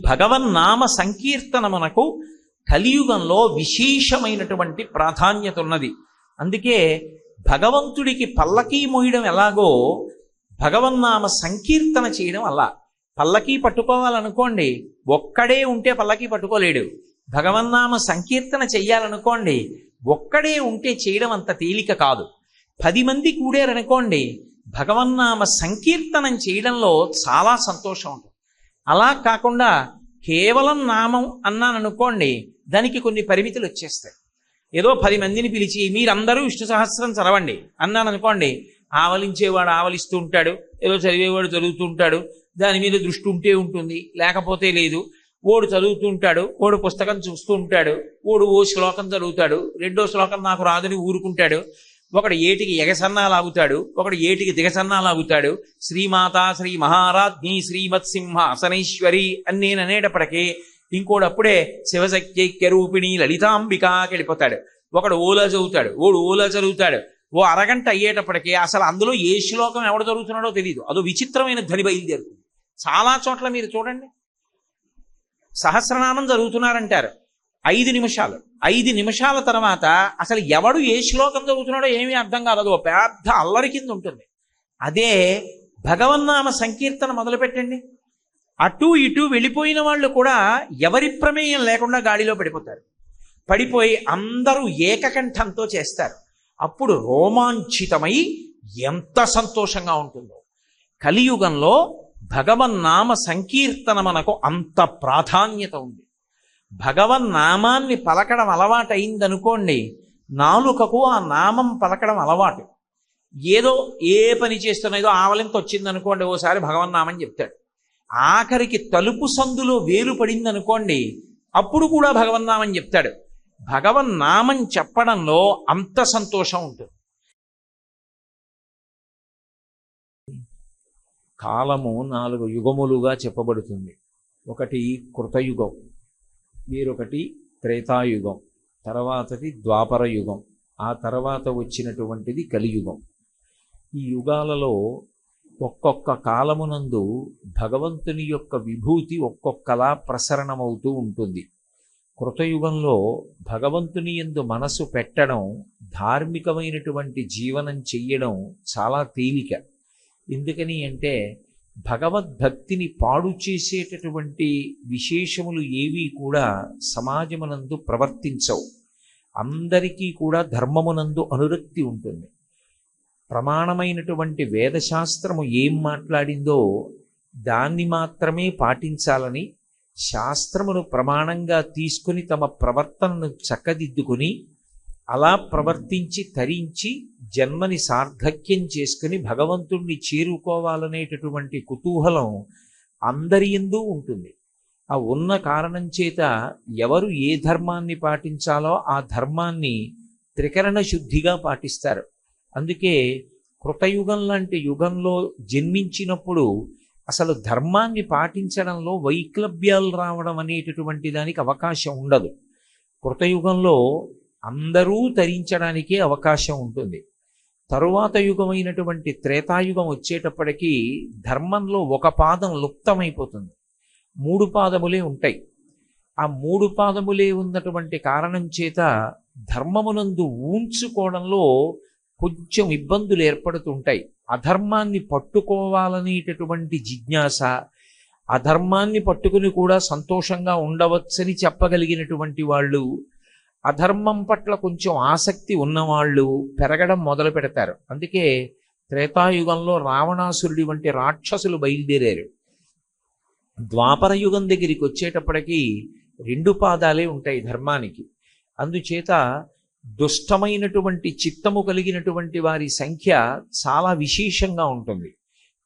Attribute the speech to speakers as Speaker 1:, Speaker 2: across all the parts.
Speaker 1: భగవన్నామ సంకీర్తనమునకు కలియుగంలో విశేషమైనటువంటి ప్రాధాన్యత ఉన్నది. అందుకే భగవంతుడికి పల్లకీ మోయడం ఎలాగో భగవన్నామ సంకీర్తన చేయడం అలా. పల్లకీ పట్టుకోవాలనుకోండి, ఒక్కడే ఉంటే పల్లకీ పట్టుకోలేడు. భగవన్నామ సంకీర్తన చెయ్యాలనుకోండి, ఒక్కడే ఉంటే చేయడం అంత తేలిక కాదు. 10 మంది కూడారనుకోండి, భగవన్నామ సంకీర్తనం చేయడంలో చాలా సంతోషం ఉంటుంది. అలా కాకుండా కేవలం నామం అన్నాననుకోండి, దానికి కొన్ని పరిమితులు వచ్చేస్తాయి. ఏదో 10 మందిని పిలిచి మీరందరూ విష్ణు సహస్రం చదవండి అన్నాననుకోండి, ఆవలించేవాడు ఆవలిస్తూ ఉంటాడు, ఏదో చదివేవాడు చదువుతూ ఉంటాడు, దాని మీద దృష్టి ఉంటే ఉంటుంది, లేకపోతే లేదు. ఓడు చదువుతూ ఉంటాడు, ఓడు పుస్తకం చూస్తూ ఉంటాడు, ఓడు ఓ శ్లోకం చదువుతాడు, రెండో శ్లోకం నాకు రాదని ఊరుకుంటాడు. ఒకడు ఏటికి ఎగసన్నాలాగుతాడు, ఒకడు ఏటికి దిగసన్నాలాగుతాడు. శ్రీమాత శ్రీ మహారాజ్ఞి శ్రీమత్సింహ అసనైశ్వరి అని నేను అనేటప్పటికీ ఇంకోడు అప్పుడే శివశక్త్యైక్యరూపిణి లలితాంబికాకి వెళ్ళిపోతాడు. ఒకడు ఓలా చదువుతాడు, ఓడు ఓలా చదువుతాడు. ఓ అరగంట అయ్యేటప్పటికీ అసలు అందులో ఏ శ్లోకం ఎవడు చదువుతున్నాడో తెలియదు. అదో విచిత్రమైన ధ్వని బయలుదేరుతుంది. చాలా చోట్ల మీరు చూడండి, సహస్రనామం చదువుతున్నారంటారు 5 నిమిషాలు, 5 నిమిషాల తర్వాత అసలు ఎవడు ఏ శ్లోకం చదువుతున్నాడో ఏమీ అర్థం కాదు. పెద్ద అల్లరి కింద ఉంటుంది. అదే భగవన్నామ సంకీర్తన మొదలుపెట్టండి, అటు ఇటు వెళ్ళిపోయిన వాళ్ళు కూడా ఎవరి ప్రమేయం లేకుండా గాడిలో పడిపోతారు. పడిపోయి అందరూ ఏకకంఠంతో చేస్తారు. అప్పుడు రోమాంచితమై ఎంత సంతోషంగా ఉంటుందో. కలియుగంలో భగవన్నామ సంకీర్తన మనకు అంత ప్రాధాన్యత ఉంది. భగవన్నామాన్ని పలకడం అలవాటైందనుకోండి, నాలుకకు ఆ నామం పలకడం అలవాటు. ఏదో ఏ పని చేస్తున్నా, ఏదో ఆవలింత వచ్చిందనుకోండి, ఓసారి భగవన్నామని చెప్తాడు. ఆఖరికి తలుపు సందులో వేలు పడిందనుకోండి, అప్పుడు కూడా భగవన్నామని చెప్తాడు. భగవన్నామం చెప్పడంలో అంత సంతోషం ఉంటుంది. కాలము 4 యుగములుగా చెప్పబడుతుంది. ఒకటి కృతయుగం, వేరొకటి త్రేతాయుగం, తర్వాతది ద్వాపర యుగం, ఆ తర్వాత వచ్చినటువంటిది కలియుగం. ఈ యుగాలలో ఒక్కొక్క కాలమునందు భగవంతుని యొక్క విభూతి ఒక్కొక్కలా ప్రసరణమవుతూ ఉంటుంది. కృతయుగంలో భగవంతుని యందు మనసు పెట్టడం, ధార్మికమైనటువంటి జీవనం చెయ్యడం చాలా తేలిక. ఎందుకని అంటే భగవద్భక్తిని పాడు చేసేటటువంటి విశేషములు ఏవి కూడా సమాజమునందు ప్రవర్తించవు. అందరికీ కూడా ధర్మమునందు అనురక్తి ఉంటుంది. ప్రమాణమైనటువంటి వేదశాస్త్రము ఏం మాట్లాడిందో దాన్ని మాత్రమే పాటించాలని, శాస్త్రమును ప్రమాణంగా తీసుకుని తమ ప్రవర్తనను చక్కదిద్దుకుని అలా ప్రవర్తించి తరించి జన్మని సార్థక్యం చేసుకుని భగవంతుణ్ణి చేరుకోవాలనేటటువంటి కుతూహలం అందరి యందు ఉంటుంది. ఆ ఉన్న కారణం చేత ఎవరు ఏ ధర్మాన్ని పాటించాలో ఆ ధర్మాన్ని త్రికరణ శుద్ధిగా పాటిస్తారు. అందుకే కృతయుగం లాంటి యుగంలో జన్మించినప్పుడు అసలు ధర్మాన్ని పాటించడంలో వైక్లభ్యాలు రావడం అనేటటువంటి దానికి అవకాశం ఉండదు. కృతయుగంలో అందరూ తరించడానికే అవకాశం ఉంటుంది. తరువాత యుగమైనటువంటి త్రేతాయుగం వచ్చేటప్పటికీ ధర్మంలో ఒక పాదం లుప్తమైపోతుంది. 3 పాదములే ఉంటాయి. ఆ 3 పాదములే ఉన్నటువంటి కారణం చేత ధర్మమునందు ఊంచుకోవడంలో కొంచెం ఇబ్బందులు ఏర్పడుతుంటాయి. అధర్మాన్ని పట్టుకోవాలనేటటువంటి జిజ్ఞాస, అధర్మాన్ని పట్టుకుని కూడా సంతోషంగా ఉండవచ్చని చెప్పగలిగినటువంటి వాళ్ళు, అధర్మం పట్ల కొంచెం ఆసక్తి ఉన్నవాళ్ళు పెరగడం మొదలు పెడతారు. అందుకే త్రేతాయుగంలో రావణాసురుడి వంటి రాక్షసులు బయలుదేరారు. ద్వాపర యుగం దగ్గరికి వచ్చేటప్పటికీ 2 పాదాలే ఉంటాయి ధర్మానికి. అందుచేత దుష్టమైనటువంటి చిత్తము కలిగినటువంటి వారి సంఖ్య చాలా విశేషంగా ఉంటుంది.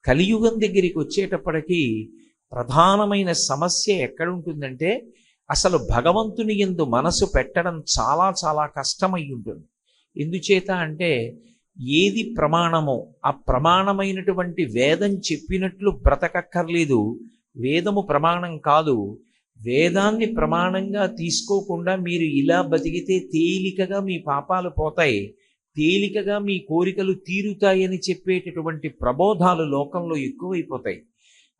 Speaker 1: కలియుగం దగ్గరికి వచ్చేటప్పటికీ ప్రధానమైన సమస్య ఎక్కడుంటుందంటే అసలు భగవంతుని యందు మనసు పెట్టడం చాలా చాలా కష్టమై ఉంటుంది. ఎందుచేత అంటే ఏది ప్రమాణమో ఆ ప్రమాణమైనటువంటి వేదం చెప్పినట్లు బ్రతకక్కర్లేదు. వేదము ప్రమాణం కాదు. వేదాన్ని ప్రమాణంగా తీసుకోకుండా మీరు ఇలా బతికితే తేలికగా మీ పాపాలు పోతాయి, తేలికగా మీ కోరికలు తీరుతాయని చెప్పేటటువంటి ప్రబోధాలు లోకంలో ఎక్కువైపోతాయి.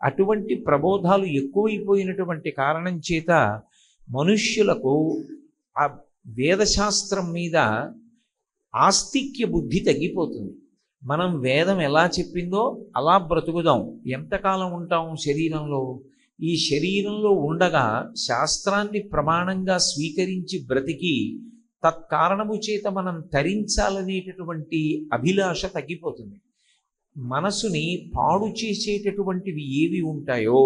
Speaker 1: అటువంటి ప్రబోధాలు ఎక్కువైపోయినటువంటి కారణం చేత మనుష్యులకు ఆ వేదశాస్త్రం మీద ఆస్తిక్య బుద్ధి తగ్గిపోతుంది. మనం వేదం ఎలా చెప్పిందో అలా బ్రతుకుదాం. ఎంతకాలం ఉంటాం శరీరంలో? ఈ శరీరంలో ఉండగా శాస్త్రాన్ని ప్రమాణంగా స్వీకరించి బ్రతికి తత్కారణము చేత మనం తరించాలనేటటువంటి అభిలాష తగ్గిపోతుంది. మనసుని పాడు చేసేటటువంటివి ఏవి ఉంటాయో,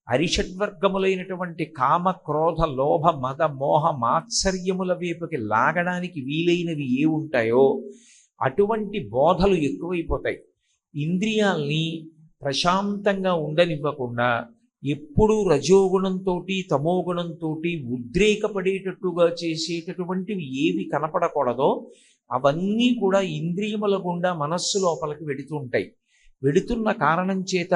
Speaker 1: అరిషడ్వర్గములైనటువంటి కామ క్రోధ లోభ మద మోహ మాత్సర్యముల వైపుకి లాగడానికి వీలైనవి ఏ ఉంటాయో అటువంటి బోధలు ఎక్కువైపోతాయి. ఇంద్రియాల్ని ప్రశాంతంగా ఉండనివ్వకుండా ఎప్పుడూ రజోగుణంతో తమోగుణంతో ఉద్రేకపడేటట్టుగా చేసేటటువంటివి ఏవి కనపడకూడదో అవన్నీ కూడా ఇంద్రియముల గుండా మనస్సు లోపలికి వెడుతూ ఉంటాయి. వెడుతున్న కారణం చేత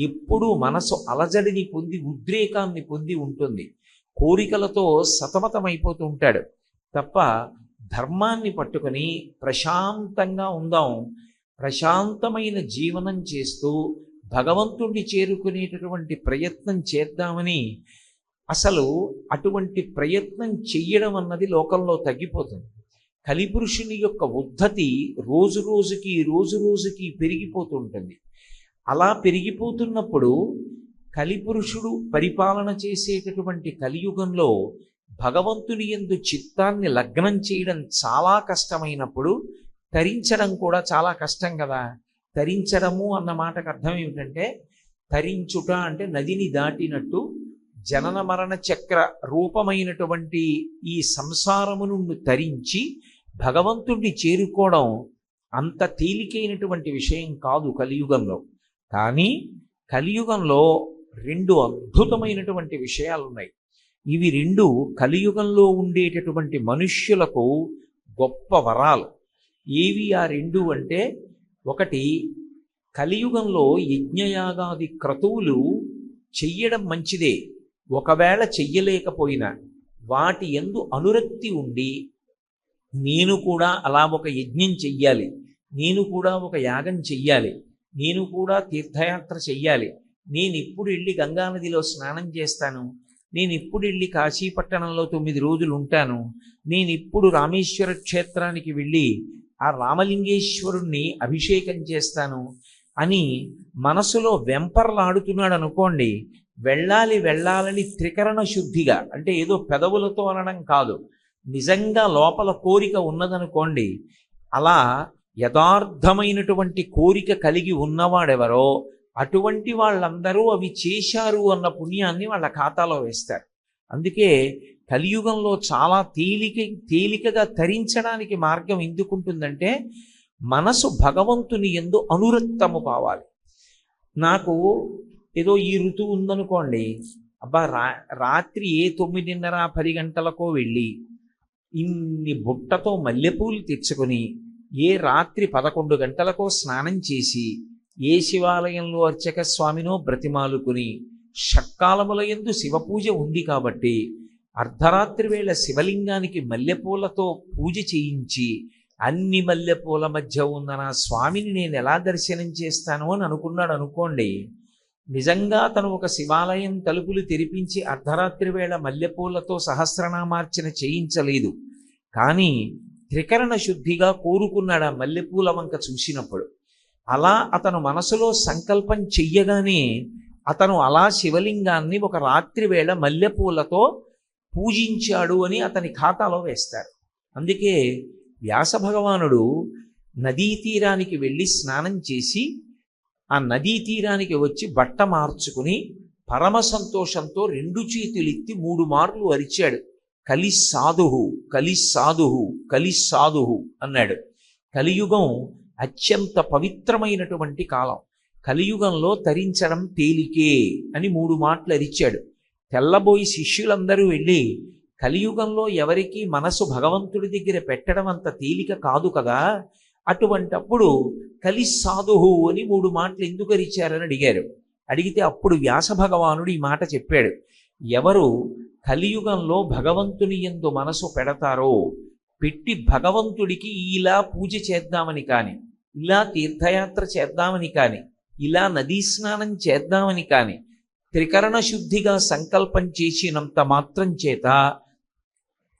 Speaker 1: ఎప్పుడూ మనసు అలజడిని పొంది ఉద్రేకాన్ని పొంది ఉంటుంది. కోరికలతో సతమతమైపోతూ ఉంటాడు తప్ప ధర్మాన్ని పట్టుకొని ప్రశాంతంగా ఉందాం, ప్రశాంతమైన జీవనం చేస్తూ భగవంతుణ్ణి చేరుకునేటటువంటి ప్రయత్నం చేద్దామని అసలు అటువంటి ప్రయత్నం చెయ్యడం అన్నది లోకంలో తగ్గిపోతుంది. కలిపురుషుని యొక్క ఉద్ధతి రోజు రోజుకి పెరిగిపోతూ ఉంటుంది. అలా పెరిగిపోతున్నప్పుడు కలిపురుషుడు పరిపాలన చేసేటటువంటి కలియుగంలో భగవంతుని యందు చిత్తాన్ని లగ్నం చేయడం చాలా కష్టమైనప్పుడు తరించడం కూడా చాలా కష్టం కదా. తరించడము అన్న మాటకు అర్థం ఏమిటంటే, తరించుట అంటే నదిని దాటినట్టు జనన మరణ చక్ర రూపమైనటువంటి ఈ సంసారము నుండి తరించి భగవంతుడిని చేరుకోవడం అంత తేలికైనటువంటి విషయం కాదు కలియుగంలో. కానీ కలియుగంలో రెండు అద్భుతమైనటువంటి విషయాలు ఉన్నాయి. ఇవి రెండు కలియుగంలో ఉండేటటువంటి మనుష్యులకు గొప్ప వరాలు. ఏవి ఆ రెండు అంటే, ఒకటి కలియుగంలో యజ్ఞయాగాది క్రతువులు చెయ్యడం మంచిదే. ఒకవేళ చెయ్యలేకపోయినా వాటి యందు అనురక్తి ఉండి నేను కూడా అలా ఒక యజ్ఞం చెయ్యాలి, నేను కూడా ఒక యాగం చెయ్యాలి, నేను కూడా తీర్థయాత్ర చెయ్యాలి, నేను ఇప్పుడు వెళ్ళి గంగానదిలో స్నానం చేస్తాను, నేను ఇప్పుడు వెళ్ళి కాశీపట్టణంలో 9 రోజులు ఉంటాను, నేను ఇప్పుడు రామేశ్వర క్షేత్రానికి వెళ్ళి ఆ రామలింగేశ్వరుణ్ణి అభిషేకం చేస్తాను అని మనసులో వెంపర్లాడుతున్నాడు అనుకోండి. వెళ్ళాలని త్రికరణ శుద్ధిగా, అంటే ఏదో పెదవులతో అనడం కాదు, నిజంగా లోపల కోరిక ఉన్నదనుకోండి, అలా యథార్థమైనటువంటి కోరిక కలిగి ఉన్నవాడెవరో అటువంటి వాళ్ళందరూ అవి చేశారు అన్న పుణ్యాన్ని వాళ్ళ ఖాతాలో వేస్తారు. అందుకే కలియుగంలో చాలా తేలికగా తరించడానికి మార్గం ఎందుకుంటుందంటే, మనసు భగవంతుని యందు అనురక్తము కావాలి. నాకు ఏదో ఈ ఋతువు ఉందనుకోండి, అబ్బా రాత్రి 9:30 10 గంటలకో వెళ్ళి ఇన్ని బుట్టతో మల్లెపూలు తెచ్చుకొని రాత్రి 11 గంటలకో స్నానం చేసి ఏ శివాలయంలో అర్చక స్వామినో బ్రతిమాలుకుని షట్కాలముల యందు శివపూజ ఉంది కాబట్టి అర్ధరాత్రి వేళ శివలింగానికి మల్లెపూలతో పూజ చేయించి అన్ని మల్లెపూల మధ్య ఉన్న నా స్వామిని నేను ఎలా దర్శనం చేస్తాను అని అనుకున్నాడు అనుకోండి. నిజంగా తను ఒక శివాలయం తలుపులు తెరిపించి అర్ధరాత్రి వేళ మల్లెపూలతో సహస్రనామార్చన చేయించలేదు, కానీ త్రికరణ శుద్ధిగా కోరుకున్నాడు ఆ మల్లెపూల వంక చూసినప్పుడు. అలా అతను మనసులో సంకల్పం చెయ్యగానే అతను అలా శివలింగాన్ని ఒక రాత్రి వేళ మల్లెపూలతో పూజించాడు అని అతని ఖాతాలో వేస్తారు. అందుకే వ్యాస భగవానుడు నదీ తీరానికి వెళ్ళి స్నానం చేసి ఆ నదీ తీరానికి వచ్చి బట్ట మార్చుకుని పరమ సంతోషంతో 2 చేతులెత్తి 3 మార్లు అరిచాడు, కలిస్సాధుహు కలిస్సాధుహు కలిస్సాధుహు అన్నాడు. కలియుగం అత్యంత పవిత్రమైనటువంటి కాలం. కలియుగంలో తరించడం తేలికే అని 3 మాటలు అరిచాడు. తెల్లబోయి శిష్యులందరూ వెళ్ళి, కలియుగంలో ఎవరికి మనసు భగవంతుడి దగ్గర పెట్టడం అంత తేలిక కాదు కదా, అటువంటప్పుడు కలిస్సాధుహు అని 3 మాటలు ఎందుకు అరిచారని అడిగారు. అడిగితే అప్పుడు వ్యాస భగవానుడు ఈ మాట చెప్పాడు, ఎవరు కలియుగంలో భగవంతుని యందు మనసు పెడతారో, పెట్టి భగవంతుడికి ఇలా పూజ చేద్దామని కానీ, ఇలా తీర్థయాత్ర చేద్దామని కానీ, ఇలా నదీ స్నానం చేద్దామని కాని త్రికరణ శుద్ధిగా సంకల్పం చేసినంత మాత్రం చేత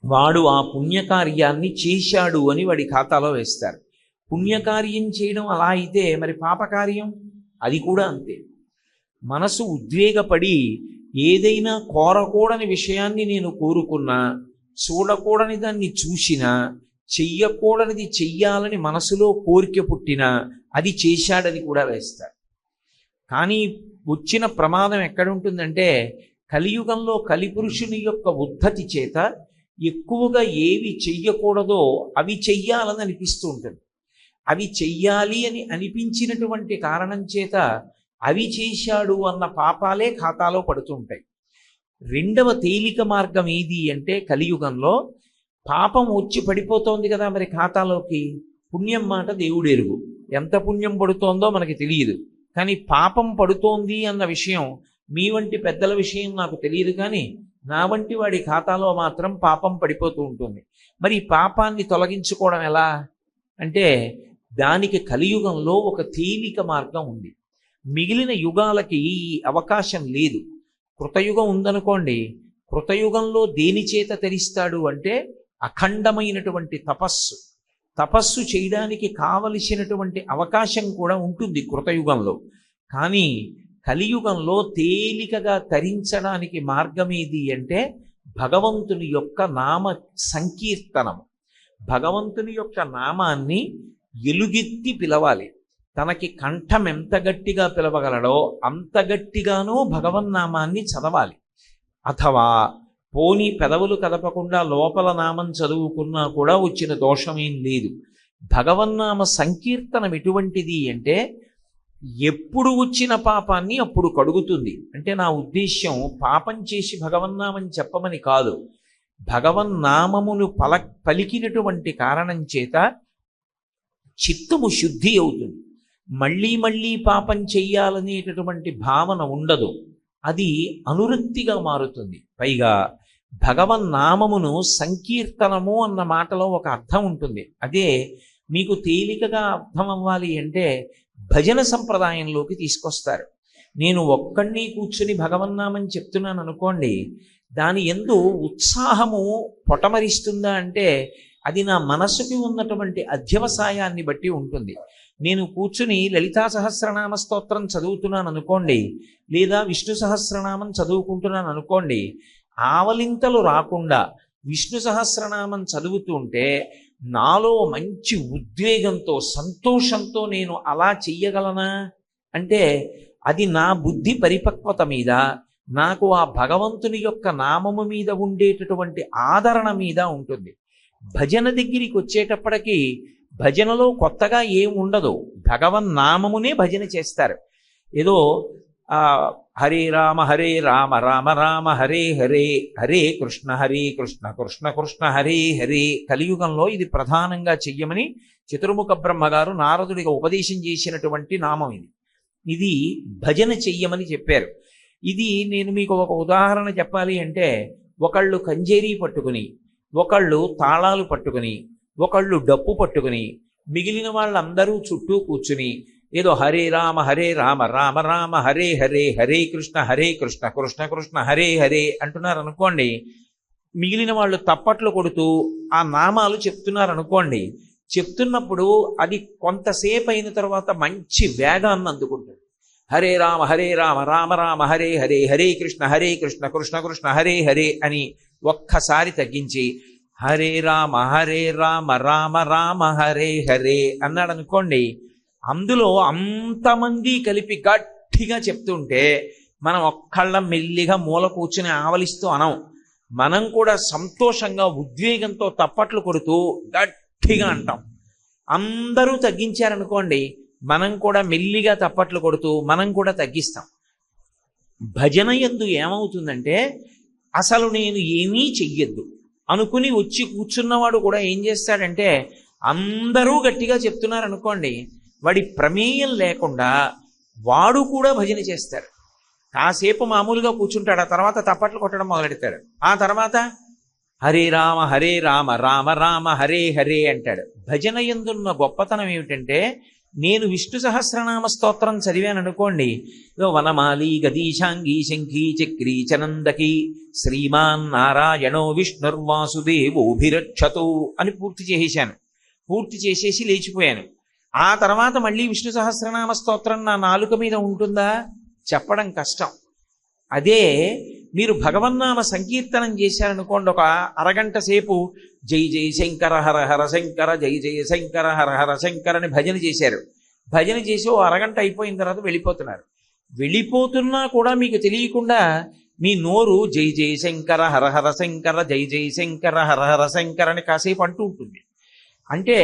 Speaker 1: వాడు ఆ పుణ్యకార్యాన్ని చేశాడు అని వాడి ఖాతాలో వేస్తారు. పుణ్యకార్యం చేయడం అలా అయితే మరి పాపకార్యం అది కూడా అంతే. మనసు ఉద్వేగపడి ఏదైనా కోరకూడని విషయాన్ని నేను కోరుకున్నా, చూడకూడని దాన్ని చూసినా, చెయ్యకూడనిది చెయ్యాలని మనసులో కోరిక పుట్టినా అది చేశాడని కూడా వేస్తారు. కానీ వచ్చిన ప్రమాదం ఎక్కడుంటుందంటే కలియుగంలో కలిపురుషుని యొక్క ఉద్ధతి చేత ఎక్కువగా ఏవి చెయ్యకూడదో అవి చెయ్యాలని అనిపిస్తూ ఉంటుంది. అవి చెయ్యాలి అని అనిపించినటువంటి కారణం చేత అవి చేశాడు అన్న పాపాలే ఖాతాలో పడుతూ ఉంటాయి. రెండవ తేలిక మార్గం ఏది అంటే కలియుగంలో పాపం వచ్చి పడిపోతోంది కదా మరి ఖాతాలోకి, పుణ్యం మాట దేవుడు ఎరుగు, ఎంత పుణ్యం పడుతోందో మనకి తెలియదు. కానీ పాపం పడుతోంది అన్న విషయం మీ వంటి పెద్దల విషయం నాకు తెలియదు, కానీ నా వంటి వాడి ఖాతాలో మాత్రం పాపం పడిపోతూ ఉంటుంది. మరి ఈ పాపాన్ని తొలగించుకోవడం ఎలా అంటే దానికి కలియుగంలో ఒక తేలిక మార్గం ఉంది. మిగిలిన యుగాలకి ఈ అవకాశం లేదు. కృతయుగం ఉందనుకోండి, కృతయుగంలో దేని చేత తరిస్తాడు అంటే అఖండమైనటువంటి తపస్సు చేయడానికి కావలసినటువంటి అవకాశం కూడా ఉంటుంది కృతయుగంలో. కానీ కలియుగంలో తేలికగా తరించడానికి మార్గం ఏది అంటే భగవంతుని యొక్క నామ సంకీర్తనం. భగవంతుని యొక్క నామాన్ని ఎలుగెత్తి పిలవాలి. తనకి కంఠం ఎంత గట్టిగా పిలవగలడో అంత గట్టిగానూ భగవన్నామాన్ని చదవాలి. అథవా పోని పెదవులు కదపకుండా లోపల నామం చదువుకున్నా కూడా వచ్చిన దోషమేం లేదు. భగవన్నామ సంకీర్తనం ఎటువంటిది అంటే ఎప్పుడు వచ్చిన పాపాన్ని అప్పుడు కడుగుతుంది. అంటే నా ఉద్దేశ్యం పాపం చేసి భగవన్నామని చెప్పమని కాదు. భగవన్నామమును పలికినటువంటి కారణం చేత చిత్తము శుద్ధి అవుతుంది. మళ్ళీ మళ్ళీ పాపం చెయ్యాలనేటటువంటి భావన ఉండదు. అది అనురక్తిగా మారుతుంది. పైగా భగవన్నామమును సంకీర్తనము అన్న మాటలో ఒక అర్థం ఉంటుంది. అదే మీకు తేలికగా అర్థం అవ్వాలి అంటే భజన సంప్రదాయంలోకి తీసుకొస్తారు. నేను ఒక్కడిని కూర్చుని భగవన్నామని చెప్తున్నాను అనుకోండి, దాని యందు ఉత్సాహము పొటమరిస్తుందా అంటే అది నా మనసుకి ఉన్నటువంటి అధ్యవసాయాన్ని బట్టి ఉంటుంది. నేను కూర్చుని లలితా సహస్రనామ స్తోత్రం చదువుతున్నాను అనుకోండి, లేదా విష్ణు సహస్రనామం చదువుకుంటున్నాను అనుకోండి, ఆవలింతలు రాకుండా విష్ణు సహస్రనామం చదువుతుంటే నాలో మంచి ఉద్వేగంతో సంతోషంతో నేను అలా చెయ్యగలనా అంటే అది నా బుద్ధి పరిపక్వత మీద, నాకు ఆ భగవంతుని యొక్క నామము మీద ఉండేటటువంటి ఆదరణ మీద ఉంటుంది. భజన దగ్గరికి వచ్చేటప్పటికి భజనలో కొత్తగా ఏం ఉండదు. భగవన్నామమునే భజన చేస్తారు. ఏదో హరే రామ రామ రామ హరే హరే, హరే కృష్ణ కృష్ణ కృష్ణ హరే హరే. కలియుగంలో ఇది ప్రధానంగా చెయ్యమని చతుర్ముఖ బ్రహ్మగారు నారదుడిగా ఉపదేశం చేసినటువంటి నామం ఇది. ఇది భజన చెయ్యమని చెప్పారు. ఇది నేను మీకు ఒక ఉదాహరణ చెప్పాలి అంటే, ఒకళ్ళు కంజేరీ పట్టుకుని, ఒకళ్ళు తాళాలు పట్టుకుని, ఒకళ్ళు డప్పు పట్టుకుని, మిగిలిన వాళ్ళందరూ చుట్టూ కూర్చుని ఏదో హరే రామ రామ రామ హరే హరే, హరే కృష్ణ కృష్ణ కృష్ణ హరే హరే అంటున్నారు అనుకోండి. మిగిలిన వాళ్ళు తప్పట్లు కొడుతూ ఆ నామాలు చెప్తున్నారు అనుకోండి. చెప్తున్నప్పుడు అది కొంతసేపు అయిన తర్వాత మంచి వేగాన్ని అందుకుంటుంది. హరే రామ రామ రామ హరే హరే, హరే కృష్ణ కృష్ణ కృష్ణ హరే హరే అని ఒక్కసారి తగ్గించి హరే రామ రామ రామ హరే హరే అన్నాడు అనుకోండి. అందులో అంతమంది కలిపి గట్టిగా చెప్తుంటే మనం ఒక్కళ్ళం మెల్లిగా మూల కూర్చుని ఆవలిస్తూ అనం. మనం కూడా సంతోషంగా ఉద్వేగంతో తప్పట్లు కొడుతూ గట్టిగా అంటాం. అందరూ తగ్గించారనుకోండి, మనం కూడా మెల్లిగా తప్పట్లు కొడుతూ మనం కూడా తగ్గిస్తాం. భజన యందు ఏమవుతుందంటే అసలు నేను ఏమీ చెయ్యొద్దు అనుకుని వచ్చి కూర్చున్నవాడు కూడా ఏం చేస్తాడంటే అందరూ గట్టిగా చెప్తున్నారు అనుకోండి, వాడి ప్రమేయం లేకుండా వాడు కూడా భజన చేస్తాడు. కాసేపు మామూలుగా కూర్చుంటాడు, ఆ తర్వాత తప్పట్లు కొట్టడం మొదలెడతాడు. ఆ తర్వాత హరే రామ రామ రామ హరే హరే అంటాడు. భజన యందున్న గొప్పతనం ఏమిటంటే నేను విష్ణు సహస్రనామ స్తోత్రం చదివాను అనుకోండి, వనమాలి గదీశాంగి శంఖీ చక్రీ చనందకి శ్రీమాన్ నారాయణో విష్ణుర్వాసుదేవోభిరక్షతు అని పూర్తి చేసేశాను. పూర్తి చేసేసి లేచిపోయాను. ఆ తర్వాత మళ్ళీ విష్ణు సహస్రనామ స్తోత్రం నా నాలుక మీద ఉంటుందా? చెప్పడం కష్టం. అదే మీరు భగవన్నామ సంకీర్తనం చేశారనుకోండి, ఒక అరగంట సేపు జై జయ శంకర హర హర శంకర, జై జయ శంకర హర హర శంకర అని భజన చేశారు. భజన చేసి ఓ అరగంట అయిపోయిన తర్వాత వెళ్ళిపోతున్నారు. వెళ్ళిపోతున్నా కూడా మీకు తెలియకుండా మీ నోరు జై జయ శంకర హర హర శంకర, జై జయ శంకర హర హర శంకర అని కాసేపు అంటూ ఉంటుంది. అంటే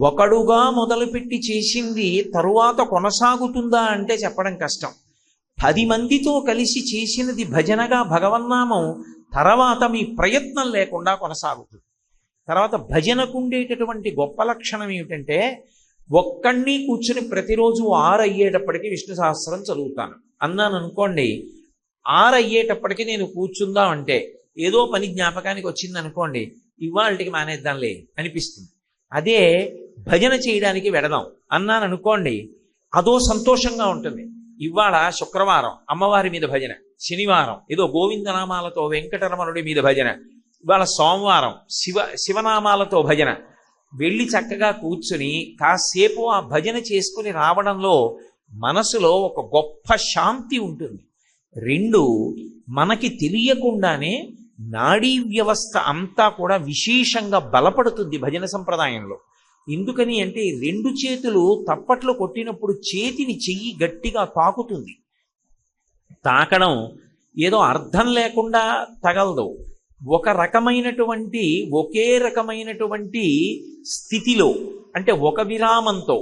Speaker 1: ఒకడుగా మొదలుపెట్టి చేసింది తరువాత కొనసాగుతుందా అంటే చెప్పడం కష్టం. 10 మందితో కలిసి చేసినది భజనగా భగవన్నామం తర్వాత మీ ప్రయత్నం లేకుండా కొనసాగుతుంది. తర్వాత భజనకు ఉండేటటువంటి గొప్ప లక్షణం ఏమిటంటే, ఒక్కడిని కూర్చుని ప్రతిరోజు 6 అయ్యేటప్పటికి విష్ణు సహస్రం చదువుతాను అన్నాను అనుకోండి, 6 అయ్యేటప్పటికి నేను కూర్చుందాం అంటే ఏదో పని జ్ఞాపకానికి వచ్చింది అనుకోండి, ఇవాళకి మానేద్దాంలే అనిపిస్తుంది. అదే భజన చేయడానికి వెడదాం అన్నాను అనుకోండి, అదో సంతోషంగా ఉంటుంది. ఇవాళ శుక్రవారం అమ్మవారి మీద భజన, శనివారం ఏదో గోవిందనామాలతో వెంకటరమణుడి మీద భజన, ఇవాళ సోమవారం శివనామాలతో భజన. వెళ్ళి చక్కగా కూర్చుని కాసేపు ఆ భజన చేసుకుని రావడంలో మనసులో ఒక గొప్ప శాంతి ఉంటుంది. 2, మనకి తెలియకుండానే నాడీ వ్యవస్థ అంతా కూడా విశేషంగా బలపడుతుంది భజన సంప్రదాయంలో. ఎందుకని అంటే 2 చేతులు తప్పట్లు కొట్టినప్పుడు చేతిని చెయ్యి గట్టిగా తాకుతుంది. తాకడం ఏదో అర్థం లేకుండా తగలదు. ఒకే రకమైనటువంటి స్థితిలో, అంటే ఒక విరామంతో,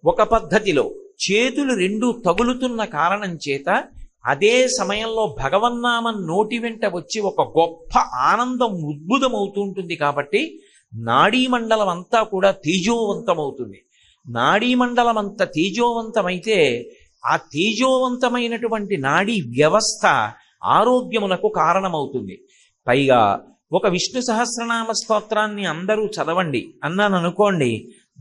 Speaker 1: ఒక పద్ధతిలో చేతులు 2 తగులుతున్న కారణం చేత అదే సమయంలో భగవన్నామం నోటి వెంట వచ్చి ఒక గొప్ప ఆనందం ఉద్భుతమవుతూ ఉంటుంది. కాబట్టి నాడీమండలం అంతా కూడా తేజోవంతమవుతుంది. నాడీమండలం అంత తేజోవంతమైతే ఆ తేజోవంతమైనటువంటి నాడీ వ్యవస్థ ఆరోగ్యమునకు కారణమవుతుంది. పైగా ఒక విష్ణు సహస్రనామ స్తోత్రాన్ని అందరూ చదవండి అన్నాను అనుకోండి,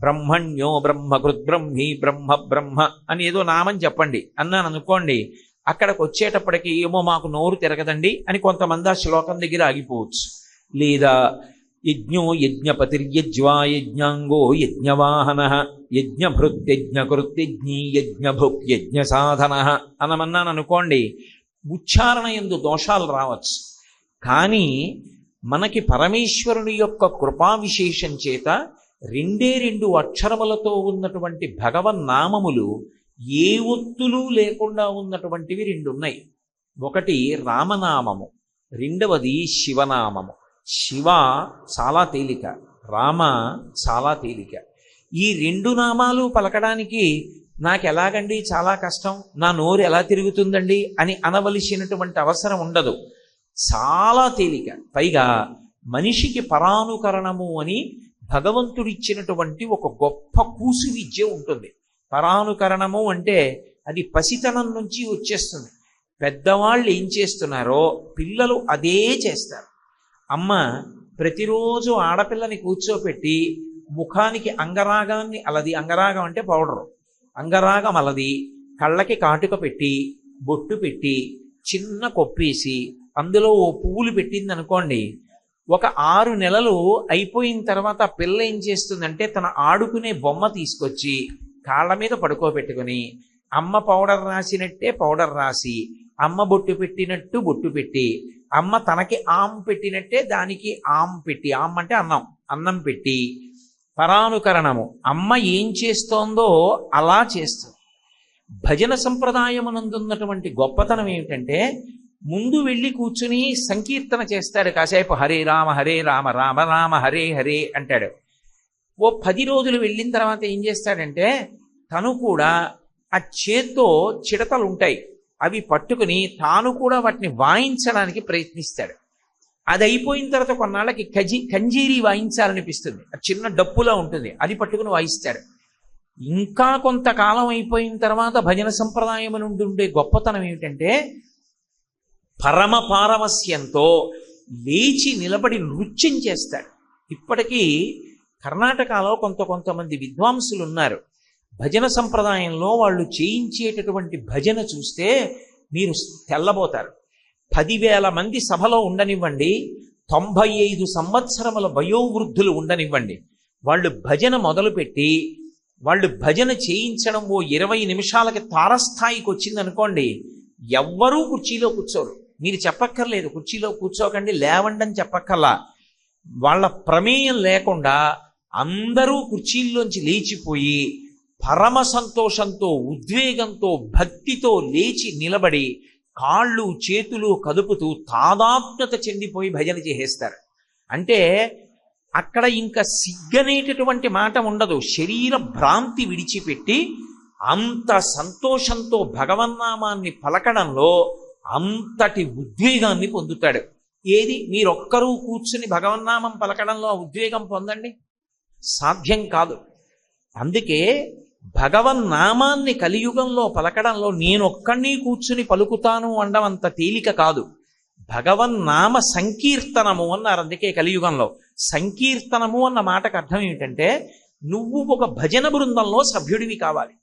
Speaker 1: బ్రహ్మణ్యో బ్రహ్మకృద్బ్రహ్మీ బ్రహ్మ బ్రహ్మ అని ఏదో నామం చెప్పండి అన్నాను అనుకోండి, అక్కడికి వచ్చేటప్పటికి ఏమో మాకు నోరు తిరగదండి అని కొంతమంది ఆ శ్లోకం దగ్గర ఆగిపోవచ్చు. లేదా యజ్ఞో యజ్ఞపతిర్యజ్వా యజ్ఞాంగో యజ్ఞవాహన యజ్ఞభృత్యజ్ఞకృత్యజ్ఞీ యజ్ఞభుక్ యజ్ఞ సాధన అనమన్నాను అనుకోండి, ఉచ్చారణ యందు దోషాలు రావచ్చు. కానీ మనకి పరమేశ్వరుని యొక్క కృపా విశేషం చేత 2 అక్షరములతో ఉన్నటువంటి భగవన్నామములు ఏ ఒత్తులు లేకుండా ఉన్నటువంటివి 2 ఉన్నాయి. ఒకటి రామనామము, రెండవది శివనామము. శివ చాలా తేలిక, రామ చాలా తేలిక. ఈ 2 నామాలు పలకడానికి నాకు ఎలాగండి చాలా కష్టం, నా నోరు ఎలా తిరుగుతుందండి అని అనవలసినటువంటి అవసరం ఉండదు. చాలా తేలిక. పైగా మనిషికి పరానుకరణము అని భగవంతుడిచ్చినటువంటి ఒక గొప్ప కూసు విద్య ఉంటుంది. పరానుకరణము అంటే అది పసితనం నుంచి వచ్చేస్తుంది. పెద్దవాళ్ళు ఏం చేస్తున్నారో పిల్లలు అదే చేస్తారు. అమ్మ ప్రతిరోజు ఆడపిల్లని కూర్చోపెట్టి ముఖానికి అంగరాగాన్ని అలది, అంగరాగం అంటే పౌడరు, అంగరాగం అలది, కళ్ళకి కాటుక పెట్టి బొట్టు పెట్టి చిన్న కొప్పేసి అందులో ఓ పువ్వులు పెట్టింది అనుకోండి, ఒక 6 నెలలు అయిపోయిన తర్వాత పిల్ల ఏం చేస్తుందంటే తన ఆడుకునే బొమ్మ తీసుకొచ్చి కాళ్ళ మీద పడుకోబెట్టుకుని అమ్మ పౌడర్ రాసినట్టే పౌడర్ రాసి, అమ్మ బొట్టు పెట్టినట్టు బొట్టు పెట్టి, అమ్మ తనకి ఆమ్ పెట్టినట్టే దానికి ఆమ్ పెట్టి, ఆమ్ అంటే అన్నం, అన్నం పెట్టి పరానుకరణము అమ్మ ఏం చేస్తోందో అలా చేస్తుంది. భజన సంప్రదాయమునందున్నటువంటి గొప్పతనం ఏమిటంటే, ముందు వెళ్ళి కూర్చుని సంకీర్తన చేస్తాడు కాసేపు, హరే రామ రామ రామ హరే హరే అంటాడు. ఓ 10 రోజులు వెళ్ళిన తర్వాత ఏం చేస్తాడంటే తను కూడా ఆ చేత్తో చిడతలు ఉంటాయి అవి పట్టుకుని తాను కూడా వాటిని వాయించడానికి ప్రయత్నిస్తాడు. అది అయిపోయిన తర్వాత కొన్నాళ్ళకి కంజీరి వాయించాలనిపిస్తుంది, అది చిన్న డప్పులా ఉంటుంది, అది పట్టుకుని వాయిస్తాడు. ఇంకా కొంతకాలం అయిపోయిన తర్వాత భజన సంప్రదాయం నుండి ఉండే గొప్పతనం ఏమిటంటే పరమ పారవస్యంతో లేచి నిలబడి నృత్యం చేస్తాడు. ఇప్పటికీ కర్ణాటకలో కొంతమంది విద్వాంసులు ఉన్నారు. భజన సంప్రదాయంలో వాళ్ళు చేయించేటటువంటి భజన చూస్తే మీరు తెల్లబోతారు. 10,000 మంది సభలో ఉండనివ్వండి, 95 సంవత్సరముల వయోవృద్ధులు ఉండనివ్వండి, వాళ్ళు భజన మొదలుపెట్టి వాళ్ళు భజన చేయించడం ఓ 20 నిమిషాలకి తారస్థాయికి వచ్చిందనుకోండి, ఎవ్వరూ కుర్చీలో కూర్చోరు. మీరు చెప్పక్కర్లేదు కుర్చీలో కూర్చోకండి, లేవండి అని చెప్పక్కర్లా. వాళ్ళ ప్రమేయం లేకుండా అందరూ కుర్చీల్లోంచి లేచిపోయి పరమ సంతోషంతో, ఉద్వేగంతో, భక్తితో లేచి నిలబడి కాళ్ళు చేతులు కదుపుతూ తాదాత్మ్యత చెందిపోయి భజన చేసేస్తారు. అంటే అక్కడ ఇంకా సిగ్గనేటటువంటి మాట ఉండదు. శరీర భ్రాంతి విడిచిపెట్టి అంత సంతోషంతో భగవన్నామాన్ని పలకడంలో అంతటి ఉద్వేగాన్ని పొందుతాడు. ఏది మీరొక్కరూ కూర్చుని భగవన్నామం పలకడంలో ఆ ఉద్వేగం పొందండి, సాధ్యం కాదు. అందుకే భగవన్నామాన్ని కలియుగంలో పలకడంలో నేనొక్కడిని కూర్చుని పలుకుతాను అనడం అంత తేలిక కాదు. భగవన్నామ సంకీర్తనము అన్నారు. అందుకే కలియుగంలో సంకీర్తనము అన్న మాటకు అర్థం ఏమిటంటే, నువ్వు ఒక భజన బృందంలో సభ్యుడివి కావాలి.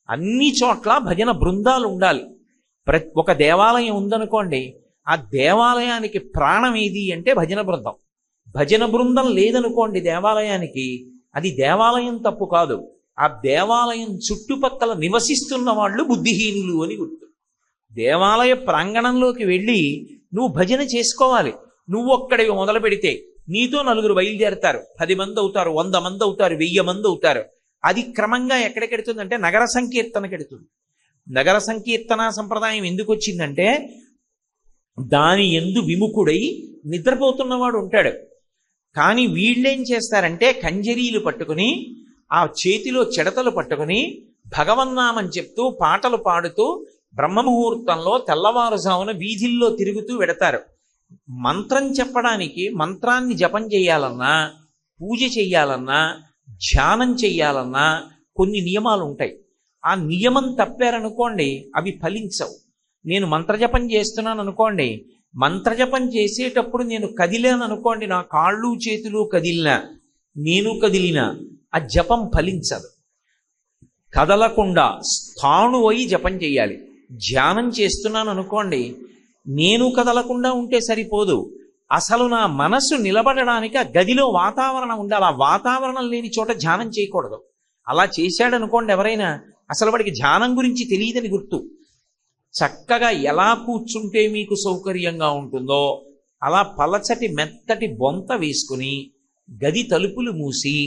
Speaker 1: అన్ని చోట్ల భజన బృందాలు ఉండాలి. ఒక దేవాలయం ఉందనుకోండి, ఆ దేవాలయానికి ప్రాణం ఏది అంటే భజన బృందం. భజన బృందం లేదనుకోండి దేవాలయానికి, అది దేవాలయం తప్పు కాదు, ఆ దేవాలయం చుట్టుపక్కల నివసిస్తున్న వాళ్ళు బుద్ధిహీనులు అని గుర్తు. దేవాలయ ప్రాంగణంలోకి వెళ్ళి నువ్వు భజన చేసుకోవాలి. నువ్వు ఒక్కడివి మొదలు పెడితే నీతో నలుగురు బయలుదేరతారు, 10 మంది అవుతారు, 100 మంది అవుతారు, 1000 మంది అవుతారు. అది క్రమంగా ఎక్కడికెడుతుందంటే నగర సంకీర్తనకెడుతుంది. నగర సంకీర్తన సంప్రదాయం ఎందుకు వచ్చిందంటే, దాని యందు విముఖుడై నిద్రపోతున్నవాడు ఉంటాడు. కానీ వీళ్ళేం చేస్తారంటే కంజరీలు పట్టుకుని, ఆ చేతిలో చెడతలు పట్టుకుని భగవన్నామం చెప్తూ పాటలు పాడుతూ బ్రహ్మముహూర్తంలో తెల్లవారుజామున వీధిల్లో తిరుగుతూ వెడతారు. మంత్రం చెప్పడానికి, మంత్రాన్ని జపం చేయాలన్నా, పూజ చెయ్యాలన్నా, ధ్యానం చెయ్యాలన్నా కొన్ని నియమాలు ఉంటాయి. ఆ నియమం తప్పారనుకోండి అవి ఫలించవు. నేను మంత్రజపం చేస్తున్నాను అనుకోండి, మంత్రజపం చేసేటప్పుడు నేను కదిలాను అనుకోండి, నా కాళ్ళు చేతులు కదిలినా, నేను కదిలినా ఆ జపం ఫలించదు. కదలకుండా స్థాణువై జపం చేయాలి. ధ్యానం చేస్తున్నాను అనుకోండి, నేను కదలకుండా ఉంటే సరిపోదు, అసలు నా మనసు నిలబడడానికి ఆ గదిలో వాతావరణం ఉండాలి. ఆ వాతావరణం లేని చోట ధ్యానం చేయకూడదు. అలా చేశాడనుకోండి ఎవరైనా, అసలు వాడికి ధ్యానం గురించి తెలియదని గుర్తు. చక్కగా ఎలా కూర్చుంటే మీకు సౌకర్యంగా ఉంటుందో అలా పలచటి మెత్తటి బొంత వేసుకుని గది తలుపులు మూసి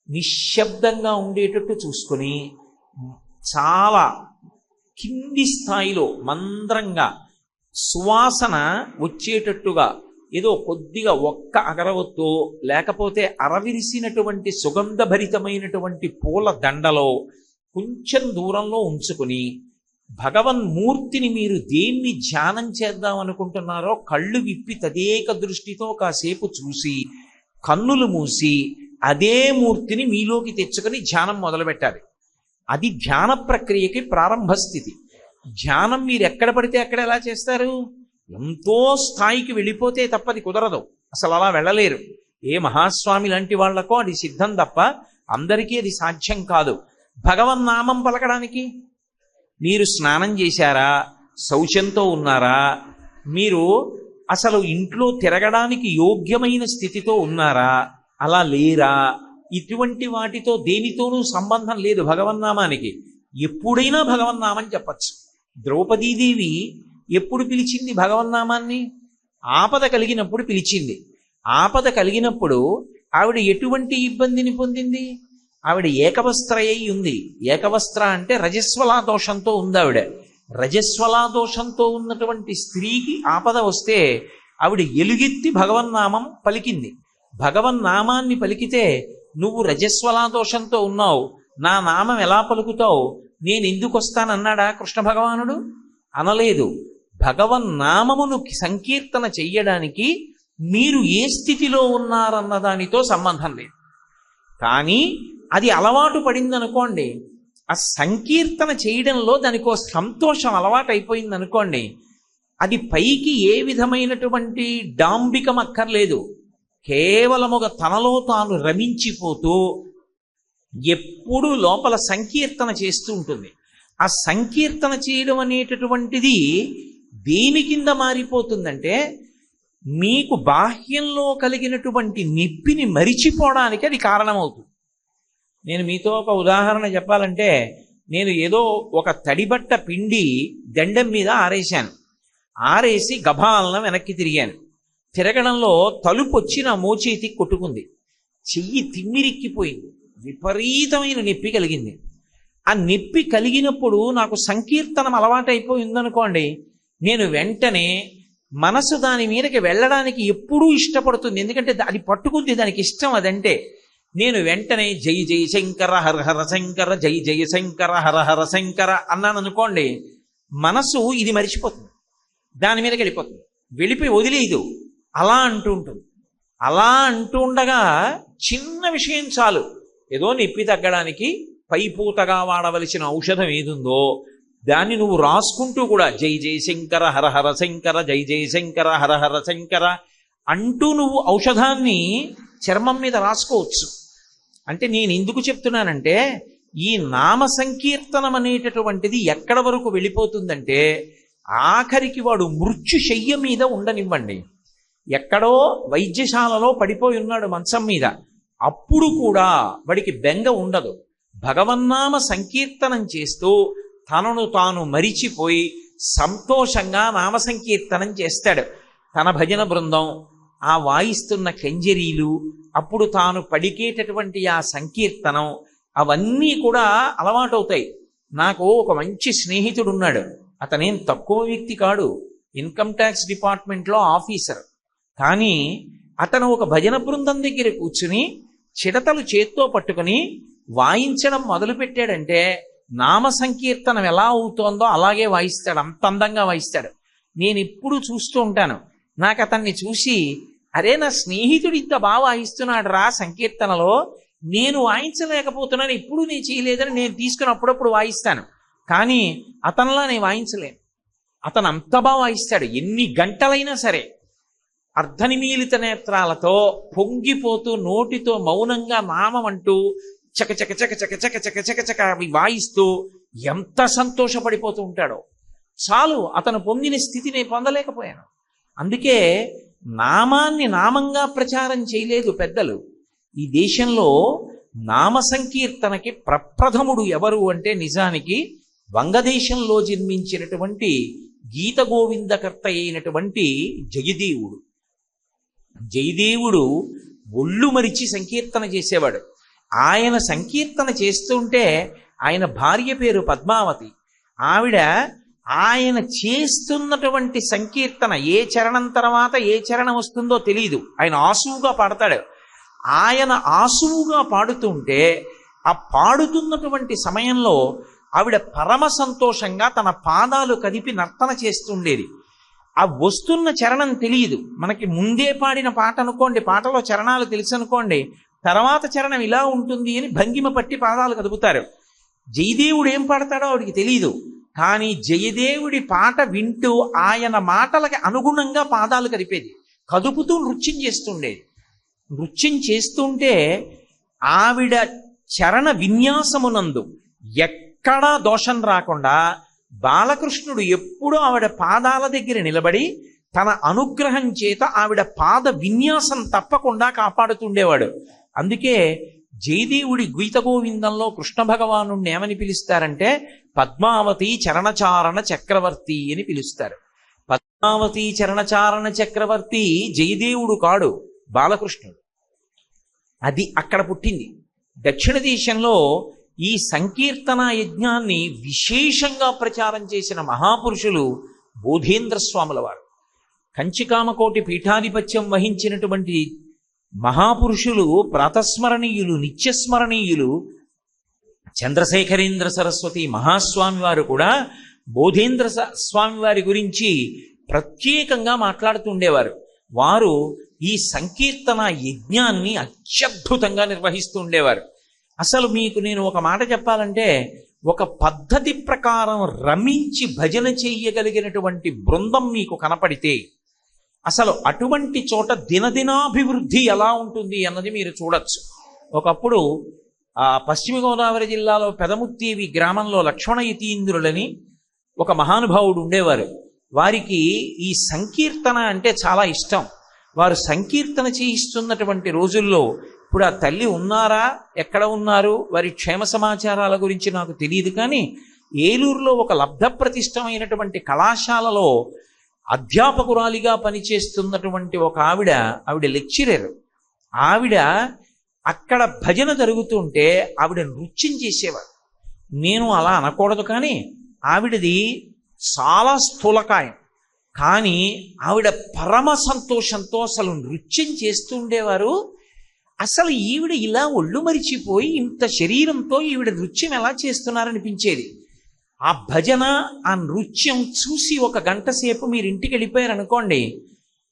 Speaker 1: నిశ్శబ్దంగా ఉండేటట్టు చూసుకొని చాలా కింది స్థాయిలో మంద్రంగా సువాసన వచ్చేటట్టుగా ఏదో కొద్దిగా ఒక్క అగరవత్తు లేకపోతే అరవిరిసినటువంటి సుగంధభరితమైనటువంటి పూల దండలో కొంచెం దూరంలో ఉంచుకుని భగవన్మూర్తిని మీరు దేన్ని ధ్యానం చేద్దాం అనుకుంటున్నారో కళ్ళు విప్పి తదేక దృష్టితో కాసేపు చూసి కన్నులు మూసి అదే మూర్తిని మీలోకి తెచ్చుకొని ధ్యానం మొదలుపెట్టాలి. అది ధ్యాన ప్రక్రియకి ప్రారంభ స్థితి. ధ్యానం మీరు ఎక్కడ పడితే అక్కడ ఎలా చేస్తారు? ఎంతో స్థాయికి వెళ్ళిపోతే తప్పది కుదరదు, అసలు అలా వెళ్ళలేరు. ఏ మహాస్వామి లాంటి వాళ్లకో అది సిద్ధం తప్ప అందరికీ అది సాధ్యం కాదు. భగవన్నామం పలకడానికి మీరు స్నానం చేశారా, శౌచంతో ఉన్నారా, మీరు అసలు ఇంట్లో తిరగడానికి యోగ్యమైన స్థితితో ఉన్నారా, అలా లేరా, ఇటువంటి వాటితో దేనితోనూ సంబంధం లేదు భగవన్నామానికి. ఎప్పుడైనా భగవన్నామం చెప్పచ్చు. ద్రౌపదీదేవి ఎప్పుడు పిలిచింది భగవన్నామాన్ని? ఆపద కలిగినప్పుడు పిలిచింది. ఆపద కలిగినప్పుడు ఆవిడ ఎటువంటి ఇబ్బందిని పొందింది? ఆవిడ ఏకవస్త్రయ్యి ఉంది. ఏకవస్త్ర అంటే రజస్వలా దోషంతో ఉంది ఆవిడ. రజస్వలా దోషంతో ఉన్నటువంటి స్త్రీకి ఆపద వస్తే ఆవిడ ఎలుగెత్తి భగవన్నామం పలికింది. భగవన్నామాన్ని పలికితే నువ్వు రజస్వలా దోషంతో ఉన్నావు, నా నామం ఎలా పలుకుతావు, నేను ఎందుకు వస్తానన్నాడా కృష్ణ భగవానుడు? అనలేదు. భగవన్నామమును సంకీర్తన చెయ్యడానికి మీరు ఏ స్థితిలో ఉన్నారన్న దానితో సంబంధం లేదు. కానీ అది అలవాటు పడిందనుకోండి, ఆ సంకీర్తన చేయడంలో దానికో సంతోషం అలవాటు అయిపోయింది అనుకోండి, అది పైకి ఏ విధమైనటువంటి డాంబికం అక్కర్లేదు. కేవలముగా తనలో తాను రమించిపోతూ ఎప్పుడూ లోపల సంకీర్తన చేస్తూ ఉంటుంది. ఆ సంకీర్తన చేయడం అనేటటువంటిది దేని కింద మారిపోతుందంటే, మీకు బాహ్యంలో కలిగినటువంటి నొప్పిని మరిచిపోవడానికి అది కారణమవుతుంది. నేను మీతో ఒక ఉదాహరణ చెప్పాలంటే, నేను ఏదో ఒక తడిబట్ట పిండి దండం మీద ఆరేశాను. ఆరేసి గభాలన వెనక్కి తిరిగాను. తిరగడంలో తలుపు వచ్చి నా మోచేతికి కొట్టుకుంది. చెయ్యి తిమ్మిరిక్కిపోయింది. విపరీతమైన నొప్పి కలిగింది. ఆ నొప్పి కలిగినప్పుడు నాకు సంకీర్తనం అలవాటైపోయిందనుకోండి, నేను వెంటనే మనసు దాని మీదకి వెళ్ళడానికి ఎప్పుడూ ఇష్టపడుతుంది. ఎందుకంటే అది పట్టుకుంది, దానికి ఇష్టం అదంటే. నేను వెంటనే జై జై శంకర హర హర శంకర, జై జయ శంకర హర హర శంకర అన్నాను అనుకోండి, మనసు ఇది మరిచిపోతుంది, దాని మీదకి వెళ్ళిపోతుంది. వెళ్ళిపోయి వదిలేదు, అలా అంటూ ఉంటుంది. అలా అంటూ ఉండగా చిన్న విషయం చాలు, ఏదో నొప్పి తగ్గడానికి పైపూతగా వాడవలసిన ఔషధం ఏదుందో దాన్ని నువ్వు రాసుకుంటూ కూడా జై జయ శంకర హర హర శంకర, జై జయ శంకర హర హర శంకర అంటూ నువ్వు ఔషధాన్ని చర్మం మీద రాసుకోవచ్చు. అంటే నేను ఎందుకు చెప్తున్నానంటే, ఈ నామ సంకీర్తనం అనేటటువంటిది ఎక్కడ వరకు వెళ్ళిపోతుందంటే, ఆఖరికి వాడు మృత్యుశయ్య మీద ఉండనివ్వండి, ఎక్కడో వైద్యశాలలో పడిపోయి ఉన్నాడు మంచం మీద, అప్పుడు కూడా వాడికి బెంగ ఉండదు. భగవన్నామ సంకీర్తనం చేస్తూ తనను తాను మరిచిపోయి సంతోషంగా నామ సంకీర్తనం చేస్తాడు. తన భజన బృందం, ఆ వాయిస్తున్న కంజరీలు, అప్పుడు తాను పడికేటటువంటి ఆ సంకీర్తనం, అవన్నీ కూడా అలవాటవుతాయి. నాకు ఒక మంచి స్నేహితుడు ఉన్నాడు. అతనేం తక్కువ వ్యక్తి కాడు, ఇన్కమ్ ట్యాక్స్ డిపార్ట్మెంట్లో ఆఫీసర్. కానీ అతను ఒక భజన బృందం దగ్గర కూర్చుని చిడతలు చేత్తో పట్టుకుని వాయించడం మొదలుపెట్టాడంటే, నామ సంకీర్తనం ఎలా అవుతోందో అలాగే వాయిస్తాడు, అంత అందంగా వాయిస్తాడు. నేను ఇప్పుడు చూస్తూ ఉంటాను. నాకు అతన్ని చూసి, అరే నా స్నేహితుడు ఇంత బాగా వాయిస్తున్నాడు రా సంకీర్తనలో, నేను వాయించలేకపోతున్నాను, ఎప్పుడు నేను చేయలేదని నేను తీసుకుని అప్పుడప్పుడు వాయిస్తాను. కానీ అతనిలా నేను వాయించలేను. అతను అంత బాగా వాయిస్తాడు. ఎన్ని గంటలైనా సరే అర్ధనిమీలిత నేత్రాలతో పొంగిపోతూ నోటితో మౌనంగా నామం అంటూ చక చక చక చక చక చక చక చక అవి వాయిస్తూ ఎంత సంతోషపడిపోతూ ఉంటాడో. చాలు, అతను పొందిన స్థితి నేను పొందలేకపోయాను. అందుకే నామాన్ని నామంగా ప్రచారం చేయలేదు పెద్దలు. ఈ దేశంలో నామ సంకీర్తనకి ప్రప్రథముడు ఎవరు అంటే, నిజానికి వంగదేశంలో జన్మించినటువంటి గీత గోవిందకర్త అయినటువంటి జయదేవుడు. జయదేవుడు ఒళ్ళు మరిచి సంకీర్తన చేసేవాడు. ఆయన సంకీర్తన చేస్తుంటే, ఆయన భార్య పేరు పద్మావతి. ఆవిడ ఆయన చేస్తున్నటువంటి సంకీర్తన ఏ చరణం తర్వాత ఏ చరణం వస్తుందో తెలియదు, ఆయన ఆసువుగా పాడతాడు. ఆయన ఆసువుగా పాడుతుంటే, ఆ పాడుతున్నటువంటి సమయంలో ఆవిడ పరమ సంతోషంగా తన పాదాలు కదిపి నర్తన చేస్తుండేది. ఆ వస్తున్న చరణం తెలియదు. మనకి ముందే పాడిన పాట అనుకోండి, పాటలో చరణాలు తెలుసు అనుకోండి, తర్వాత చరణం ఇలా ఉంటుంది అని భంగిమ పట్టి పాదాలు కదుపుతారు. జయదేవుడు ఏం పాడతాడో ఆవిడికి తెలియదు. కానీ జయదేవుడి పాట వింటూ ఆయన మాటలకి అనుగుణంగా పాదాలు కదిపేది, కదుపుతూ నృత్యం చేస్తుండేది. నృత్యం చేస్తుంటే ఆవిడ చరణ విన్యాసమునందు ఎక్కడా దోషం రాకుండా బాలకృష్ణుడు ఎప్పుడూ ఆవిడ పాదాల దగ్గర నిలబడి తన అనుగ్రహం చేత ఆవిడ పాద విన్యాసం తప్పకుండా కాపాడుతుండేవాడు. అందుకే జయదేవుడి గీత గోవిందంలో కృష్ణ భగవాను ఏమని పిలుస్తారంటే, పద్మావతి చరణచారణ చక్రవర్తి అని పిలుస్తారు. పద్మావతి చరణచారణ చక్రవర్తి జయదేవుడు కాడు, బాలకృష్ణుడు. అది అక్కడ పుట్టింది. దక్షిణ దేశంలో ఈ సంకీర్తన యజ్ఞాన్ని విశేషంగా ప్రచారం చేసిన మహాపురుషులు బోధేంద్ర స్వాముల వారు. కంచికామకోటి పీఠాధిపత్యం వహించినటువంటి మహాపురుషులు, ప్రాతస్మరణీయులు, నిత్యస్మరణీయులు చంద్రశేఖరేంద్ర సరస్వతి మహాస్వామి వారు కూడా బోధేంద్ర స్వామి వారి గురించి ప్రత్యేకంగా మాట్లాడుతుండేవారు. వారు ఈ సంకీర్తన యజ్ఞాన్ని అత్యద్భుతంగా నిర్వహిస్తూ ఉండేవారు. అసలు మీకు నేను ఒక మాట చెప్పాలంటే, ఒక పద్ధతి ప్రకారం రమించి భజన చెయ్యగలిగినటువంటి బృందం మీకు కనపడితే, అసలు అటువంటి చోట దినదినాభివృద్ధి ఎలా ఉంటుంది అన్నది మీరు చూడొచ్చు. ఒకప్పుడు పశ్చిమ గోదావరి జిల్లాలో పెదముత్తేవి గ్రామంలో లక్ష్మణ యతీంద్రులని ఒక మహానుభావుడు ఉండేవారు. వారికి ఈ సంకీర్తన అంటే చాలా ఇష్టం. వారు సంకీర్తన చేయిస్తున్నటువంటి రోజుల్లో, ఇప్పుడు ఆ తల్లి ఉన్నారా, ఎక్కడ ఉన్నారు, వారి క్షేమ సమాచారాల గురించి నాకు తెలియదు, కానీ ఏలూరులో ఒక లబ్ధప్రతిష్టమైనటువంటి కళాశాలలో అధ్యాపకురాలిగా పనిచేస్తున్నటువంటి ఒక ఆవిడ లెక్చరర్. ఆవిడ అక్కడ భజన జరుగుతుంటే ఆవిడ నృత్యం చేసేవారు. నేను అలా అనకూడదు, కానీ ఆవిడది చాలా స్థూలకాయం, కానీ ఆవిడ పరమ సంతోషంతో అసలు నృత్యం చేస్తూ ఉండేవారు. అసలు ఈవిడ ఇలా ఒళ్ళు మరిచిపోయి ఇంత శరీరంతో ఈవిడ నృత్యం ఎలా చేస్తున్నారనిపించేది. ఆ భజన, ఆ నృత్యం చూసి 1 గంట సేపు మీరు ఇంటికి వెళ్ళిపోయారనుకోండి,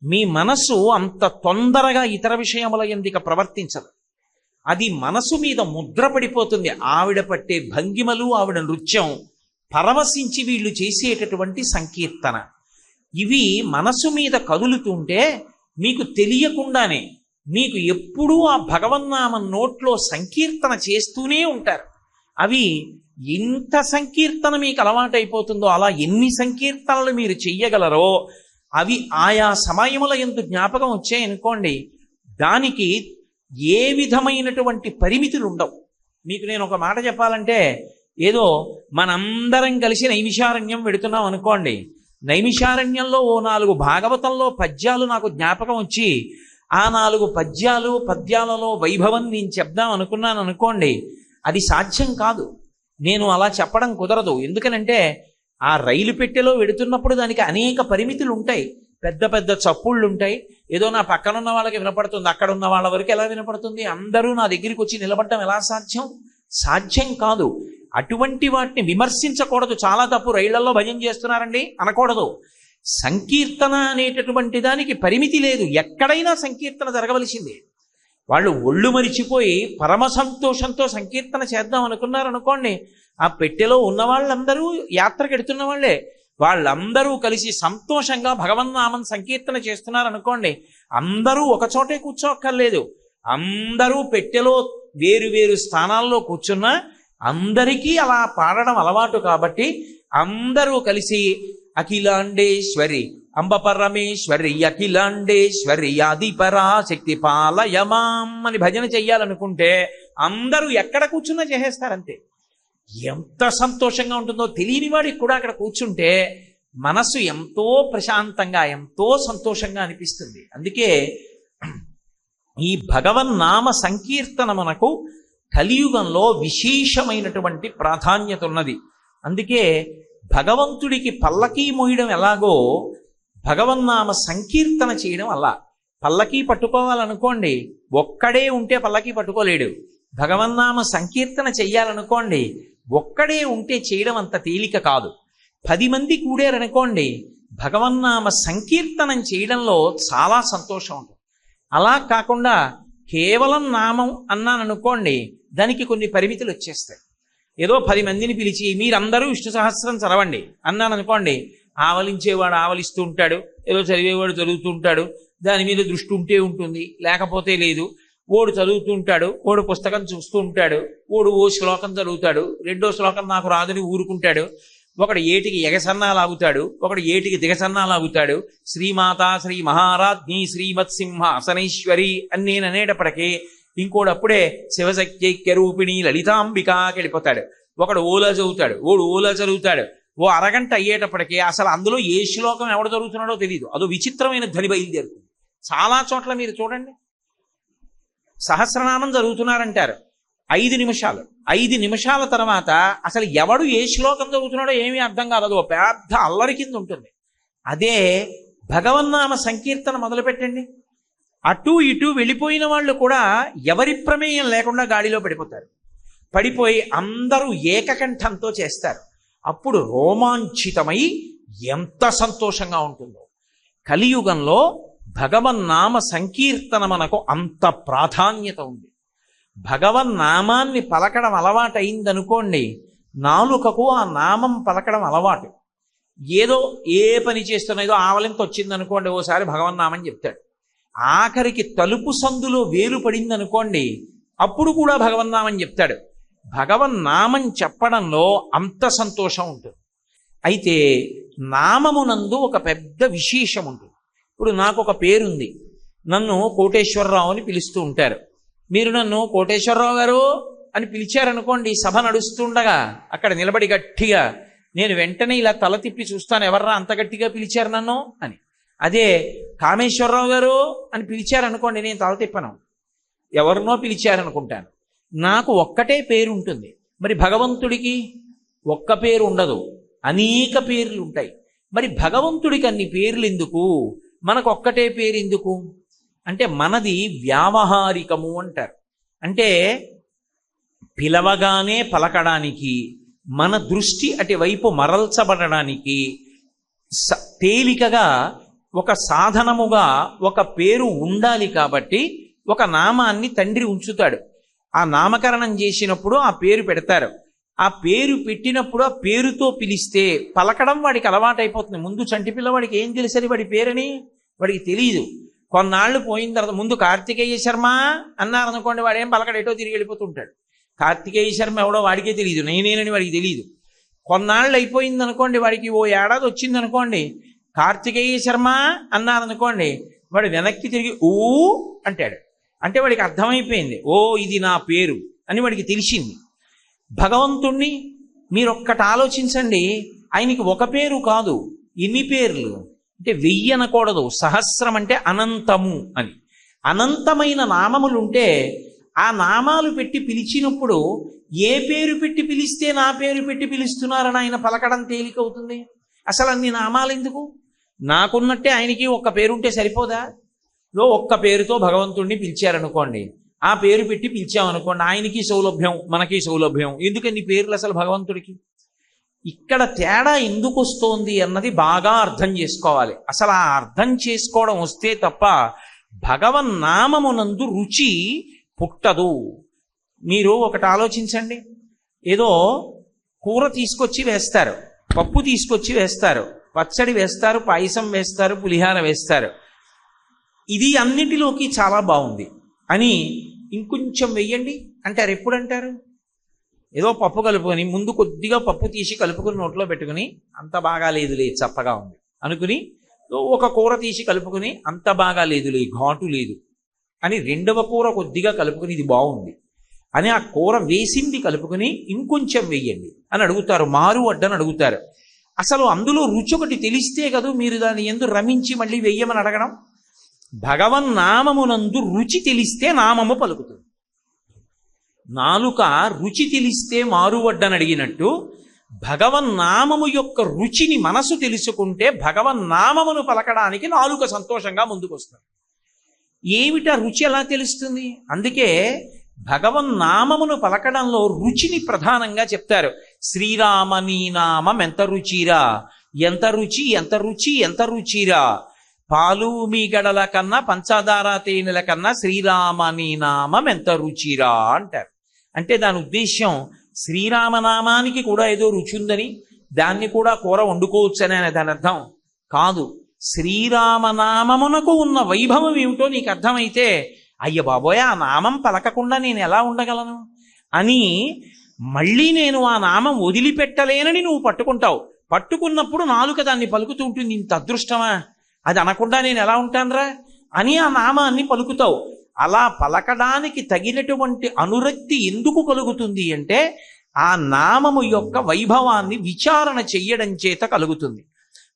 Speaker 1: మీ మనసు అంత తొందరగా ఇతర విషయముల ఎందుక ప్రవర్తించదు. అది మనసు మీద ముద్ర పడిపోతుంది. ఆవిడ పట్టే భంగిమలు, ఆవిడ నృత్యం పరవశించి వీళ్ళు చేసేటటువంటి సంకీర్తన, ఇవి మనసు మీద కదులుతుంటే మీకు తెలియకుండానే మీకు ఎప్పుడూ ఆ భగవన్నామం నోట్లో సంకీర్తన చేస్తూనే ఉంటారు. అవి ఎంత సంకీర్తన మీకు అలవాటైపోతుందో, అలా ఎన్ని సంకీర్తనలు మీరు చెయ్యగలరో అవి ఆయా సమయముల యందు జ్ఞాపకం వచ్చాయనుకోండి, దానికి ఏ విధమైనటువంటి పరిమితులు ఉండవు. మీకు నేను ఒక మాట చెప్పాలంటే, ఏదో మనందరం కలిసి నైమిషారణ్యం వెడుతున్నాం అనుకోండి, నైమిషారణ్యంలో ఓ 4 భాగవతంలో పద్యాలు నాకు జ్ఞాపకం వచ్చి ఆ 4 పద్యాలలో వైభవం నేను చెప్దాం అనుకున్నాను అనుకోండి, అది సాధ్యం కాదు. నేను అలా చెప్పడం కుదరదు. ఎందుకనంటే ఆ రైలు పెట్టెలో వెడుతున్నప్పుడు దానికి అనేక పరిమితులు ఉంటాయి. పెద్ద పెద్ద చప్పుళ్ళు ఉంటాయి. ఏదో నా పక్కన ఉన్న వాళ్ళకి వినపడుతుంది, అక్కడ ఉన్న వాళ్ళ వరకు ఎలా వినపడుతుంది? అందరూ నా దగ్గరికి వచ్చి నిలబడటం ఎలా సాధ్యం? సాధ్యం కాదు. అటువంటి వాటిని విమర్శించకూడదు. చాలా తప్పు, రైళ్లలో భజన చేస్తున్నారండి అనకూడదు. సంకీర్తన అనేటటువంటి దానికి పరిమితి లేదు. ఎక్కడైనా సంకీర్తన జరగవలసిందే. వాళ్ళు ఒళ్ళు మరిచిపోయి పరమ సంతోషంతో సంకీర్తన చేద్దాం అనుకున్నారనుకోండి, ఆ పెట్టెలో ఉన్న వాళ్ళందరూ యాత్రకు ఎడుతున్న వాళ్ళే, వాళ్ళందరూ కలిసి సంతోషంగా భగవన్నామం సంకీర్తన చేస్తున్నారనుకోండి, అందరూ ఒకచోటే కూర్చోక్కర్లేదు. అందరూ పెట్టెలో వేరు స్థానాల్లో కూర్చున్నా అందరికీ అలా పాడడం అలవాటు కాబట్టి అందరూ కలిసి అఖిలాండేశ్వరి అంబ పరమేశ్వరి అఖిలాండేశ్వరి ఆదిపరా శక్తి పాలయమాం అని భజన చెయ్యాలనుకుంటే అందరూ ఎక్కడ కూర్చున్నా చేసేస్తారంతే. ఎంత సంతోషంగా ఉంటుందో తెలియని వాడికి కూడా అక్కడ కూర్చుంటే మనస్సు ఎంతో ప్రశాంతంగా, ఎంతో సంతోషంగా అనిపిస్తుంది. అందుకే ఈ భగవన్నామ సంకీర్తన మనకు కలియుగంలో విశేషమైనటువంటి ప్రాధాన్యత ఉన్నది. అందుకే భగవంతుడికి పల్లకీ మోయడం ఎలాగో భగవన్నామ సంకీర్తన చేయడం అలా. పల్లకీ పట్టుకోవాలనుకోండి, ఒక్కడే ఉంటే పల్లకీ పట్టుకోలేడు. భగవన్నామ సంకీర్తన చెయ్యాలనుకోండి, ఒక్కడే ఉంటే చేయడం అంత తేలిక కాదు. 10 మంది కూడారనుకోండి, భగవన్నామ సంకీర్తనం చేయడంలో చాలా సంతోషం ఉంటుంది. అలా కాకుండా కేవలం నామం అన్నాననుకోండి, దానికి కొన్ని పరిమితులు వచ్చేస్తాయి. ఏదో 10 మందిని పిలిచి మీరందరూ విష్ణు సహస్రం చదవండి అన్నాను అనుకోండి, ఆవలించేవాడు ఆవలిస్తూ ఉంటాడు, ఏదో చదివేవాడు చదువుతూ ఉంటాడు, దాని మీద దృష్టి ఉంటే ఉంటుంది, లేకపోతే లేదు. ఓడు చదువుతూ ఉంటాడు, ఓడు పుస్తకం చూస్తూ ఉంటాడు, ఓడు ఓ శ్లోకం చదువుతాడు, 2వ శ్లోకం నాకు రాదని ఊరుకుంటాడు, ఒకడు ఏటికి ఎగసన్నాలాగుతాడు, ఒకడు ఏటికి దిగసన్నాలాగుతాడు. శ్రీమాత శ్రీ మహారాజ్ఞి శ్రీమత్సింహ అసనైశ్వరి అని నేను అనేటప్పటికీ ఇంకోడప్పుడే శివశక్త్యైక్య రూపిణి లలితాంబికాకి వెళ్ళిపోతాడు. ఒకడు ఓలా చదువుతాడు, ఓడు ఓలా చదువుతాడు. ఓ అరగంట అయ్యేటప్పటికీ అసలు అందులో ఏ శ్లోకం ఎవడు చదువుతున్నాడో తెలియదు. అదో విచిత్రమైన ధ్వని బయలుదేరుతుంది. చాలా చోట్ల మీరు చూడండి, సహస్రనామం చదువుతున్నారంటారు, 5 నిమిషాలు. 5 నిమిషాల తర్వాత అసలు ఎవడు ఏ శ్లోకం చదువుతున్నాడో ఏమీ అర్థం కాదు. అదో పెద్ద అల్లరి కింద ఉంటుంది. అదే భగవన్నామ సంకీర్తన మొదలుపెట్టండి, అటు ఇటు వెళ్ళిపోయిన వాళ్ళు కూడా ఎవరి ప్రమేయం లేకుండా గాడిలో పడిపోతారు. పడిపోయి అందరూ ఏకకంఠంతో చేస్తారు. అప్పుడు రోమాంచితమై ఎంత సంతోషంగా ఉంటుందో. కలియుగంలో భగవన్నామ సంకీర్తన మనకు అంత ప్రాధాన్యత ఉంది. భగవన్నామాన్ని పలకడం అలవాటైందనుకోండి, నాలుకకు ఆ నామం పలకడం అలవాటు. ఏదో ఏ పని చేస్తున్నదో ఆవలింత వచ్చిందనుకోండి, ఓసారి భగవన్నామని చెప్తాడు. ఆఖరికి తలుపు సందులో వేలు పడిందనుకోండి, అప్పుడు కూడా భగవన్నామం చెప్తాడు. భగవన్నామం చెప్పడంలో అంత సంతోషం ఉంటుంది. అయితే నామమునందు ఒక పెద్ద విశేషం ఉంటుంది. ఇప్పుడు నాకు ఒక పేరుంది, నన్ను కోటేశ్వరరావు అని పిలుస్తూ ఉంటారు. మీరు నన్ను కోటేశ్వరరావు గారు అని పిలిచారనుకోండి, సభ నడుస్తుండగా అక్కడ నిలబడి గట్టిగా నేను వెంటనే ఇలా తల తిప్పి చూస్తాను, ఎవర్రా అంత గట్టిగా పిలిచారు నన్ను అని. అదే కామేశ్వరరావు గారు అని పిలిచారనుకోండి, నేను తల తిప్పను, ఎవరినో పిలిచారనుకుంటాను. నాకు ఒక్కటే పేరు ఉంటుంది. మరి భగవంతుడికి ఒక్క పేరు ఉండదు, అనేక పేర్లు ఉంటాయి. మరి భగవంతుడికి అన్ని పేర్లు ఎందుకు, మనకు ఒక్కటే పేరు ఎందుకు అంటే, మనది వ్యావహారికము అంటారు. అంటే పిలవగానే పలకడానికి, మన దృష్టి అటువైపు మరల్చబడడానికి తేలికగా ఒక సాధనముగా ఒక పేరు ఉండాలి. కాబట్టి ఒక నామాన్ని తండ్రి ఉంచుతాడు. ఆ నామకరణం చేసినప్పుడు ఆ పేరు పెడతారు. ఆ పేరు పెట్టినప్పుడు ఆ పేరుతో పిలిస్తే పలకడం వాడికి అలవాటైపోతుంది. ముందు చంటి పిల్లవాడికి ఏం తెలుసని వాడి పేరని వాడికి తెలియదు. కొన్నాళ్ళు పోయిన తర్వాత ముందు కార్తికేయ శర్మ అన్నారనుకోండి, వాడేం పలకడేటో తిరిగి వెళ్ళిపోతుంటాడు. కార్తికేయ శర్మ ఎవడో వాడికే తెలియదు, నేనేనని వాడికి తెలియదు. కొన్నాళ్ళు అయిపోయింది అనుకోండి, వాడికి ఓ ఏడాది వచ్చింది అనుకోండి, కార్తికేయ శర్మ అన్నారనుకోండి, వాడు వెనక్కి తిరిగి ఊ అంటాడు. అంటే వాడికి అర్థమైపోయింది, ఓ ఇది నా పేరు అని వాడికి తెలిసింది. భగవంతుణ్ణి మీరొక్కటి ఆలోచించండి, ఆయనకి ఒక పేరు కాదు, ఎన్ని పేర్లు అంటే 1000 అనకూడదు, సహస్రం అంటే అనంతము అని. అనంతమైన నామములుంటే ఆ నామాలు పెట్టి పిలిచినప్పుడు ఏ పేరు పెట్టి పిలిస్తే నా పేరు పెట్టి పిలుస్తున్నారని ఆయన పలకడం తేలికవుతుంది. అసలు అన్ని నామాలు ఎందుకు? నాకున్నట్టే ఆయనకి ఒక్క పేరుంటే సరిపోదా? ఒక్క పేరుతో భగవంతుణ్ణి పిలిచారనుకోండి, ఆ పేరు పెట్టి పిలిచామనుకోండి, ఆయనకి సౌలభ్యం, మనకి సౌలభ్యం. ఎందుకని పేర్లు అసలు భగవంతుడికి? ఇక్కడ తేడా ఎందుకు వస్తోంది అన్నది బాగా అర్థం చేసుకోవాలి. అసలు ఆ అర్థం చేసుకోవడం వస్తే తప్ప భగవన్నామమునందు రుచి పుట్టదు. మీరు ఒకటి ఆలోచించండి, ఏదో కూర తీసుకొచ్చి వేస్తారు, పప్పు తీసుకొచ్చి వేస్తారు, పచ్చడి వేస్తారు, పాయసం వేస్తారు, పులిహార వేస్తారు. ఇది అన్నిటిలోకి చాలా బాగుంది అని ఇంకొంచెం వెయ్యండి అంటారు. ఎప్పుడు అంటారు? ఏదో పప్పు కలుపుకొని ముందు కొద్దిగా పప్పు తీసి కలుపుకొని నోట్లో పెట్టుకుని అంత బాగా లేదులే చప్పగా ఉంది అనుకుని, ఒక కూర తీసి కలుపుకొని అంత బాగా లేదులే ఘాటు లేదు అని రెండవ కూర కొద్దిగా కలుపుకొని ఇది బాగుంది అని ఆ కూర వేసింది కలుపుకొని ఇంకొంచెం వెయ్యండి అని అడుగుతారు, మారు అడ్డని అడుగుతారు. అసలు అందులో రుచి ఒకటి తెలిస్తే కదా మీరు దాన్ని ఎందుకు రమించి మళ్ళీ వెయ్యమని అడగడం. భగవన్నామమునందు రుచి తెలిస్తే నామము పలుకుతుంది. నాలుక రుచి తెలిస్తే మారువడ్డని అడిగినట్టు భగవన్నామము యొక్క రుచిని మనసు తెలుసుకుంటే భగవన్నామమును పలకడానికి నాలుక సంతోషంగా ముందుకొస్తుంది. ఏమిటా రుచి ఎలా తెలుస్తుంది? అందుకే భగవన్నామమును పలకడంలో రుచిని ప్రధానంగా చెప్తారు. శ్రీరామ నీ నామం ఎంత రుచిరా, ఎంత రుచి ఎంత రుచి ఎంత రుచిరా, పాలు మీ గడల కన్నా పంచదార తేనెల కన్నా శ్రీరామ నీ నామం ఎంత రుచిరా అంటారు. అంటే దాని ఉద్దేశ్యం శ్రీరామనామానికి కూడా ఏదో రుచి ఉందని, దాన్ని కూడా కూర వండుకోవచ్చని దాని అర్థం కాదు. శ్రీరామనామమునకు ఉన్న వైభవం ఏమిటో నీకు అర్థమైతే, అయ్య బాబోయ్ ఆ నామం పలకకుండా నేను ఎలా ఉండగలను అని మళ్ళీ నేను ఆ నామం వదిలిపెట్టలేనని నువ్వు పట్టుకుంటావు. పట్టుకున్నప్పుడు నాలుక దాన్ని పలుకుతూ ఉంటుంది. ఇంత అదృష్టమా, అది అనకుండా నేను ఎలా ఉంటానురా అని ఆ నామాన్ని పలుకుతావు. అలా పలకడానికి తగినటువంటి అనురక్తి ఎందుకు కలుగుతుంది అంటే ఆ నామము యొక్క వైభవాన్ని విచారణ చెయ్యడం చేత కలుగుతుంది.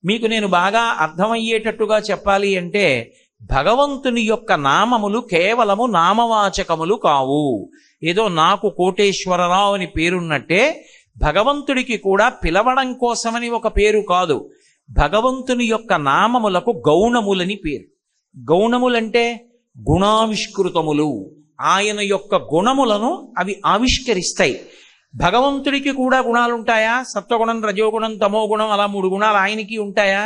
Speaker 1: మీకు నేను బాగా అర్థమయ్యేటట్టుగా చెప్పాలి అంటే, భగవంతుని యొక్క నామములు కేవలము నామవాచకములు కావు. ఏదో నాకు కోటేశ్వరరావు అని పేరున్నట్టే భగవంతుడికి కూడా పిలవడం కోసమని ఒక పేరు కాదు. భగవంతుని యొక్క నామములకు గౌణములని పేరు. గౌణములంటే గుణావిష్కృతములు, ఆయన యొక్క గుణములను అవి ఆవిష్కరిస్తాయి. భగవంతుడికి కూడా గుణాలుంటాయా? సత్వగుణం, రజోగుణం, తమోగుణం, అలా 3 గుణాలు ఆయనకి ఉంటాయా?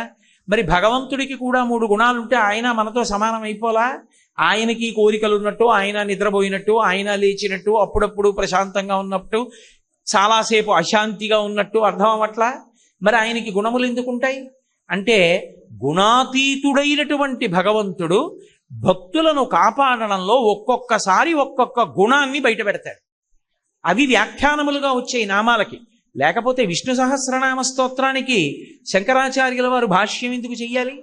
Speaker 1: మరి భగవంతుడికి కూడా 3 గుణాలుంటే ఆయన మనతో సమానం అయిపోలా? ఆయనకి కోరికలు ఉన్నట్టు, ఆయన నిద్రపోయినట్టు, ఆయన లేచినట్టు, అప్పుడప్పుడు ప్రశాంతంగా ఉన్నట్టు, చాలాసేపు అశాంతిగా ఉన్నట్టు అర్థం అవట్లా? మరి ఆయనకి గుణములు ఎందుకు ఉంటాయి అంటే, గుణాతీతుడైనటువంటి భగవంతుడు భక్తులను కాపాడడంలో ఒక్కొక్కసారి ఒక్కొక్క గుణాన్ని బయట పెడతాడు. అవి వ్యాఖ్యానములుగా వచ్చే నామాలకి. లేకపోతే విష్ణు సహస్రనామ స్తోత్రానికి శంకరాచార్యుల వారు భాష్యం ఎందుకు చెయ్యాలి?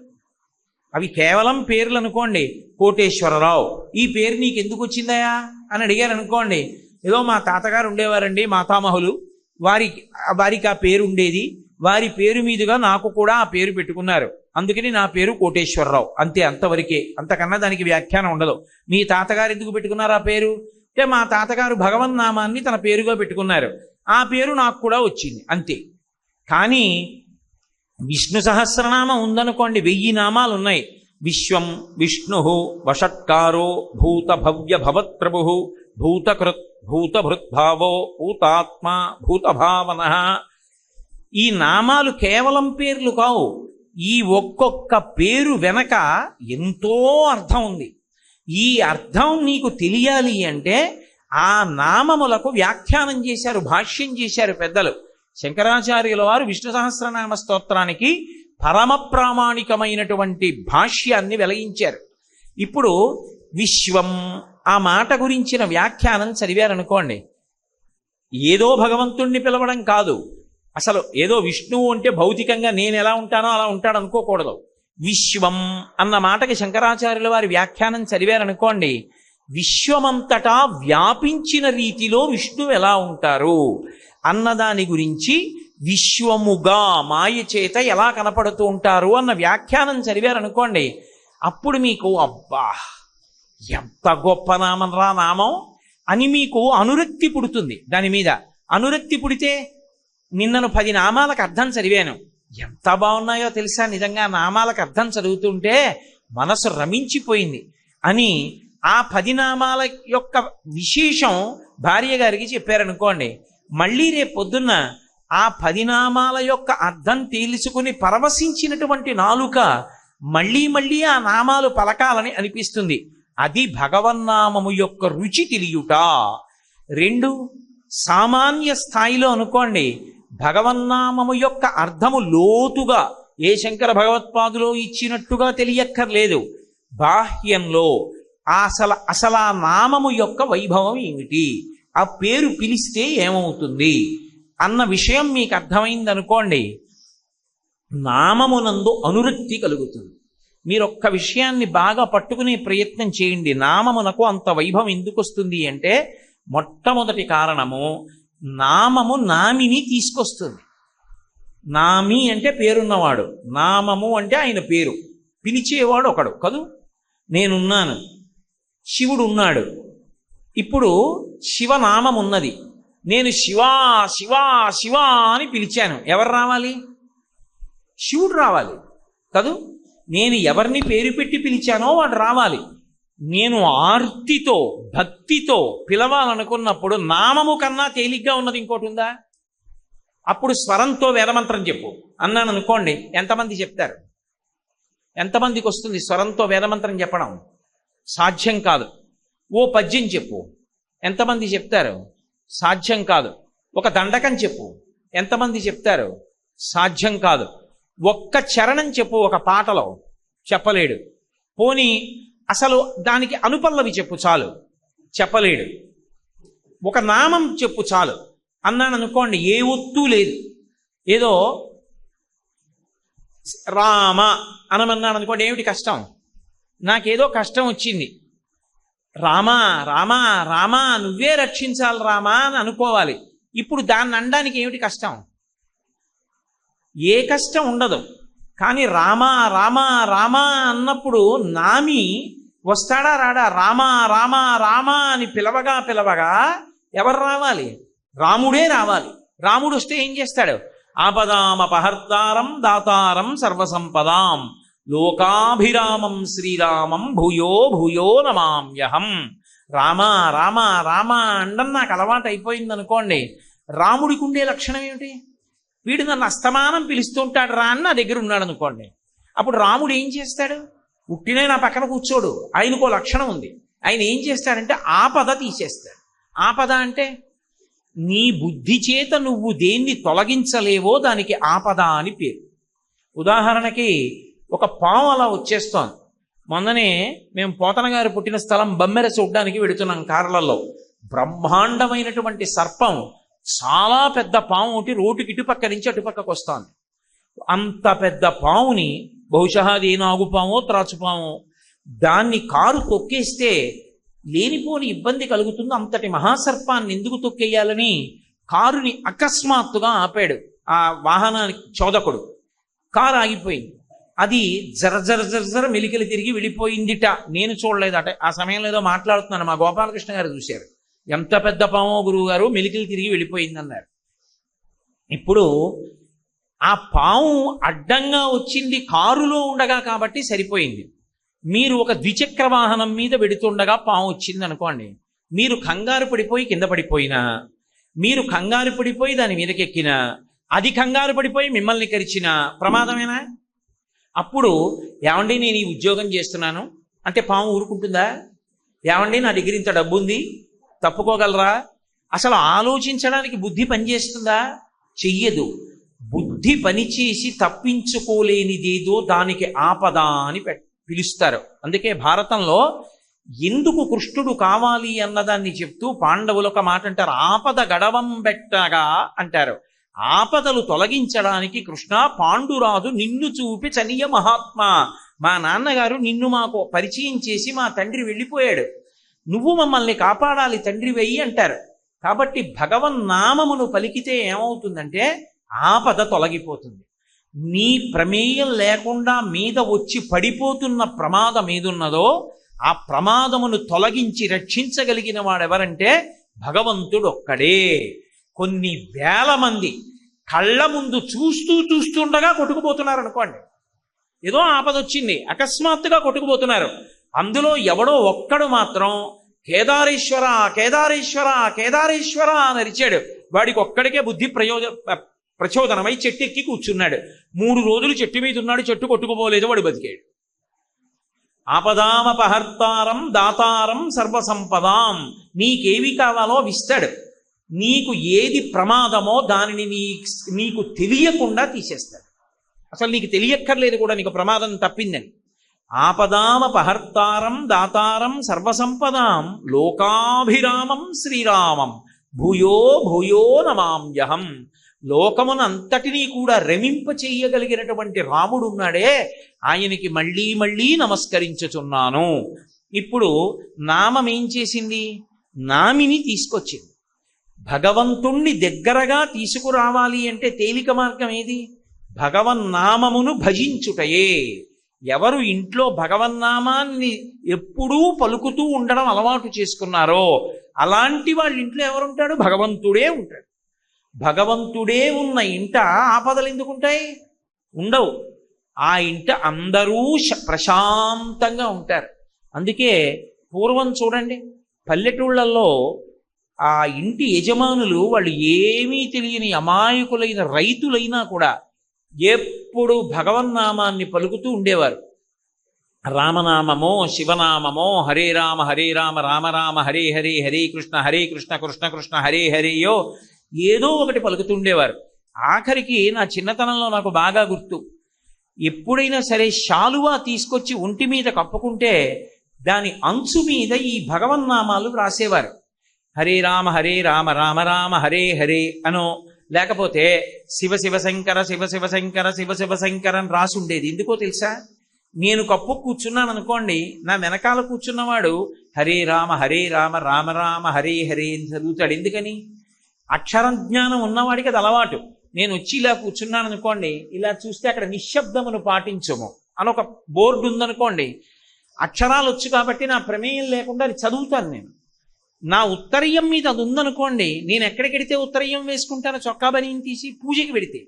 Speaker 1: అవి కేవలం పేర్లు అనుకోండి. కోటేశ్వరరావు, ఈ పేరు నీకు ఎందుకు వచ్చిందయా అని అడిగారు అనుకోండి. ఏదో మా తాతగారు ఉండేవారండి, మాతామహులు, వారికి ఆ పేరు ఉండేది, వారి పేరు మీదుగా నాకు కూడా ఆ పేరు పెట్టుకున్నారు, అందుకని నా పేరు కోటేశ్వరరావు, అంతే, అంతవరకే. అంతకన్నా దానికి వ్యాఖ్యానం ఉండదు. మీ తాతగారు ఎందుకు పెట్టుకున్నారు ఆ పేరు అంటే మా తాతగారు భగవన్నామాన్ని తన పేరుగా పెట్టుకున్నారు, ఆ పేరు నాకు కూడా వచ్చింది, అంతే. కానీ విష్ణు సహస్రనామం ఉందనుకోండి, 1000 నామాలు ఉన్నాయి. విశ్వం విష్ణు వషట్కారో భూత భవ్య భవత్ప్రభు భూతకృత్ భూతభృద్భావో భూతాత్మ భూతభావన. ఈ నామాలు కేవలం పేర్లు కావు. ఈ ఒక్కొక్క పేరు వెనక ఎంతో అర్థం ఉంది. ఈ అర్థం నీకు తెలియాలి అంటే ఆ నామములకు వ్యాఖ్యానం చేశారు, భాష్యం చేశారు పెద్దలు. శంకరాచార్యుల వారు విష్ణు సహస్రనామ స్తోత్రానికి పరమ ప్రామాణికమైనటువంటి భాష్యాన్ని వెలయించారు. ఇప్పుడు విశ్వం ఆ మాట గురించిన వ్యాఖ్యానం చదివారనుకోండి, ఏదో భగవంతుణ్ణి పిలవడం కాదు. అసలు ఏదో విష్ణువు అంటే భౌతికంగా నేను ఎలా ఉంటానో అలా ఉంటాడు అనుకోకూడదు. విశ్వం అన్న మాటకి శంకరాచార్యుల వారి వ్యాఖ్యానం చదివారనుకోండి, విశ్వమంతటా వ్యాపించిన రీతిలో విష్ణువు ఎలా ఉంటారు అన్నదాని గురించి, విశ్వముగా మాయ చేత ఎలా కనపడుతూ ఉంటారు అన్న వ్యాఖ్యానం చదివారనుకోండి, అప్పుడు మీకు అబ్బా ఎంత గొప్ప నామం రా నామం అని మీకు అనురక్తి పుడుతుంది. దాని మీద అనురక్తి పుడితే, నిన్నను 10 నామాలకు అర్థం చదివాను, ఎంత బాగున్నాయో తెలుసా, నిజంగా నామాలకు అర్థం చదువుతుంటే మనసు రమించిపోయింది అని ఆ 10 నామాల యొక్క విశేషం భార్య గారికి చెప్పారనుకోండి, మళ్ళీ రేపు పొద్దున్న ఆ 10 నామాల యొక్క అర్థం తెలుసుకుని పరవశించినటువంటి నాలుక మళ్ళీ మళ్ళీ ఆ నామాలు పలకాలని అనిపిస్తుంది. అది భగవన్నామము యొక్క రుచి తెలియుట. 2 సామాన్య స్థాయిలో అనుకోండి, భగవన్నామము యొక్క అర్థము లోతుగా ఏ శంకర భగవత్పాదులో ఇచ్చినట్టుగా తెలియక్కర్లేదు. బాహ్యంలో అసలు ఆ నామము యొక్క వైభవం ఏమిటి, ఆ పేరు పిలిస్తే ఏమవుతుంది అన్న విషయం మీకు అర్థమైందనుకోండి, నామమునందు అనురక్తి కలుగుతుంది. మీరు ఒక్క విషయాన్ని బాగా పట్టుకునే ప్రయత్నం చేయండి. నామమునకు అంత వైభవం ఎందుకు వస్తుంది అంటే, మొట్టమొదటి కారణము, నామము నామిని తీసుకొస్తుంది. నామి అంటే పేరున్నవాడు, నామము అంటే ఆయన పేరు, పిలిచేవాడు ఒకడు కదూ. నేనున్నాను, శివుడు ఉన్నాడు. ఇప్పుడు శివనామం ఉన్నది, నేను శివా శివా శివా అని పిలిచాను, ఎవరు రావాలి? శివుడు రావాలి కదూ. నేను ఎవరిని పేరు పెట్టి పిలిచానో వాడు రావాలి. నేను ఆర్తితో భక్తితో పిలవాలనుకున్నప్పుడు నామము కన్నా తేలిగ్గా ఉన్నది ఇంకోటి ఉందా? అప్పుడు స్వరంతో వేదమంత్రం చెప్పు అన్నాను అనుకోండి, ఎంతమంది చెప్తారు? ఎంతమందికి వస్తుంది స్వరంతో వేదమంత్రం చెప్పడం? సాధ్యం కాదు. ఓ పద్యం చెప్పు, ఎంతమంది చెప్తారు? సాధ్యం కాదు. ఒక దండకం చెప్పు, ఎంతమంది చెప్తారు? సాధ్యం కాదు. ఒక్క చరణం చెప్పు ఒక పాటలో, చెప్పలేడు. పోనీ అసలు దానికి అనుపల్లవి చెప్పు చాలు, చెప్పలేడు. ఒక నామం చెప్పు చాలు అన్నాను అనుకోండి, ఏ ఒత్తు లేదు. ఏదో రామ అనమన్నాను అనుకోండి, ఏమిటి కష్టం? నాకేదో కష్టం వచ్చింది, రామా రామా రామా నువ్వే రక్షించాలి రామా అని అనుకోవాలి. ఇప్పుడు దాన్ని అనడానికి ఏమిటి కష్టం? ఏ కష్టం ఉండదు. కానీ రామా రామా రామా అన్నప్పుడు నామి వస్తాడా రాడా? రామా రామా రామా అని పిలవగా పిలవగా ఎవరు రావాలి? రాముడే రావాలి. రాముడు వస్తే ఏం చేస్తాడు? ఆపదామపహర్తారం దాతారం సర్వసంపదాం లోకాభిరామం శ్రీరామం భూయో భూయో నమామ్యహం. రామా రామా రామా అండం నాకు అలవాటు అయిపోయింది అనుకోండి. రాముడికి ఉండే లక్షణం ఏమిటి? వీడు నన్ను అస్తమానం పిలుస్తుంటాడు రా అని నా దగ్గర ఉన్నాడు అనుకోండి. అప్పుడు రాముడు ఏం చేస్తాడు? ఉట్టినే నా పక్కన కూర్చోడు, ఆయనకో లక్షణం ఉంది. ఆయన ఏం చేస్తాడంటే ఆపద తీసేస్తాడు. ఆపద అంటే నీ బుద్ధి చేత నువ్వు దేన్ని తొలగించలేవో దానికి ఆపద అని పేరు. ఉదాహరణకి ఒక పాము అలా వచ్చేస్తోంది, మొన్ననే మేము పోతన గారు పుట్టిన స్థలం బమ్మెర చూడ్డానికి వెడుతున్నాం కార్లలో. బ్రహ్మాండమైనటువంటి సర్పం, చాలా పెద్ద పాము ఒకటి రోడ్డుకి ఇటుపక్క నుంచి అటుపక్కకు వస్తాను. అంత పెద్ద పాముని, బహుశా అది నాగుపామో త్రాచుపామో, దాన్ని కారు తొక్కేస్తే లేనిపోని ఇబ్బంది కలుగుతుంది. అంతటి మహాసర్పాన్ని ఎందుకు తొక్కేయాలని కారుని అకస్మాత్తుగా ఆపాడు ఆ వాహనానికి చోదకుడు. కారు ఆగిపోయింది. అది జర మెలికలు తిరిగి వెళ్ళిపోయిందిట. నేను చూడలేదట. ఆ సమయంలో ఏదో మాట్లాడుతున్నాను, మా గోపాలకృష్ణ గారు చూశారు. ఎంత పెద్ద పామో గురువు గారు, మెలికలు తిరిగి వెళ్ళిపోయిందన్నారు. ఇప్పుడు ఆ పాము అడ్డంగా వచ్చింది కారులో ఉండగా కాబట్టి సరిపోయింది. మీరు ఒక ద్విచక్ర వాహనం మీద వెడుతుండగా పాము వచ్చింది అనుకోండి, మీరు కంగారు పడిపోయి కింద పడిపోయినా, మీరు కంగారు పడిపోయి దాని మీదకెక్కినా, అది కంగారు పడిపోయి మిమ్మల్ని కరిచినా ప్రమాదమేనా? అప్పుడు ఏమండి నేను ఈ ఉద్యోగం చేస్తున్నాను అంటే పాము ఊరుకుంటుందా? ఏమండి నా దగ్గర ఇంత డబ్బు ఉంది, తప్పుకోగలరా? అసలు ఆలోచించడానికి బుద్ధి పనిచేస్తుందా? చెయ్యదు. బుద్ధి పనిచేసి తప్పించుకోలేనిదేదో దానికి ఆపద అని పిలుస్తారు. అందుకే భారతంలో ఎందుకు కృష్ణుడు కావాలి అన్నదాన్ని చెప్తూ పాండవులు ఒక మాట అంటారు, ఆపద గడవం బెట్టగా అంటారు. ఆపదలు తొలగించడానికి కృష్ణ పాండురాజు నిన్ను చూపి చనియ మహాత్మా, మా నాన్నగారు నిన్ను మాకు పరిచయం చేసి మా తండ్రి వెళ్ళిపోయాడు, నువ్వు మమ్మల్ని కాపాడాలి తండ్రి వెయ్యి అంటారు. కాబట్టి భగవన్నామమును పలికితే ఏమవుతుందంటే ఆపద తొలగిపోతుంది. నీ ప్రమేయం లేకుండా మీద వచ్చి పడిపోతున్న ప్రమాదం ఏదున్నదో ఆ ప్రమాదమును తొలగించి రక్షించగలిగిన వాడెవరంటే భగవంతుడు ఒక్కడే. కొన్ని వేల మంది కళ్ళ ముందు చూస్తుండగా కొట్టుకుపోతున్నారు అనుకోండి. ఏదో ఆపద వచ్చింది, అకస్మాత్తుగా కొట్టుకుపోతున్నారు. అందులో ఎవడో ఒక్కడు మాత్రం కేదారేశ్వర కేదారేశ్వర కేదారేశ్వర అని అరిచాడు. వాడికి ఒక్కడికే బుద్ధి ప్రచోదనమై చెట్టు ఎక్కి కూర్చున్నాడు. 3 రోజులు చెట్టు మీద ఉన్నాడు, చెట్టు కొట్టుకుపోలేదు, వాడు బతికాడు. ఆపదామపహర్తారం దాతారం సర్వసంపదాం, నీకేవి కావాలో విస్తాడు. నీకు ఏది ప్రమాదమో దానిని నీకు తెలియకుండా తీసేస్తాడు. అసలు నీకు తెలియక్కర్లేదు కూడా నీకు ప్రమాదం తప్పిందని. ఆపదామపహర్తారం దాతారం సర్వసంపదాం లోకాభిరామం శ్రీరామం భూయో భూయో నమామ్యహం. లోకమునంతటినీ కూడా రమింప చెయ్యగలిగినటువంటి రాముడు ఉన్నాడే, ఆయనకి మళ్ళీ మళ్ళీ నమస్కరించుచున్నాను. ఇప్పుడు నామం ఏం చేసింది? నామిని తీసుకొచ్చింది. భగవంతుణ్ణి దగ్గరగా తీసుకురావాలి అంటే తేలిక మార్గం ఏది? భగవన్నామమును భజించుటయే. ఎవరు ఇంట్లో భగవన్నామాన్ని ఎప్పుడూ పలుకుతూ ఉండడం అలవాటు చేసుకున్నారో అలాంటి వాళ్ళ ఇంట్లో ఎవరుంటాడు? భగవంతుడే ఉంటాడు. భగవంతుడే ఉన్న ఇంట ఆపదలు ఎందుకుంటాయి? ఉండవు. ఆ ఇంట అందరూ ప్రశాంతంగా ఉంటారు. అందుకే పూర్వం చూడండి, పల్లెటూళ్ళల్లో ఆ ఇంటి యజమానులు వాళ్ళు ఏమీ తెలియని అమాయకులైన రైతులైనా కూడా ఎప్పుడు భగవన్నామాన్ని పలుకుతూ ఉండేవారు. రామనామమో శివనామమో హరే రామ రామ రామ హరే హరే హరే కృష్ణ కృష్ణ కృష్ణ హరే హరేయో ఏదో ఒకటి పలుకుతుండేవారు. ఆఖరికి నా చిన్నతనంలో నాకు బాగా గుర్తు, ఎప్పుడైనా సరే శాలువా తీసుకొచ్చి ఒంటి మీద కప్పుకుంటే దాని అంచు మీద ఈ భగవన్నామాలు రాసేవారు. హరే రామ రామ రామ హరే హరే అనో, లేకపోతే శివ శివ శంకర శివ శివ శంకర శివ శివ శంకర అని రాసి ఉండేది. ఎందుకో తెలుసా? నేను కప్పు కూర్చున్నాను అనుకోండి, నా వెనకాల కూర్చున్నవాడు హరే రామ రామ రామ హరే హరే అని చదువుతాడు. ఎందుకని? అక్షరం జ్ఞానం ఉన్నవాడికి అది అలవాటు. నేను వచ్చి ఇలా కూర్చున్నాను అనుకోండి, ఇలా చూస్తే అక్కడ నిశ్శబ్దమును పాటించము అని ఒక బోర్డు ఉందనుకోండి, అక్షరాలు వచ్చు కాబట్టి నా ప్రమేయం లేకుండా అది చదువుతాను. నేను నా ఉత్తరీయం మీద అది ఉందనుకోండి, నేను ఎక్కడికెడితే ఉత్తరీయం వేసుకుంటాను, చొక్కా బనీని తీసి పూజకి వెడితే,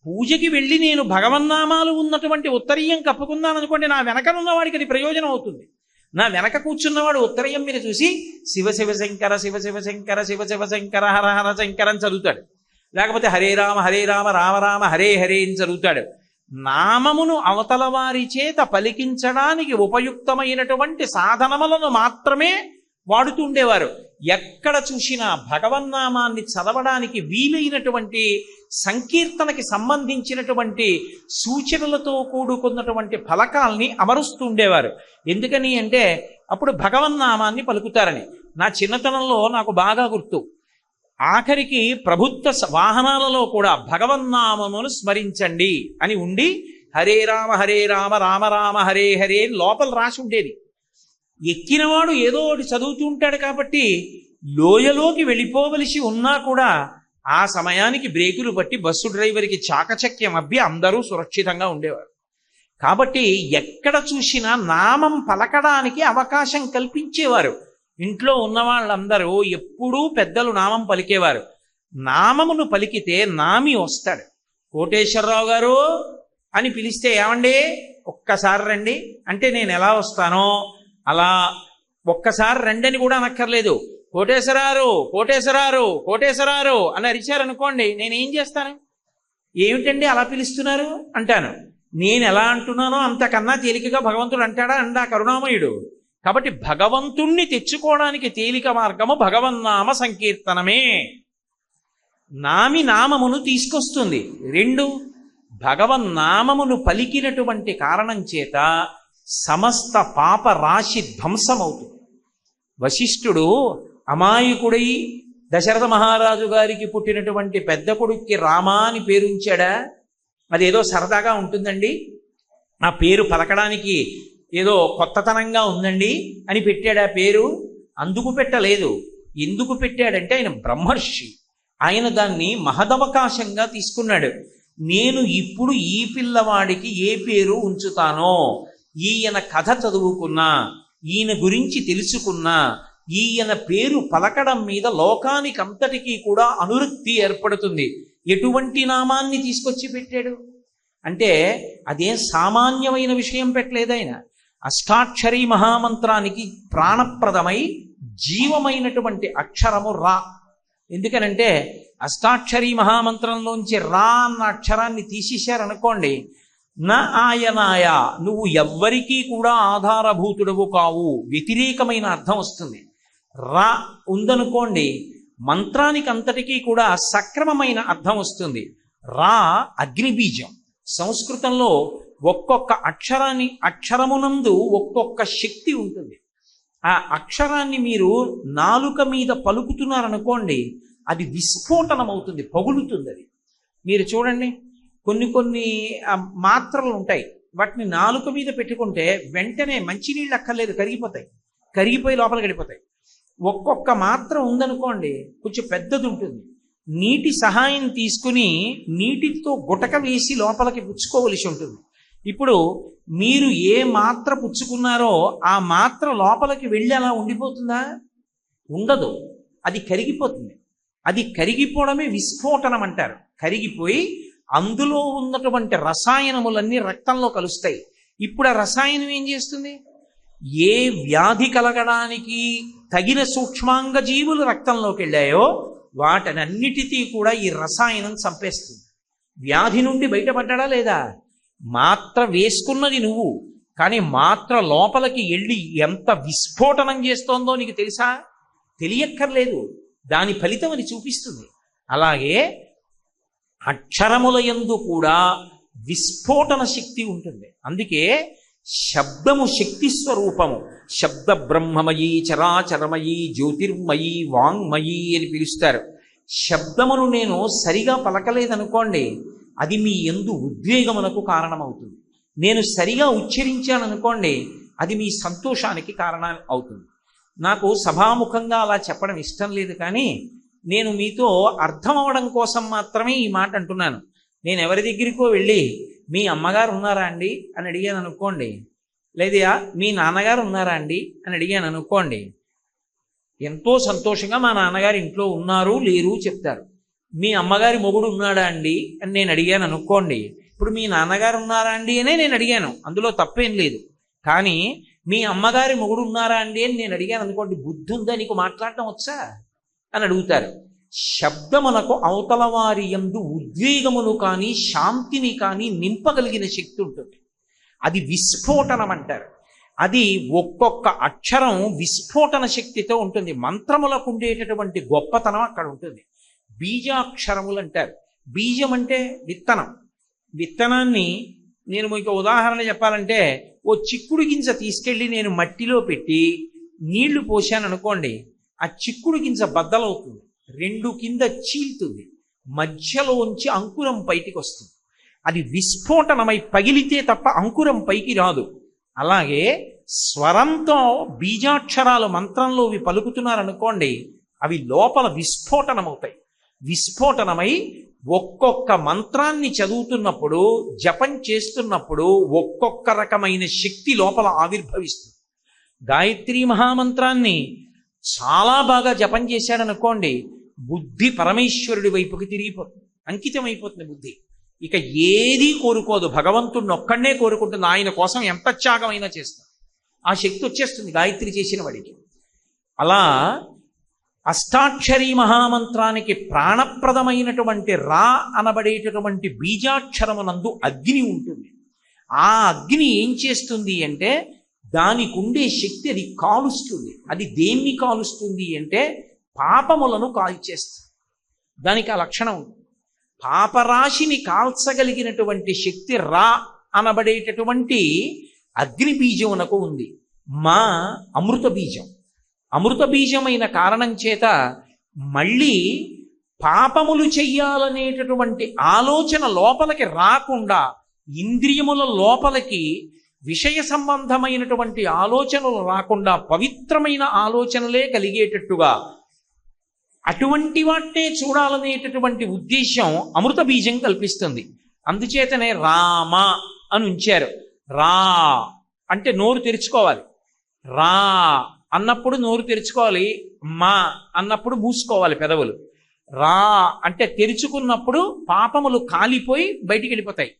Speaker 1: పూజకి వెళ్ళి నేను భగవన్నామాలు ఉన్నటువంటి ఉత్తరీయం కప్పుకున్నాను అనుకోండి, నా వెనకనున్న వాడికి అది ప్రయోజనం అవుతుంది. నా వెనక కూర్చున్నవాడు ఉత్తరీయం మీద చూసి శివ శివ శంకర శివ శివ శంకర శివ శివ శంకర హర హర శంకర అని చదువుతాడు. లేకపోతే హరే రామ రామ రామ హరే హరే అని చదువుతాడు. నామమును అవతల వారి చేత పలికించడానికి ఉపయుక్తమైనటువంటి సాధనములను మాత్రమే వాడుతూ ఉండేవారు. ఎక్కడ చూసినా భగవన్నామాన్ని చదవడానికి వీలైనటువంటి సంకీర్తనకి సంబంధించినటువంటి సూచనలతో కూడుకున్నటువంటి ఫలకాల్ని అమరుస్తూ ఉండేవారు. ఎందుకని అంటే అప్పుడు భగవన్నామాన్ని పలుకుతారని. నా చిన్నతనంలో నాకు బాగా గుర్తు, ఆఖరికి ప్రభుత్వ వాహనాలలో కూడా భగవన్నామమును స్మరించండి అని ఉండి హరే రామ రామ రామ హరే హరే లోపల రాసి ఉండేది. ఎక్కినవాడు ఏదో ఒకటి చదువుతూ ఉంటాడు కాబట్టి లోయలోకి వెళ్ళిపోవలసి ఉన్నా కూడా ఆ సమయానికి బ్రేకులు పట్టి బస్సు డ్రైవర్కి చాకచక్యం అబ్బి అందరూ సురక్షితంగా ఉండేవారు. కాబట్టి ఎక్కడ చూసినా నామం పలకడానికి అవకాశం కల్పించేవారు. ఇంట్లో ఉన్న వాళ్ళందరూ ఎప్పుడూ పెద్దలు నామం పలికేవారు. నామమును పలికితే నామి వస్తాడు. కోటేశ్వరరావు గారు అని పిలిస్తే ఏమండి ఒక్కసారి రండి అంటే నేను ఎలా వస్తానో అలా ఒక్కసారి రండి అని కూడా అనక్కర్లేదు. కోటేశ్వరారు కోటేశ్వరారు కోటేశ్వరారు అని అరిచారనుకోండి, నేనేం చేస్తాను? ఏమిటండి అలా పిలుస్తున్నారు అంటాను. నేను ఎలా అంటున్నానో అంతకన్నా తేలికగా భగవంతుడు అంటాడా? అండా కరుణామయుడు. కాబట్టి భగవంతుణ్ణి తెచ్చుకోవడానికి తేలిక మార్గము భగవన్నామ సంకీర్తనమే. నామమును తీసుకొస్తుంది. రెండు, భగవన్నామమును పలికినటువంటి కారణం చేత సమస్త పాప రాశి ధ్వంసమవుతుంది. వశిష్ఠుడు అమాయకుడై దశరథ మహారాజు గారికి పుట్టినటువంటి పెద్ద కొడుక్కి రామా అని పేరుంచాడా? అదేదో సరదాగా ఉంటుందండి, ఆ పేరు పలకడానికి ఏదో కొత్తతనంగా ఉందండి అని పెట్టాడా పేరు? అందుకు పెట్టలేదు. ఎందుకు పెట్టాడంటే ఆయన బ్రహ్మర్షి. ఆయన దాన్ని మహదవకాశంగా తీసుకున్నాడు. నేను ఇప్పుడు ఈ పిల్లవాడికి ఏ పేరు ఉంచుతానో, ఈయన కథ చదువుకున్నా, ఈయన గురించి తెలుసుకున్నా, ఈయన పేరు పలకడం మీద లోకానికంతటికీ కూడా అనురక్తి ఏర్పడుతుంది. ఎటువంటి నామాన్ని తీసుకొచ్చి పెట్టాడు అంటే అదేం సామాన్యమైన విషయం పెట్టలేదు. ఆయన అష్టాక్షరీ మహామంత్రానికి ప్రాణప్రదమై జీవమైనటువంటి అక్షరము రా. ఎందుకనంటే అష్టాక్షరీ మహామంత్రంలోంచి రా అన్న అక్షరాన్ని తీసేశారనుకోండి, నా ఆయనాయ నువ్వు ఎవ్వరికీ కూడా ఆధారభూతుడవు కావు, వ్యతిరేకమైన అర్థం వస్తుంది. రా ఉందనుకోండి, మంత్రానికి అంతటికీ కూడా సక్రమమైన అర్థం వస్తుంది. రా అగ్నిబీజం. సంస్కృతంలో ఒక్కొక్క అక్షరమునందు ఒక్కొక్క శక్తి ఉంటుంది. ఆ అక్షరాన్ని మీరు నాలుక మీద పలుకుతున్నారనుకోండి, అది విస్ఫోటనం అవుతుంది, పగులుతుంది. అది మీరు చూడండి, కొన్ని మాత్రలు ఉంటాయి, వాటిని నాలుక మీద పెట్టుకుంటే వెంటనే మంచినీళ్ళు అక్కర్లేదు, కరిగిపోయి లోపలికి వెళ్ళిపోతాయి. ఒక్కొక్క మాత్ర ఉందనుకోండి, కొంచెం పెద్దది ఉంటుంది, నీటి సహాయం తీసుకుని నీటితో గుటక వేసి లోపలికి పుచ్చుకోవలసి ఉంటుంది. ఇప్పుడు మీరు ఏ మాత్ర పుచ్చుకున్నారో ఆ మాత్ర లోపలికి వెళ్ళి అలా ఉండిపోతుందా? ఉండదు, అది కరిగిపోతుంది. అది కరిగిపోవడమే విస్ఫోటనం అంటారు. కరిగిపోయి అందులో ఉన్నటువంటి రసాయనములన్నీ రక్తంలో కలుస్తాయి. ఇప్పుడు ఆ రసాయనం ఏం చేస్తుంది? ఏ వ్యాధి కలగడానికి తగిన సూక్ష్మాంగ జీవులు రక్తంలోకి వెళ్ళాయో వాటనన్నిటినీ కూడా ఈ రసాయనం చంపేస్తుంది. వ్యాధి నుండి బయటపడ్డా లేదా? మాత్ర వేసుకున్నది నువ్వు, కానీ మాత్ర లోపలికి వెళ్ళి ఎంత విస్ఫోటనం చేస్తోందో నీకు తెలుసా? తెలియక్కర్లేదు, దాని ఫలితం అని చూపిస్తుంది. అలాగే అక్షరముల యందు కూడా విస్ఫోటన శక్తి ఉంటుంది. అందుకే శబ్దము శక్తి స్వరూపము. శబ్ద బ్రహ్మమయీ చరాచరమయీ జ్యోతిర్మయీ వాంగ్మయీ అని పిలుస్తారు. శబ్దమును నేను సరిగా పలకలేదనుకోండి, అది మీ యందు ఉద్వేగమునకు కారణమవుతుంది. నేను సరిగా ఉచ్చరించాననుకోండి, అది మీ సంతోషానికి కారణం అవుతుంది. నాకు సభాముఖంగా అలా చెప్పడం ఇష్టం లేదు, కానీ నేను మీతో అర్థం అవడం కోసం మాత్రమే ఈ మాట అంటున్నాను. నేను ఎవరి దగ్గరికో వెళ్ళి మీ అమ్మగారు ఉన్నారా అండి అని అడిగాను అనుకోండి, లేదా మీ నాన్నగారు ఉన్నారా అండి అని అడిగాను అనుకోండి, ఎంతో సంతోషంగా మా నాన్నగారు ఇంట్లో ఉన్నారు లేరు చెప్తారు. మీ అమ్మగారి మొగుడు ఉన్నాడా అండి అని నేను అడిగాను అనుకోండి, ఇప్పుడు మీ నాన్నగారు ఉన్నారా అండి అనే నేను అడిగాను, అందులో తప్పేం లేదు. కానీ మీ అమ్మగారి మొగుడు ఉన్నారా అండి అని నేను అడిగాను అనుకోండి, బుద్ధి ఉందా నీకు, మాట్లాడటం వచ్చా అని అడుగుతారు. శబ్దమునకు అవతల వారి యందు ఉద్వేగమును కానీ శాంతిని కానీ నింపగలిగిన శక్తి ఉంటుంది. అది విస్ఫోటనం అంటారు. అది ఒక్కొక్క అక్షరం విస్ఫోటన శక్తితో ఉంటుంది. మంత్రములకు ఉండేటటువంటి గొప్పతనం అక్కడ ఉంటుంది. బీజాక్షరములు అంటారు. బీజం అంటే విత్తనం. విత్తనాన్ని నేను మీకు ఉదాహరణ చెప్పాలంటే, ఓ చిక్కుడు గింజ తీసుకెళ్ళి నేను మట్టిలో పెట్టి నీళ్లు పోసాను అనుకోండి, ఆ చిక్కుడు గింజ బద్దలవుతుంది, రెండు కింద చీలుతుంది, మధ్యలోంచి అంకురం బయటికి వస్తుంది. అది విస్ఫోటనమై పగిలితే తప్ప అంకురం పైకి రాదు. అలాగే స్వరంతో బీజాక్షరాలు మంత్రంలో అవి పలుకుతున్నారనుకోండి, అవి లోపల విస్ఫోటనమవుతాయి. విస్ఫోటనమై ఒక్కొక్క మంత్రాన్ని చదువుతున్నప్పుడు, జపం చేస్తున్నప్పుడు ఒక్కొక్క రకమైన శక్తి లోపల ఆవిర్భవిస్తుంది. గాయత్రీ మహామంత్రాన్ని చాలా బాగా జపం చేశాడనుకోండి, బుద్ధి పరమేశ్వరుడి వైపుకి తిరిగిపోతుంది, అంకితం అయిపోతుంది బుద్ధి. ఇక ఏదీ కోరుకోదు, భగవంతుడిని ఒక్కడనే కోరుకుంటుంది. ఆయన కోసం ఎంత త్యాగమైనా చేస్తుంది. ఆ శక్తి వచ్చేస్తుంది గాయత్రి చేసిన వాడికి. అలా అష్టాక్షరీ మహామంత్రానికి ప్రాణప్రదమైనటువంటి రా అనబడేటటువంటి బీజాక్షరమునందు అగ్ని ఉంటుంది. ఆ అగ్ని ఏం చేస్తుంది అంటే, దానికి ఉండే శక్తి అది కాలుస్తుంది. అది దేన్ని కాలుస్తుంది అంటే పాపములను కాల్చేస్తుంది. దానికి ఆ లక్షణం ఉంది. పాపరాశిని కాల్చగలిగినటువంటి శక్తి రా అనబడేటటువంటి అగ్ని బీజమునకు ఉంది. మా అమృత బీజం. అమృత బీజమైన కారణం చేత మళ్ళీ పాపములు చెయ్యాలనేటటువంటి ఆలోచన లోపలికి రాకుండా, ఇంద్రియముల లోపలికి విషయ సంబంధమైనటువంటి ఆలోచనలు రాకుండా పవిత్రమైన ఆలోచనలే కలిగేటట్టుగా, అటువంటి వాటినే చూడాలనేటటువంటి ఉద్దేశం అమృత బీజం కల్పిస్తుంది. అందుచేతనే రామ అని ఉంచారు. రా అంటే నోరు తెరుచుకోవాలి. రా అన్నప్పుడు నోరు తెరుచుకోవాలి, మా అన్నప్పుడు మూసుకోవాలి పెదవులు. రా అంటే తెరుచుకున్నప్పుడు పాపములు కాలిపోయి బయటికి వెళ్ళిపోతాయి.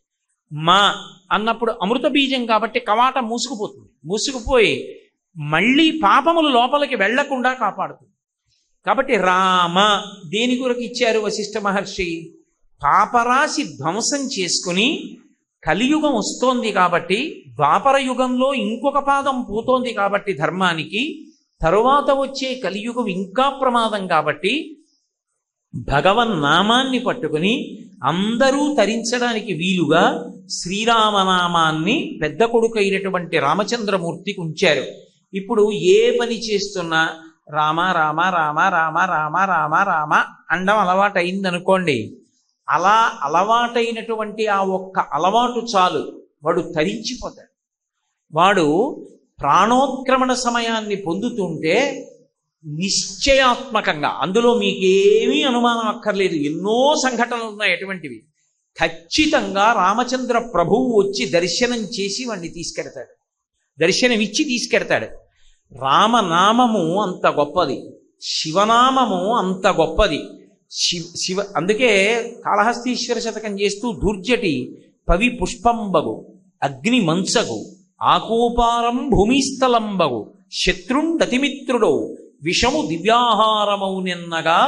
Speaker 1: మా అన్నప్పుడు అమృత బీజం కాబట్టి కవాటం మూసుకుపోతుంది. మూసుకుపోయి మళ్ళీ పాపములు లోపలికి వెళ్లకుండా కాపాడుతుంది. కాబట్టి రామ దేని కొరకు ఇచ్చారు వశిష్ఠ మహర్షి? పాపరాశి ధ్వంసం చేసుకుని కలియుగం వస్తోంది కాబట్టి, ద్వాపర యుగంలో ఇంకొక పాదం పోతోంది కాబట్టి ధర్మానికి, తరువాత వచ్చే కలియుగం ఇంకా ప్రమాదం కాబట్టి భగవన్నామాన్ని పట్టుకుని అందరూ తరించడానికి వీలుగా శ్రీరామనామాన్ని పెద్ద కొడుకైనటువంటి రామచంద్రమూర్తికి ఉంచారు. ఇప్పుడు ఏ పని చేస్తున్నా రామ రామ రామ రామ రామ రామ రామ అండం అలవాటైందనుకోండి, అలా అలవాటైనటువంటి ఆ ఒక్క అలవాటు చాలు, వాడు తరించిపోతాడు. వాడు ప్రాణోత్క్రమణ సమయాన్ని పొందుతుంటే నిశ్చయాత్మకంగా, అందులో మీకేమీ అనుమానం అక్కర్లేదు, ఎన్నో సంఘటనలు ఉన్నాయి అటువంటివి, ఖచ్చితంగా రామచంద్ర ప్రభువు వచ్చి దర్శనం చేసి వాడిని తీసుకెడతాడు, దర్శనమిచ్చి తీసుకెడతాడు. రామనామము అంత గొప్పది, శివనామము అంత గొప్పది. శివ అందుకే కాళహస్తీశ్వర శతకం చేస్తూ ధూర్జటి పవి పుష్పంబగు అగ్ని మంచగు ఆకోపారం భూమిస్థలంబగు శత్రుండతిమిత్రుడో విషము దివ్యాహారమౌ నిన్నగా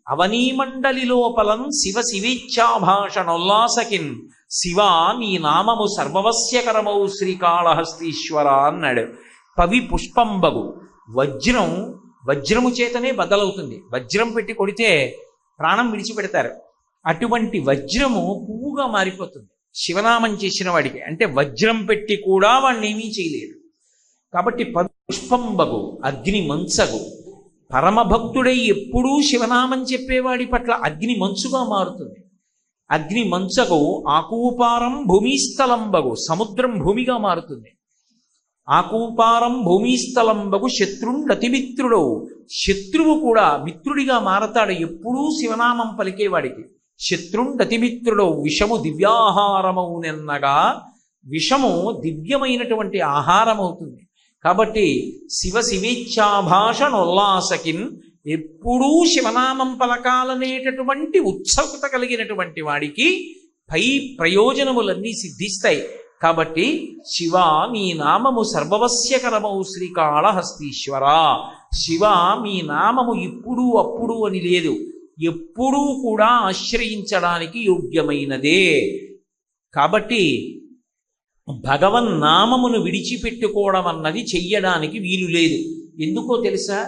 Speaker 1: అవనీమండలి లోపలం శివ శివేచ్ఛాభాషణోల్లాసకిన్ శివా నీ నామము సర్వవస్యకరమౌ శ్రీకాళహస్తీశ్వర అన్నాడు. పవి పుష్పంబగు, వజ్రం వజ్రము చేతనే బద్దలవుతుంది. వజ్రం పెట్టి కొడితే ప్రాణం విడిచిపెడతారు. అటువంటి వజ్రము పువ్వుగా మారిపోతుంది శివనామం చేసిన వాడికి. అంటే వజ్రం పెట్టి కూడా వాడిని ఏమీ చేయలేడు. కాబట్టి పుష్పంబగు అగ్ని మంచగు, పరమభక్తుడై ఎప్పుడూ శివనామం చెప్పేవాడి పట్ల అగ్ని మంచుగా మారుతుంది. అగ్ని మంచగు ఆకూపారం భూమిస్థలంబగు, సముద్రం భూమిగా మారుతుంది. ఆకూపారం భూమిస్థలంబగు శత్రుండతిమిత్రుడవు, శత్రువు కూడా మిత్రుడిగా మారతాడు ఎప్పుడూ శివనామం పలికేవాడికి. శత్రుండతిమిత్రుడవు విషము దివ్యాహారమౌ నిన్నగా, విషము దివ్యమైనటువంటి ఆహారం అవుతుంది. కాబట్టి శివ శివేచ్ఛాభాషణోల్లాసకిన్, ఎప్పుడూ శివనామం పలకాలనేటటువంటి ఉత్సుకత కలిగినటువంటి వాడికి పై ప్రయోజనములన్నీ సిద్ధిస్తాయి. కాబట్టి శివ మీ నామము సర్వవస్యకరమౌ శ్రీకాళహస్తీశ్వర, శివ మీ నామము ఇప్పుడు అప్పుడు అని లేదు, ఎప్పుడూ కూడా ఆశ్రయించడానికి యోగ్యమైనదే. కాబట్టి భగవన్నామమును విడిచిపెట్టుకోవడం అన్నది చెయ్యడానికి వీలు లేదు. ఎందుకో తెలుసా?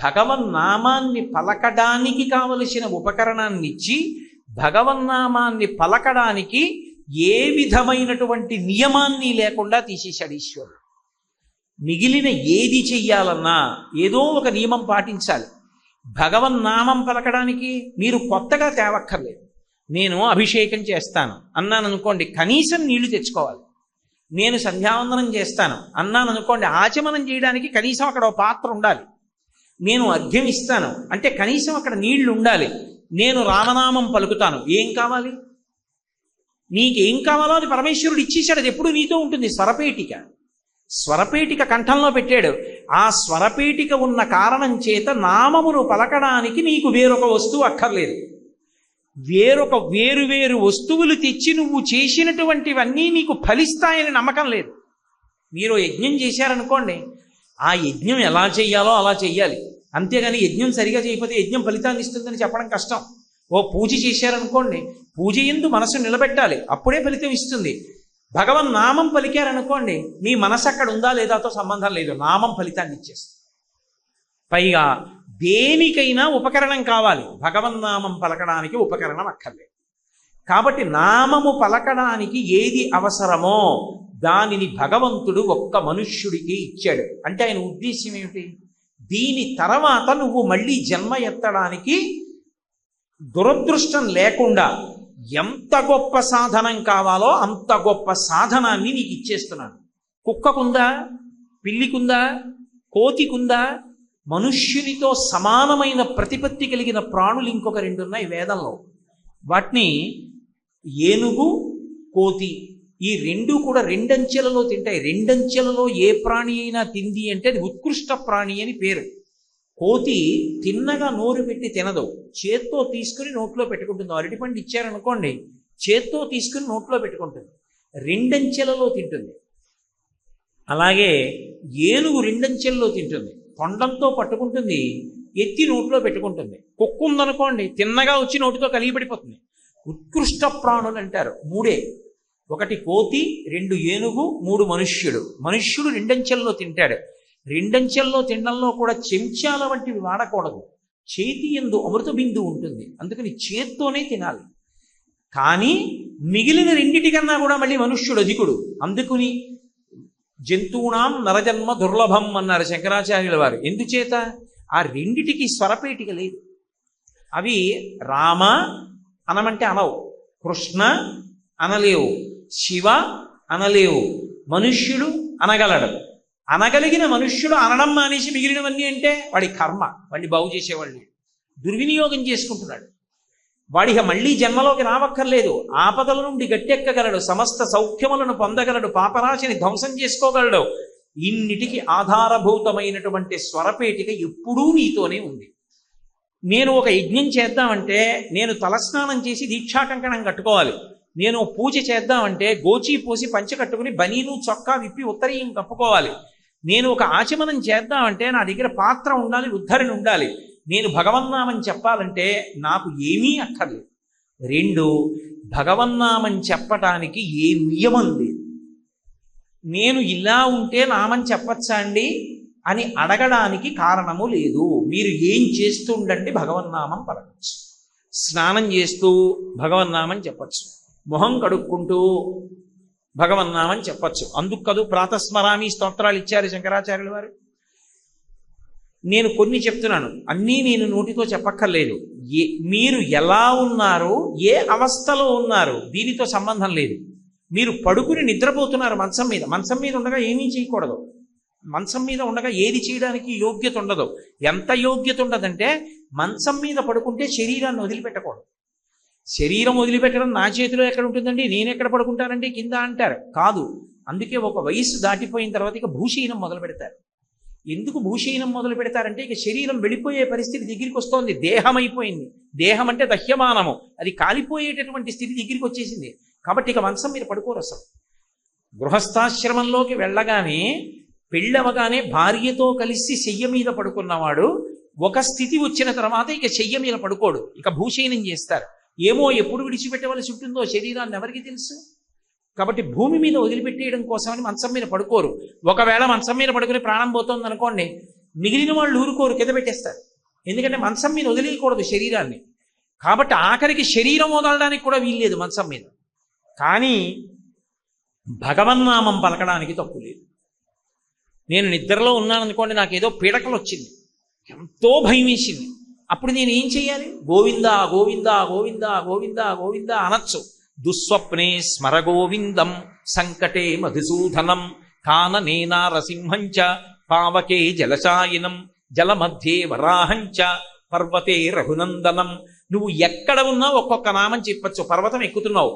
Speaker 1: భగవన్నామాన్ని పలకడానికి కావలసిన ఉపకరణాన్ని ఇచ్చి భగవన్నామాన్ని పలకడానికి ఏ విధమైనటువంటి నియమాన్ని లేకుండా తీసేశాడు ఈశ్వరుడు. మిగిలిన ఏది చెయ్యాలన్నా ఏదో ఒక నియమం పాటించాలి. భగవన్నామం పలకడానికి మీరు కొత్తగా తేవక్కర్లేదు. నేను అభిషేకం చేస్తాను అన్నాను అనుకోండి, కనీసం నీళ్లు తెచ్చుకోవాలి. నేను సంధ్యావందనం చేస్తాను అన్నాను అనుకోండి, ఆచమనం చేయడానికి కనీసం అక్కడ ఒక పాత్ర ఉండాలి. నేను అర్ఘ్యం ఇస్తాను అంటే కనీసం అక్కడ నీళ్లు ఉండాలి. నేను రామనామం పలుకుతాను, ఏం కావాలి? నీకేం కావాలో అది పరమేశ్వరుడు ఇచ్చేశాడు. అది ఎప్పుడు నీతో ఉంటుంది. స్వరపేటిక కంఠంలో పెట్టాడు. ఆ స్వరపేటిక ఉన్న కారణం చేత నామమును పలకడానికి నీకు వేరొక వస్తువు అక్కర్లేదు. వేరు వస్తువులు తెచ్చి నువ్వు చేసినటువంటివన్నీ నీకు ఫలిస్తాయని నమ్మకం లేదు. మీరు యజ్ఞం చేశారనుకోండి, ఆ యజ్ఞం ఎలా చెయ్యాలో అలా చెయ్యాలి. అంతేగాని యజ్ఞం సరిగా చేయకపోతే యజ్ఞం ఫలితాన్ని ఇస్తుందని చెప్పడం కష్టం. ఓ పూజ చేశారనుకోండి, పూజ యందు మనసు నిలబెట్టాలి, అప్పుడే ఫలితం ఇస్తుంది. భగవన్ నామం పలికారనుకోండి, నీ మనసు అక్కడ ఉందా లేదాతో సంబంధం లేదు, నామం ఫలితాన్ని ఇచ్చేస్తుంది. పైగా దేనికైనా ఉపకరణం కావాలి, భగవన్నామం పలకడానికి ఉపకరణం అక్కర్లేదు. కాబట్టి నామము పలకడానికి ఏది అవసరమో దానిని భగవంతుడు ఒక్క మనుష్యుడికి ఇచ్చాడు. అంటే ఆయన ఉద్దేశ్యం ఏమిటి? దీని తర్వాత నువ్వు మళ్ళీ జన్మ ఎత్తడానికి దురదృష్టం లేకుండా ఎంత గొప్ప సాధనం కావాలో అంత గొప్ప సాధనాన్ని నీకు ఇచ్చేస్తున్నాను. కుక్కకుందా, పిల్లికుందా, కోతికుందా? మనుష్యునితో సమానమైన ప్రతిపత్తి కలిగిన ప్రాణులు ఇంకొక రెండు ఉన్నాయి వేదంలో. వాటిని ఏనుగు, కోతి, ఈ రెండు కూడా రెండంచెలలో తింటాయి. రెండంచెలలో ఏ ప్రాణి అయినా తింది అంటే అది ఉత్కృష్ట ప్రాణి అని పేరు. కోతి తిన్నగా నోరు పెట్టి తినదు, చేత్తో తీసుకుని నోట్లో పెట్టుకుంటుంది. అరటిపండు ఇచ్చారనుకోండి, చేత్తో తీసుకుని నోట్లో పెట్టుకుంటుంది, రెండంచెలలో తింటుంది. అలాగే ఏనుగు రెండంచెలలో తింటుంది, తొండంతో పట్టుకుంటుంది, ఎత్తి నోట్లో పెట్టుకుంటుంది. కుక్క ఉందనుకోండి, తిన్నగా వచ్చి నోటితో కలిగిపడిపోతుంది. ఉత్కృష్ట ప్రాణులు అంటారు మూడే. ఒకటి కోతి, రెండు ఏనుగు, మూడు మనుష్యుడు. మనుష్యుడు రెండంచెల్లో తింటాడు. రెండంచెల్లో తినడంలో కూడా చెంచాల వంటివి వాడకూడదు. చేతి యందు అమృత బిందు ఉంటుంది, అందుకని చేత్తోనే తినాలి. కానీ మిగిలిన రెండిటికన్నా కూడా మళ్ళీ మనుష్యుడు అధికుడు. అందుకుని జంతువునాం నరజన్మ దుర్లభం అన్నారు శంకరాచార్యుల వారు. ఎందుచేత? ఆ రెండిటికి స్వరపేటిక లేదు. అవి రామ అనమంటే అనవు, కృష్ణ అనలేవు, శివ అనలేవు, మనుష్యుడు అనగలడు. అనగలిగిన మనుష్యుడు అనడం మానేసి మిగిలినవన్నీ అంటే వాడి కర్మ, వాడిని బాగు చేసేవాళ్ళు దుర్వినియోగం చేసుకుంటున్నాడు. వాడికి మళ్ళీ జన్మలోకి రావక్కర్లేదు. ఆపదల నుండి గట్టెక్కగలడు, సమస్త సౌఖ్యములను పొందగలడు, పాపరాశిని ధ్వంసం చేసుకోగలడు. ఇన్నిటికి ఆధారభూతమైనటువంటి స్వరపేటిక ఎప్పుడూ నీతోనే ఉంది. నేను ఒక యజ్ఞం చేద్దామంటే నేను తలస్నానం చేసి దీక్షాకంకణం కట్టుకోవాలి. నేను పూజ చేద్దామంటే గోచి పోసి పంచె కట్టుకుని బనీను చొక్కా విప్పి ఉత్తరీయం కప్పుకోవాలి. నేను ఒక ఆచమనం చేద్దామంటే నా దగ్గర పాత్ర ఉండాలి, ఉద్ధరణ ఉండాలి. నేను భగవన్నామం చెప్పాలంటే నాకు ఏమీ అక్కర్లేదు. రెండు, భగవన్నామం చెప్పటానికి ఏ నియమం లేదు. నేను ఇలా ఉంటే నామం చెప్పచ్చా అండి అని అడగడానికి కారణము లేదు. మీరు ఏం చేస్తూ ఉండండి భగవన్నామం పలకచ్చు. స్నానం చేస్తూ భగవన్నామం చెప్పచ్చు, మొహం కడుక్కుంటూ భగవన్నామం చెప్పచ్చు. అందుకు కదూ ప్రాతస్మరామి స్తోత్రాలు ఇచ్చారు శంకరాచార్యుల వారు. నేను కొన్ని చెప్తున్నాను, అన్నీ నేను నోటితో చెప్పక్కర్లేదు. మీరు ఎలా ఉన్నారు, ఏ అవస్థలో ఉన్నారు దీనితో సంబంధం లేదు. మీరు పడుకుని నిద్రపోతున్నారు మంచం మీద ఉండగా ఏమీ చేయకూడదు. మంచం మీద ఉండగా ఏది చేయడానికి యోగ్యత ఉండదు. ఎంత యోగ్యత ఉండదంటే మంచం మీద పడుకుంటే శరీరాన్ని వదిలిపెట్టకూడదు. శరీరం వదిలిపెట్టడం నా చేతిలో ఎక్కడ ఉంటుందండి, నేను ఎక్కడ పడుకుంటానండి కింద అంటారు. కాదు, అందుకే ఒక వయసు దాటిపోయిన తర్వాత ఇక భూషీనం మొదలు పెడతారు. ఎందుకు భూషీనం మొదలు పెడతారంటే ఇక శరీరం వెళ్ళిపోయే పరిస్థితి దగ్గరికి వస్తోంది. దేహం అయిపోయింది. దేహం అంటే దహ్యమానము, అది కాలిపోయేటటువంటి స్థితి దగ్గరికి వచ్చేసింది. కాబట్టి ఇక మంచం మీద పడుకోరు అసలు. గృహస్థాశ్రమంలోకి వెళ్ళగానే పెళ్ళవగానే భార్యతో కలిసి శయ్య మీద పడుకున్నవాడు ఒక స్థితి వచ్చిన తర్వాత ఇక శయ్య మీద పడుకోడు, ఇక భూషయనం చేస్తారు. ఏమో ఎప్పుడు విడిచిపెట్టవలసి ఉంటుందో శరీరాన్ని ఎవరికి తెలుసు. కాబట్టి భూమి మీద వదిలిపెట్టేయడం కోసమని మంచం మీద పడుకోరు. ఒకవేళ మంచం మీద పడుకుని ప్రాణం పోతుంది అనుకోండి, మిగిలిన వాళ్ళు ఊరుకోరు, కింద పెట్టేస్తారు. ఎందుకంటే మంచం మీద వదిలేయకూడదు శరీరాన్ని. కాబట్టి ఆఖరికి శరీరం వదలడానికి కూడా వీల్లేదు మంచం మీద. కానీ భగవన్నామం పలకడానికి తప్పు లేదు. నేను నిద్రలో ఉన్నాననుకోండి, నాకేదో పీడకలు వచ్చింది, ఎంతో భయం వేసింది. అప్పుడు నేను ఏం చెయ్యాలి? గోవింద గోవింద గోవింద గోవింద గోవింద అనొచ్చు. దుస్వప్నే స్మర గోవిందం సంకటే మధుసూదనం కాననే నారసింహంచ పావకే జలశాయినం జలమధ్యే వరాహంచ పర్వతే రఘునందనం. నువ్వు ఎక్కడ ఉన్నా ఒక్కొక్క నామం చెప్పచ్చు. పర్వతం ఎక్కుతున్నావు,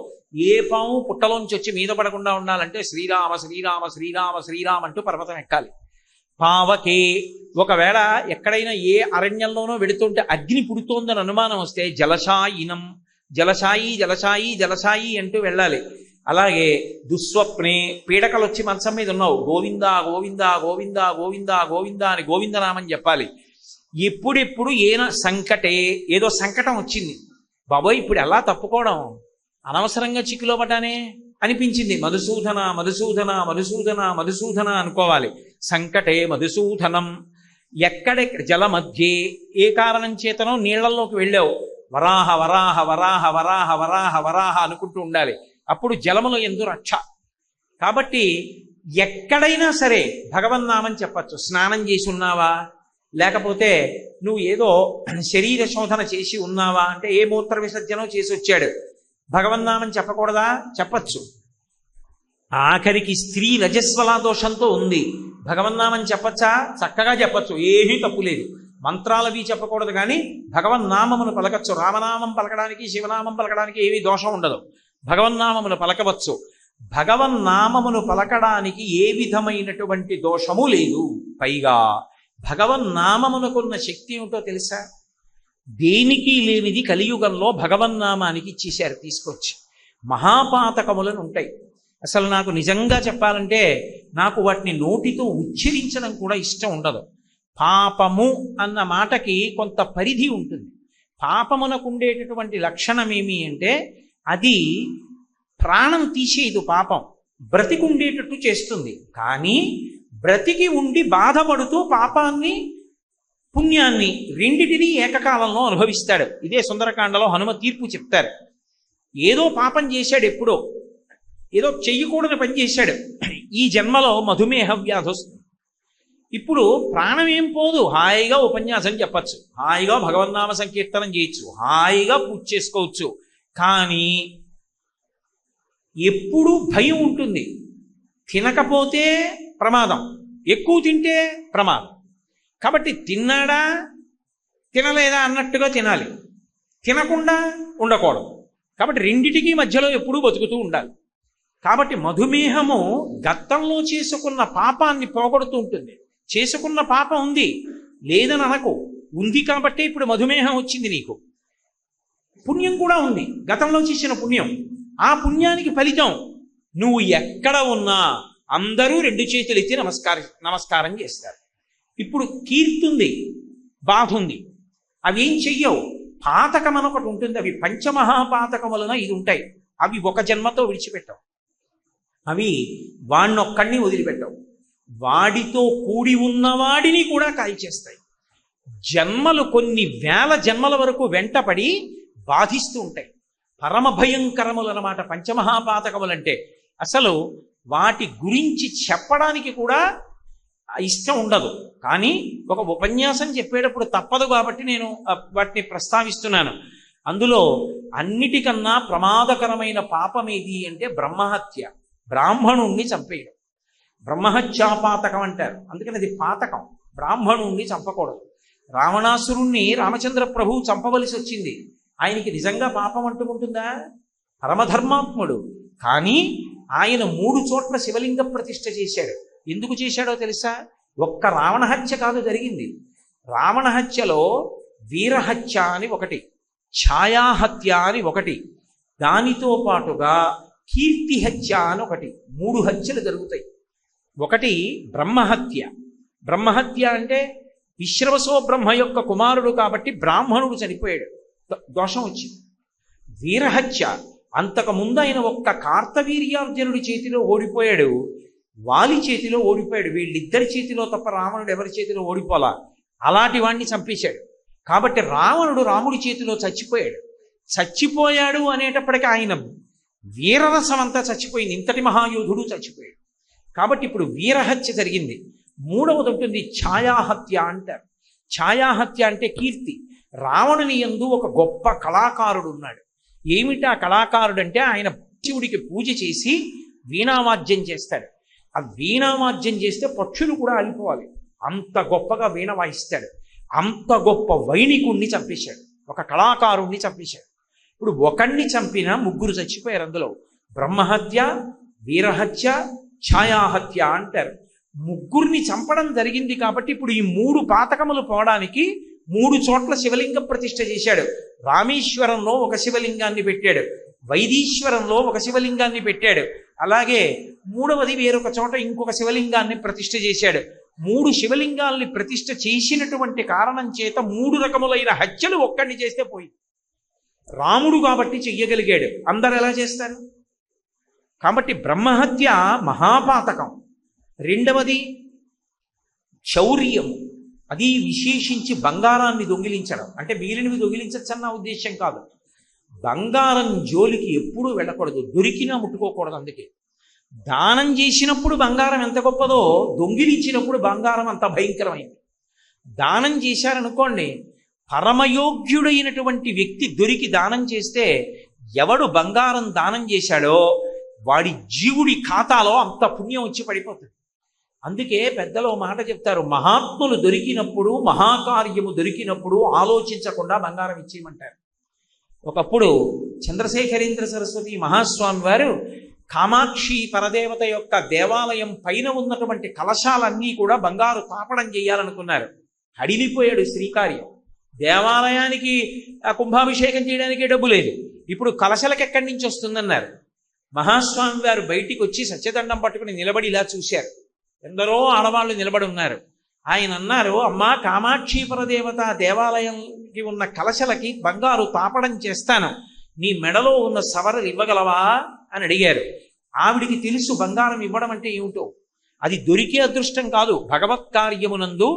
Speaker 1: ఏ పాము పుట్టలోంచి వచ్చి మీద పడకుండా ఉండాలంటే శ్రీరామ శ్రీరామ శ్రీరామ శ్రీరామ అంటూ పర్వతం ఎక్కాలి. పావకే, ఒకవేళ ఎక్కడైనా ఏ అరణ్యంలోనో వెడుతుంటే అగ్ని పుడుతోందని అనుమానం వస్తే జలశాయినం, జలశాయి జలశాయి జలశాయి అంటూ వెళ్ళాలి. అలాగే దుస్వప్నే, పీడకలు వచ్చి మంచం మీద ఉన్నావు, గోవింద గోవింద గోవింద గోవింద గోవింద అని గోవిందనామం చెప్పాలి. ఎప్పుడెప్పుడు సంకటే, ఏదో సంకటం వచ్చింది, బాబోయ్ ఇప్పుడు ఎలా తప్పుకోవడం, అనవసరంగా చిక్కులో పడ్డానే అనిపించింది, మధుసూదన మధుసూదన మధుసూదన మధుసూదన అనుకోవాలి. సంకటే మధుసూదనం. ఎక్కడెక్కడ జల మధ్యే, ఏ కారణం చేతనో నీళ్లలోకి వెళ్ళావు, వరాహ వరాహ వరాహ వరాహ వరాహ వరాహ అనుకుంటూ ఉండాలి. అప్పుడు జలములో ఎందు రక్ష. కాబట్టి ఎక్కడైనా సరే భగవన్నామం చెప్పచ్చు. స్నానం చేసి ఉన్నావా, లేకపోతే నువ్వు ఏదో శరీర శోధన చేసి ఉన్నావా అంటే ఏ మూత్ర విసర్జనో చేసి వచ్చాడు, భగవన్నామం చెప్పకూడదా? చెప్పచ్చు. ఆఖరికి స్త్రీ రజస్వలా దోషంతో ఉంది, భగవన్నామం చెప్పచ్చా? చక్కగా చెప్పచ్చు, ఏమీ తప్పు లేదు. మంత్రాలవి చెప్పకూడదు, కానీ భగవన్నామమును పలకచ్చు. రామనామం పలకడానికి శివనామం పలకడానికి ఏమీ దోషం ఉండదు, భగవన్నామమును పలకవచ్చు. భగవన్నామమును పలకడానికి ఏ విధమైనటువంటి దోషము లేదు. పైగా భగవన్నామమునకున్న శక్తి ఏమిటో తెలుసా? దేనికి లేనిది కలియుగంలో భగవన్నామానికి ఇచ్చేశారు తీసుకొచ్చి. మహాపాతకములను ఉంటాయి. అసలు నాకు నిజంగా చెప్పాలంటే నాకు వాటిని నోటితో ఉచ్చరించడం కూడా ఇష్టం ఉండదు. పాపము అన్న మాటకి కొంత పరిధి ఉంటుంది. పాపమునకు ఉండేటటువంటి లక్షణం ఏమి అంటే అది ప్రాణం తీసేది. పాపం బ్రతికుండేటట్టు చేస్తుంది, కానీ బ్రతికి ఉండి బాధపడుతూ పాపాన్ని పుణ్యాన్ని రెండిటినీ ఏకకాలంలో అనుభవిస్తాడు. ఇదే సుందరకాండలో హనుమ తీర్పు చెప్తారు. ఏదో పాపం చేశాడు, ఎప్పుడో ఏదో చెయ్యకూడని పని చేశాడు, ఈ జన్మలో మధుమేహ వ్యాధి వస్తుంది. ఇప్పుడు ప్రాణం ఏం పోదు, హాయిగా ఉపన్యాసం చెప్పచ్చు, హాయిగా భగవన్నామ సంకీర్తనం చేయొచ్చు, హాయిగా పూజ చేసుకోవచ్చు. కానీ ఎప్పుడూ భయం ఉంటుంది. తినకపోతే ప్రమాదం, ఎక్కువ తింటే ప్రమాదం. కాబట్టి తిన్నాడా తినలేదా అన్నట్టుగా తినాలి, తినకుండా ఉండకూడదు. కాబట్టి రెండిటికీ మధ్యలో ఎప్పుడూ బతుకుతూ ఉండాలి. కాబట్టి మధుమేహము గతంలో చేసుకున్న పాపాన్ని పోగొడుతూ ఉంటుంది. చేసుకున్న పాపం ఉంది లేదని అనకు, ఉంది కాబట్టి ఇప్పుడు మధుమేహం వచ్చింది నీకు. పుణ్యం కూడా ఉంది, గతంలో చేసిన పుణ్యం. ఆ పుణ్యానికి ఫలితం నువ్వు ఎక్కడ ఉన్నా అందరూ రెండు చేతులు ఎత్తి నమస్కారం చేస్తారు. ఇప్పుడు కీర్తుంది, బాధ ఉంది, అవి ఏం చెయ్యవు. పాతకం అనొకటి ఉంటుంది, అవి పంచమహాపాతకములన ఇది ఉంటాయి. అవి ఒక జన్మతో విడిచిపెట్టవు, అవి వాణ్ణొక్కడిని వదిలిపెట్టవు. వాడితో కూడి ఉన్నవాడిని కూడా కాల్చేస్తాయి. జన్మలు కొన్ని వేల జన్మల వరకు వెంటపడి బాధిస్తూ ఉంటాయి. పరమ భయంకరములన్నమాట పంచమహాపాతకములంటే. అసలు వాటి గురించి చెప్పడానికి కూడా ఇష్టం ఉండదు, కానీ ఒక ఉపన్యాసం చెప్పేటప్పుడు తప్పదు కాబట్టి నేను వాటిని ప్రస్తావిస్తున్నాను. అందులో అన్నిటికన్నా ప్రమాదకరమైన పాపం ఏది అంటే బ్రహ్మహత్య, బ్రాహ్మణుణ్ణి చంపేయడం. బ్రహ్మహత్యాపాతకం అంటారు, అందుకని అది పాతకం. బ్రాహ్మణుణ్ణి చంపకూడదు. రావణాసురుణ్ణి రామచంద్ర ప్రభువు చంపవలసి వచ్చింది. ఆయనకి నిజంగా పాపం అంటుకుంటుందా? పరమధర్మాత్ముడు, కానీ ఆయన 3 చోట్ల శివలింగ ప్రతిష్ఠ చేశాడు. ఎందుకు చేశాడో తెలుసా? ఒక్క రావణహత్య కాదు జరిగింది. రావణహత్యలో వీరహత్య అని ఒకటి, ఛాయాహత్య అని ఒకటి, దానితో పాటుగా కీర్తిహత్య అని ఒకటి, 3 హత్యలు జరుగుతాయి. ఒకటి బ్రహ్మహత్య. బ్రహ్మహత్య అంటే విశ్రవసో బ్రహ్మ యొక్క కుమారుడు కాబట్టి బ్రాహ్మణుడు చనిపోయాడు, దోషం వచ్చింది. వీరహత్య, అంతకుముందు ఆయన ఒక్క కార్తవీర్యార్జునుడి చేతిలో ఓడిపోయాడు, వాలి చేతిలో ఓడిపోయాడు. వీళ్ళిద్దరి చేతిలో తప్ప రావణుడు ఎవరి చేతిలో ఓడిపోలా. అలాంటి వాణ్ణి చంపేశాడు. కాబట్టి రావణుడు రాముడి చేతిలో చచ్చిపోయాడు. చచ్చిపోయాడు అనేటప్పటికీ ఆయన వీరరసం అంతా చచ్చిపోయింది. ఇంతటి మహాయోధుడు చచ్చిపోయాడు. కాబట్టి ఇప్పుడు వీరహత్య జరిగింది. మూడవది ఉంటుంది ఛాయాహత్య అంటారు. ఛాయాహత్య అంటే కీర్తి. రావణుని యందు ఒక గొప్ప కళాకారుడు ఉన్నాడు. ఏమిటి ఆ కళాకారుడు అంటే, ఆయన శివుడికి పూజ చేసి వీణావాద్యం చేస్తాడు. ఆ వీణావాద్యం చేస్తే పక్షులు కూడా ఆగిపోవాలి, అంత గొప్పగా వీణ వాయిస్తాడు. అంత గొప్ప వైణికుణ్ణి చంపేశాడు, ఒక కళాకారుణ్ణి చంపేశాడు. ఇప్పుడు ఒకణ్ణి చంపిన ముగ్గురు చచ్చిపోయారు. అందులో బ్రహ్మహత్య, వీరహత్య, ఛాయాహత్య అంటారు. ముగ్గురిని చంపడం జరిగింది. కాబట్టి ఇప్పుడు ఈ 3 పాతకములు పోవడానికి 3 చోట్ల శివలింగ ప్రతిష్ఠ చేశాడు. రామేశ్వరంలో ఒక శివలింగాన్ని పెట్టాడు, వైదీశ్వరంలో ఒక శివలింగాన్ని పెట్టాడు, అలాగే మూడవది వేరొక చోట ఇంకొక శివలింగాన్ని ప్రతిష్ఠ చేశాడు. 3 శివలింగాల్ని ప్రతిష్ఠ చేసినటువంటి కారణం చేత 3 రకములైన హత్యలు ఒక్కడిని చేస్తే పోయింది. రాముడు కాబట్టి చెయ్యగలిగాడు, అందరు ఎలా చేస్తారు? కాబట్టి బ్రహ్మహత్య మహాపాతకం. రెండవది శౌర్యము, అది విశేషించి బంగారాన్ని దొంగిలించడం. అంటే మిగిలినవి దొంగిలించచ్చన్న ఉద్దేశం కాదు, బంగారం జోలికి ఎప్పుడూ వెళ్ళకూడదు, దొరికినా ముట్టుకోకూడదు. అందుకే దానం చేసినప్పుడు బంగారం ఎంత గొప్పదో, దొంగిలించినప్పుడు బంగారం అంత భయంకరమైంది. దానం చేశారనుకోండి, పరమయోగ్యుడైనటువంటి వ్యక్తి దొరికి దానం చేస్తే ఎవడు బంగారం దానం చేశాడో వాడి జీవుడి ఖాతాలో అంత పుణ్యం వచ్చి పడిపోతుంది. అందుకే పెద్దలు మాట చెప్తారు, మహాత్ములు దొరికినప్పుడు, మహాకార్యము దొరికినప్పుడు ఆలోచించకుండా బంగారం ఇచ్చేయమంటారు. ఒకప్పుడు చంద్రశేఖరేంద్ర సరస్వతి మహాస్వామి వారు కామాక్షి పరదేవత యొక్క దేవాలయం పైన ఉన్నటువంటి కలశాలన్నీ కూడా బంగారు తాపడం చేయాలనుకున్నారు. హడిలిపోయాడు శ్రీకార్యం. దేవాలయానికి కుంభాభిషేకం చేయడానికి డబ్బు లేదు, ఇప్పుడు కలశలకు ఎక్కడి నుంచి వస్తుందన్నారు. మహాస్వామి వారు బయటికి వచ్చి సత్యదండం పట్టుకుని నిలబడి ఇలా చూశారు. ఎందరో ఆడవాళ్ళు నిలబడి ఉన్నారు. ఆయన అన్నారు, అమ్మా కామాక్షి పరదేవత దేవాలయంకి ఉన్న కలశలకి బంగారు తాపడం చేస్తాను, నీ మెడలో ఉన్న సవరలు ఇవ్వగలవా అని అడిగారు. ఆవిడికి తెలుసు బంగారం ఇవ్వడం అంటే ఏమిటో. అది దొరికే అదృష్టం కాదు, భగవత్ కార్యమునందు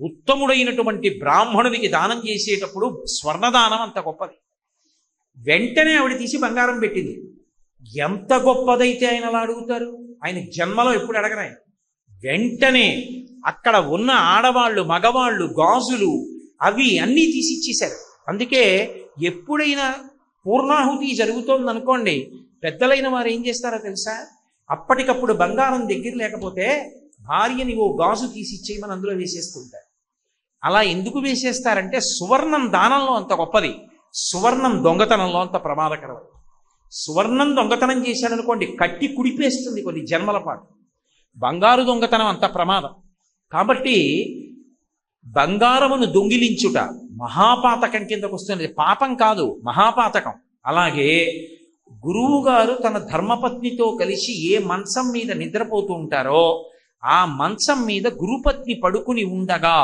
Speaker 1: ఉత్తముడైనటువంటి బ్రాహ్మణునికి దానం చేసేటప్పుడు స్వర్ణదానం అంత గొప్పది. వెంటనే ఆవిడ తీసి బంగారం పెట్టింది. ఎంత గొప్పదైతే ఆయన అలా అడుగుతారు? ఆయన జన్మలో ఎప్పుడు అడగరు. ఆయన వెంటనే అక్కడ ఉన్న ఆడవాళ్ళు, మగవాళ్ళు గాజులు అవి అన్నీ తీసి ఇచ్చేశారు. అందుకే ఎప్పుడైనా పూర్ణాహుతి జరుగుతోంది అనుకోండి, పెద్దలైన వారు ఏం చేస్తారో తెలుసా? అప్పటికప్పుడు బంగారం దగ్గర లేకపోతే భార్యని ఓ గాజు తీసి ఇచ్చేయమని అందులో వేసేస్తుంటారు. అలా ఎందుకు వేసేస్తారంటే సువర్ణం దానంలో అంత గొప్పది, సువర్ణం దొంగతనంలో అంత ప్రమాదకరం. సువర్ణం దొంగతనం చేశాడనుకోండి, కట్టి కుడిపేస్తుంది కొన్ని జన్మల పాటు. బంగారు దొంగతనం అంత ప్రమాదం. కాబట్టి బంగారమును దొంగిలించుట మహాపాతకం కిందకు వస్తుంది, పాపం కాదు, మహాపాతకం. అలాగే గురువు గారు తన ధర్మపత్నితో కలిసి ఏ మంచం మీద నిద్రపోతూ ఉంటారో ఆ మంచం మీద గురుపత్ని పడుకుని ఉండగా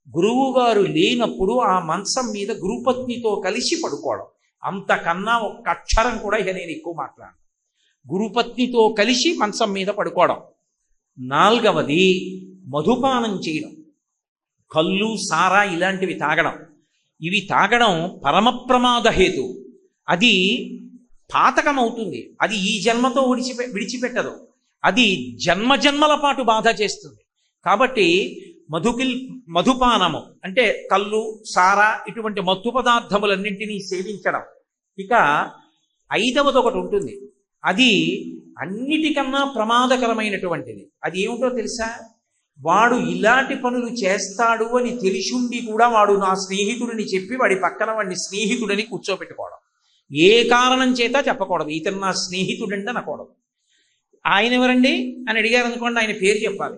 Speaker 1: గురువు గారు లేనప్పుడు ఆ మంచం మీద గురుపత్నితో కలిసి పడుకోవడం, అంతకన్నా ఒక్క అక్షరం కూడా ఇక నేను ఎక్కువ మాట్లాడను. గురుపత్నితో కలిసి మంచం మీద పడుకోవడం. నాలుగవది మధుపానం చేయడం, కళ్ళు, సారా ఇలాంటివి తాగడం. ఇవి తాగడం పరమప్రమాద హేతు. అది పాతకం అవుతుంది, అది ఈ జన్మతో విడిచిపెట్టదు, అది జన్మజన్మల పాటు బాధ చేస్తుంది. కాబట్టి మధుపానము అంటే కళ్ళు, సారా ఇటువంటి మత్తు పదార్థములన్నింటినీ సేవించడం. ఇక ఐదవది ఒకటి ఉంటుంది, అది అన్నిటికన్నా ప్రమాదకరమైనటువంటిది. అది ఏమిటో తెలుసా? వాడు ఇలాంటి పనులు చేస్తాడు అని తెలిసిండి కూడా వాడు నా స్నేహితుడిని చెప్పి వాడి పక్కన వాడిని స్నేహితుడని కూర్చోబెట్టుకోవడం. ఏ కారణం చేత చెప్పకూడదు, ఇతను నా స్నేహితుడంటే అనకూడదు. ఆయన ఎవరండి అని అడిగారు అనుకోండి, ఆయన పేరు చెప్పాలి.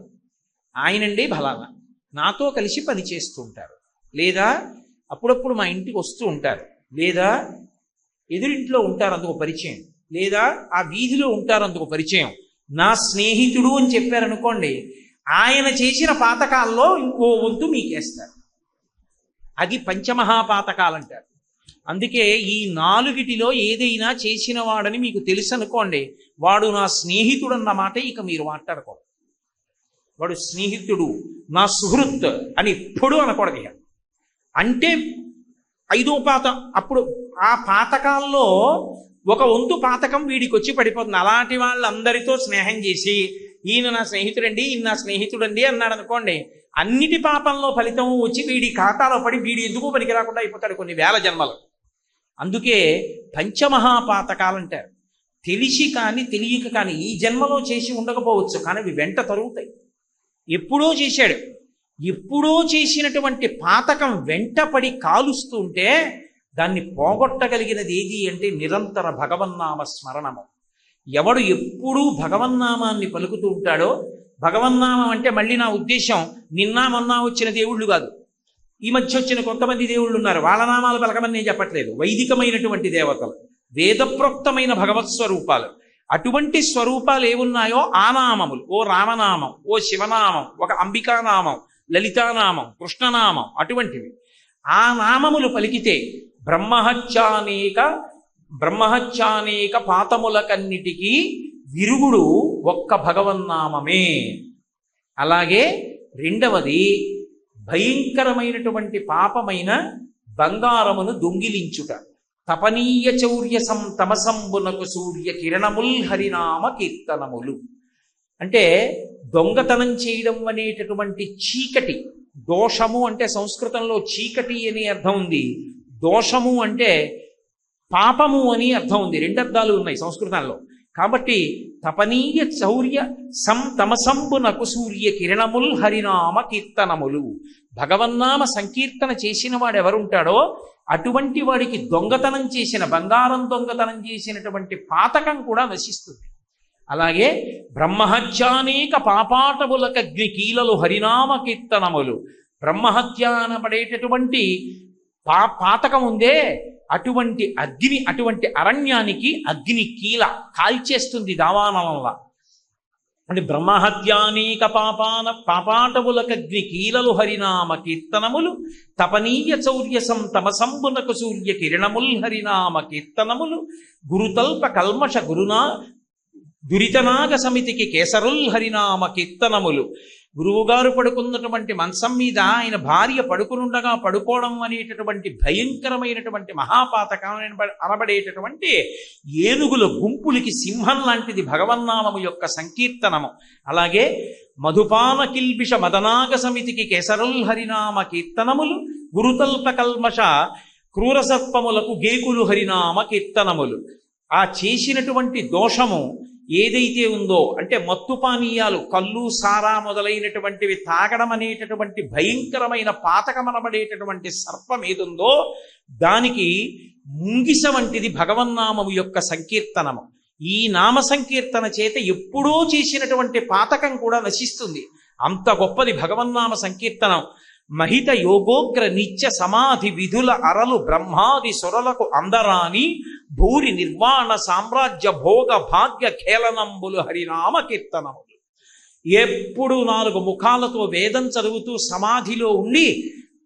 Speaker 1: ఆయనండి ఫలానా, నాతో కలిసి పని చేస్తూ ఉంటారు, లేదా అప్పుడప్పుడు మా ఇంటికి వస్తూ ఉంటారు, లేదా ఎదురింట్లో ఉంటారు అందుకు పరిచయం, లేదా ఆ వీధిలో ఉంటారు అందుకు పరిచయం, నా స్నేహితుడు అని చెప్పారనుకోండి, ఆయన చేసిన పాతకాల్లో ఇంకో వంతు మీకేస్తారు. అది పంచమహాపాతకాలు అంటారు. అందుకే ఈ నాలుగిటిలో ఏదైనా చేసిన వాడని మీకు తెలుసు అనుకోండి, వాడు నా స్నేహితుడు అన్న మాట ఇక మీరు మాట్లాడకూడదు. వాడు స్నేహితుడు, నా సుహృత్ అని ఎప్పుడూ అనకూడదు. ఇక అంటే 5వ పాతం, అప్పుడు ఆ పాతకాల్లో ఒక వంతు పాతకం వీడికి వచ్చి పడిపోతుంది. అలాంటి వాళ్ళందరితో స్నేహం చేసి ఈయన నా స్నేహితుడండి, ఈయన నా స్నేహితుడండి అన్నాడు అనుకోండి, అన్నిటి పాపంలో ఫలితం వచ్చి వీడి ఖాతాలో పడి వీడి ఎందుకు పనికి రాకుండా అయిపోతాడు కొన్ని వేల జన్మలు. అందుకే పంచమహాపాతకాలు అంటారు. తెలిసి కానీ తెలియక కానీ ఈ జన్మలో చేసి ఉండకపోవచ్చు, కానీ అవి వెంట తరుగుతాయి. ఎప్పుడో చేశాడు, ఎప్పుడో చేసినటువంటి పాతకం వెంట పడి కాలుస్తూ ఉంటే దాన్ని పోగొట్టగలిగినది ఏది అంటే నిరంతర భగవన్నామ స్మరణము. ఎవడు ఎప్పుడూ భగవన్నామాన్ని పలుకుతూ ఉంటాడో, భగవన్నామం అంటే మళ్ళీ నా ఉద్దేశం నిన్న మొన్న వచ్చిన దేవుళ్ళు కాదు, ఈ మధ్య వచ్చిన కొంతమంది దేవుళ్ళు ఉన్నారు, వాళ్ళ నామాలు పలకమని నేను చెప్పట్లేదు. వైదికమైనటువంటి దేవతలు, వేదప్రోక్తమైన భగవత్ స్వరూపాలు, అటువంటి స్వరూపాలు ఏమున్నాయో ఆ నామములు, ఓ రామనామం, ఓ శివనామం, ఒక అంబికానామం, లలితానామం, కృష్ణనామం, అటువంటివి ఆ నామములు పలికితే బ్రహ్మహత్యానేక పాతములకన్నిటికీ విరుగుడు ఒక్క భగవన్నామమే. అలాగే రెండవది భయంకరమైనటువంటి పాపమైన బంగారమును దొంగిలించుట. తపనీయ చౌర్య తమసంబునకు సూర్య కిరణముల్ హరినామ కీర్తనములు. అంటే దొంగతనం చేయడం అనేటటువంటి చీకటి, దోషము అంటే సంస్కృతంలో చీకటి అని అర్థం ఉంది, దోషము అంటే పాపము అని అర్థం ఉంది. 2 అర్థాలు ఉన్నాయి సంస్కృతంలో. కాబట్టి తపనీయ చౌర్య తమసంబునకు సూర్య కిరణముల్ హరినామ కీర్తనములు. భగవన్నామ సంకీర్తన చేసిన వాడు ఎవరుంటాడో అటువంటి వాడికి దొంగతనం చేసిన, బంగారం దొంగతనం చేసినటువంటి పాతకం కూడా నశిస్తుంది. అలాగే బ్రహ్మహత్యానేక పాపాటములకగ్ని కీలలు హరినామ కీర్తనములు. బ్రహ్మహత్య అనబడేటటువంటి పాతకం ఉందే, అటువంటి అగ్ని, అటువంటి అరణ్యానికి అగ్ని కీల కాల్చేస్తుంది దావానలంలా. అంటే బ్రహ్మహత్యానేక పాపాటములకగ్ని కీలలు హరినామ కీర్తనములు. తపనీయ చౌర్య తమసంబునకు సూర్య కిరణముల్ హరినామ కీర్తనములు. గురుతల్ప కల్మష దురితనాగ సమితికి కేసరుల్ హరినామ కీర్తనములు. గురువుగారు పడుకున్నటువంటి మంచం మీద ఆయన భార్య పడుకునుండగా పడుకోవడం అనేటటువంటి భయంకరమైనటువంటి మహాపాతకం అనబడేటటువంటి ఏనుగుల గుంపులకి సింహం లాంటిది భగవన్నామము యొక్క సంకీర్తనము. అలాగే మధుపాన కిల్బిష మదనాగ సమితికి కేసరుల్ హరినామ కీర్తనములు. గురుతల్ప కల్మష క్రూరసర్పములకు గేకులు హరినామ కీర్తనములు. ఆ చేసినటువంటి దోషము ఏదైతే ఉందో, అంటే మత్తు పానీయాలు, కళ్ళు, సారా మొదలైనటువంటివి తాగడం అనేటటువంటి భయంకరమైన పాతకమనబడేటటువంటి సర్పం ఏదుందో దానికి ముంగిస వంటిది భగవన్నామము యొక్క సంకీర్తనము. ఈ నామ సంకీర్తన చేత ఎప్పుడో చేసినటువంటి పాతకం కూడా నశిస్తుంది. అంత గొప్పది భగవన్నామ సంకీర్తనం. మహిత యోగోగ్ర నిత్య సమాధి విధుల అరలు బ్రహ్మాది సురలకు అందరాని భూరి నిర్వాణ సామ్రాజ్య భోగ భాగ్య ఖేళనంబులు హరినామ కీర్తనములు. ఎప్పుడు 4 ముఖాలతో వేదం చదువుతూ సమాధిలో ఉండి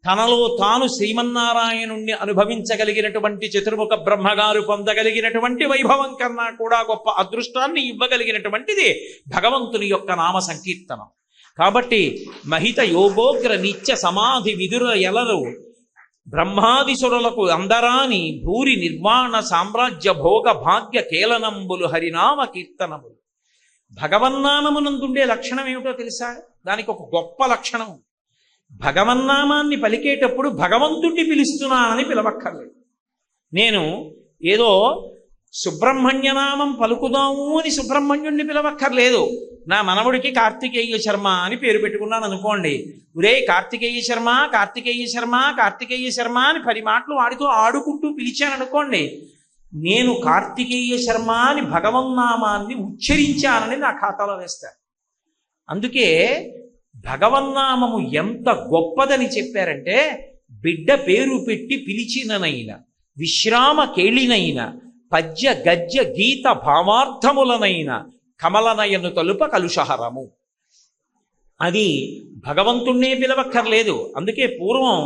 Speaker 1: తనలో తాను శ్రీమన్నారాయణుణ్ణి అనుభవించగలిగినటువంటి చతుర్ముఖ బ్రహ్మగారు పొందగలిగినటువంటి వైభవం కన్నా కూడా గొప్ప అదృష్టాన్ని ఇవ్వగలిగినటువంటిది భగవంతుని యొక్క నామ సంకీర్తనం. కాబట్టి మహిత యోగోగ్ర నిత్య సమాధి విదుర ఎలరు బ్రహ్మాదిసురులకు అందరాని భూరి నిర్వాణ సామ్రాజ్య భోగ భాగ్య కేలనంబులు హరినామ కీర్తనములు. భగవన్నామమునందుండే లక్షణం ఏమిటో తెలుసా? దానికి ఒక గొప్ప లక్షణం. భగవన్నామాన్ని పలికేటప్పుడు భగవంతుణ్ణి పిలుస్తున్నానని పిలవక్కర్లేదు. నేను ఏదో సుబ్రహ్మణ్యనామం పలుకుదాము అని సుబ్రహ్మణ్యుణ్ణి పిలవక్కర్లేదు. నా మనవుడికి కార్తికేయ శర్మ అని పేరు పెట్టుకున్నాను అనుకోండి, ఒరే కార్తికేయ శర్మ, కార్తికేయ శర్మ, కార్తికేయ శర్మ అని 10 మాటలు వాడితో ఆడుకుంటూ పిలిచాను అనుకోండి, నేను కార్తికేయ శర్మ అని భగవన్నామాన్ని ఉచ్చరించానని నా ఖాతాలో వేస్తాను. అందుకే భగవన్నామము ఎంత గొప్పదని చెప్పారంటే, బిడ్డ పేరు పెట్టి పిలిచిననైనా, విశ్రామ కేళినైనా, పద్య గద్య గీత భావార్థములనైన కమలనయను తలుప కలుషహరము. అది భగవంతుణ్ణే పిలవక్కర్లేదు. అందుకే పూర్వం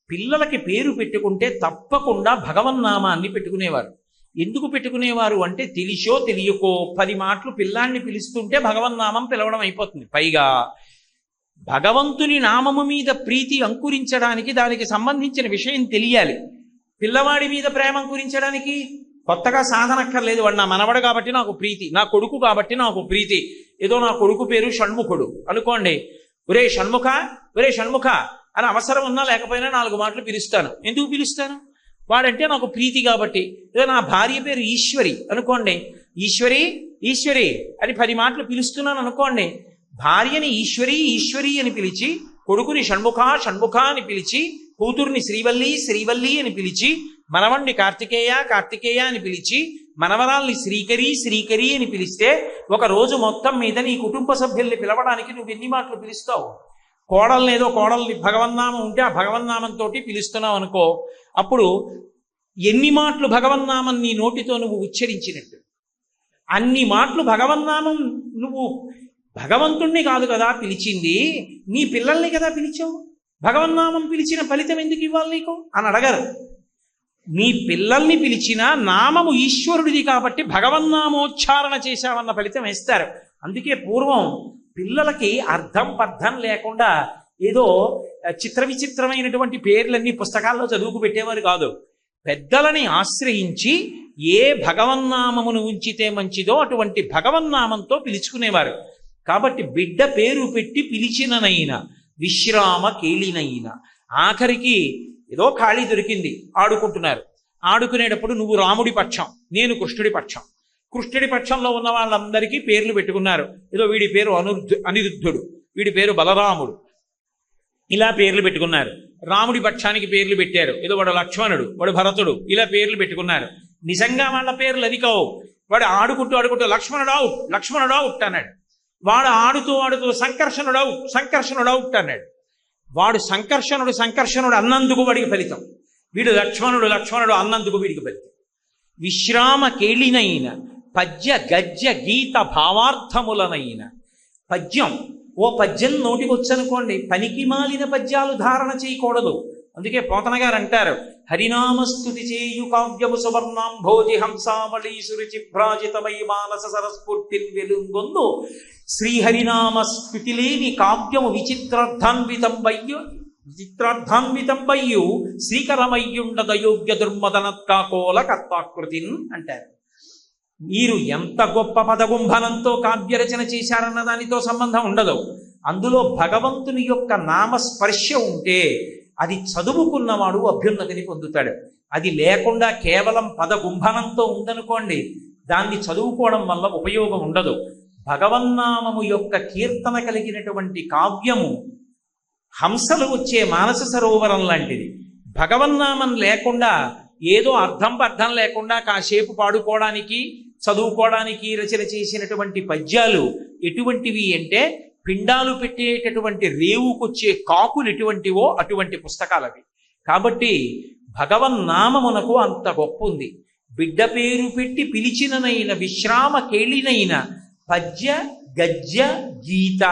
Speaker 1: పిల్లలకి పేరు పెట్టుకుంటే తప్పకుండా భగవన్నామాన్ని పెట్టుకునేవారు. ఎందుకు పెట్టుకునేవారు అంటే తెలిసో తెలియకో 10 మాటలు పిల్లాన్ని పిలుస్తుంటే భగవన్నామం పిలవడం అయిపోతుంది. పైగా భగవంతుని నామము మీద ప్రీతి అంకురించడానికి దానికి సంబంధించిన విషయం తెలియాలి. పిల్లవాడి మీద ప్రేమ అంకురించడానికి కొత్తగా సాధనక్కర్లేదు. వాడు నా మనవడు కాబట్టి నాకు ప్రీతి, నా కొడుకు కాబట్టి నాకు ప్రీతి. ఏదో నా కొడుకు పేరు షణ్ముఖుడు అనుకోండి, ఒరే షణ్ముఖ, ఒరే షణ్ముఖ అని అవసరం ఉన్నా లేకపోయినా 4 మాటలు పిలుస్తాను. ఎందుకు పిలుస్తాను? వాడంటే నాకు ప్రీతి కాబట్టి. ఏదో నా భార్య పేరు ఈశ్వరి అనుకోండి, ఈశ్వరి ఈశ్వరి అని 10 మాటలు పిలుస్తున్నాను అనుకోండి. భార్యని ఈశ్వరి ఈశ్వరి అని పిలిచి, కొడుకుని షణ్ముఖ షణ్ముఖ అని పిలిచి, కూతుర్ని శ్రీవల్లి శ్రీవల్లి అని పిలిచి, మనవణ్ణి కార్తికేయ కార్తికేయ అని పిలిచి, మనవరాల్ని శ్రీకరి శ్రీకరి అని పిలిస్తే ఒక రోజు మొత్తం మీద నీ కుటుంబ సభ్యుల్ని పిలవడానికి నువ్వు ఎన్ని మాటలు పిలుస్తావు? కోడల్ని ఏదో కోడల్ని భగవన్నామం ఉంటే ఆ భగవన్నామంతో పిలుస్తున్నావు అనుకో, అప్పుడు ఎన్ని మాటలు భగవన్నామం నీ నోటితో నువ్వు ఉచ్చరించినట్టు? అన్ని మాటలు భగవన్నామం. నువ్వు భగవంతుణ్ణి కాదు కదా పిలిచింది, నీ పిల్లల్ని కదా పిలిచావు. భగవన్నామం పిలిచిన ఫలితం ఎందుకు ఇవ్వాలి నీకు అని అడగరు. నీ పిల్లల్ని పిలిచిన నామము ఈశ్వరుడిది కాబట్టి భగవన్నామోచ్చారణ చేశావన్న ఫలితం వేస్తారు. అందుకే పూర్వం పిల్లలకి అర్థం పర్థం లేకుండా ఏదో చిత్ర విచిత్రమైనటువంటి పేర్లన్నీ పుస్తకాల్లో చదువుకు పెట్టేవారు కాదు. పెద్దలని ఆశ్రయించి ఏ భగవన్నామమును ఉంచితే మంచిదో అటువంటి భగవన్నామంతో పిలుచుకునేవారు. కాబట్టి బిడ్డ పేరు పెట్టి పిలిచిననైనా విశ్రామ కేళినైనా, ఆఖరికి ఏదో ఖాళీ దొరికింది, ఆడుకుంటున్నారు. ఆడుకునేటప్పుడు నువ్వు రాముడి పక్షం, నేను కృష్ణుడి పక్షం. కృష్ణుడి పక్షంలో ఉన్న వాళ్ళందరికీ పేర్లు పెట్టుకున్నారు. ఏదో వీడి పేరు అనిరుద్ధుడు, వీడి పేరు బలరాముడు, ఇలా పేర్లు పెట్టుకున్నారు. రాముడి పక్షానికి పేర్లు పెట్టారు. ఏదో వాడు లక్ష్మణుడు, వాడు భరతుడు, ఇలా పేర్లు పెట్టుకున్నారు. నిజంగా వాళ్ళ పేర్లు అది కావు. వాడు ఆడుకుంటూ ఆడుకుంటూ లక్ష్మణుడు అవుట్, లక్ష్మణుడు అవుట్ అన్నాడు. వాడు ఆడుతూ ఆడుతూ సంకర్షణుడు అవుట్, సంకర్షణుడు అవుట్ అన్నాడు. వాడు సంకర్షణుడు అన్నందుకు వాడికి ఫలితం, వీడు లక్ష్మణుడు లక్ష్మణుడు అన్నందుకు వీడికి ఫలితం. విశ్రామ కేళినైన పద్య గద్య గీత భావార్థములనైన. పద్యం, ఓ పద్యం నోటికొచ్చనుకోండి, పనికి మాలిన పద్యాలు ధారణ చేయకూడదు. అందుకే పోతన గారు అంటారు, హరినామస్తుతి చేయు కావ్యము సువర్ణాంభోజి హంసావళి సురుచి భ్రాజితమై మానస సరస్ఫూర్తిని వెలుగొందు శ్రీహరినామ స్ఫుతి లేని కావ్యము విచిత్రార్థాన్వితంబయ్యు శ్రీకరమయ్యుండదయోగ్య దుర్మదనత్కాకోల కర్తాకృతిన్ అంటారు. మీరు ఎంత గొప్ప పదగుంభనంతో కావ్యరచన చేశారన్న దానితో సంబంధం ఉండదు. అందులో భగవంతుని యొక్క నామస్పర్శ ఉంటే అది చదువుకున్నవాడు అభ్యున్నతిని పొందుతాడు. అది లేకుండా కేవలం పదగుంభనంతో ఉందనుకోండి, దాన్ని చదువుకోవడం వల్ల ఉపయోగం ఉండదు. భగవన్నామము యొక్క కీర్తన కలిగినటువంటి కావ్యము హంసలు వచ్చే మానస సరోవరం లాంటిది. భగవన్నామం లేకుండా ఏదో అర్థం పర్థం లేకుండా కాసేపు పాడుకోవడానికి చదువుకోవడానికి రచన చేసినటువంటి పద్యాలు ఎటువంటివి అంటే, పిండాలు పెట్టేటటువంటి రేవుకొచ్చే కాకులు ఎటువంటివో అటువంటి పుస్తకాలు అవి. కాబట్టి భగవన్నామమునకు అంత గొప్ప ఉంది. బిడ్డ పేరు పెట్టి పిలిచిననైన విశ్రామ కేళినైన పద్య గద్య గీత.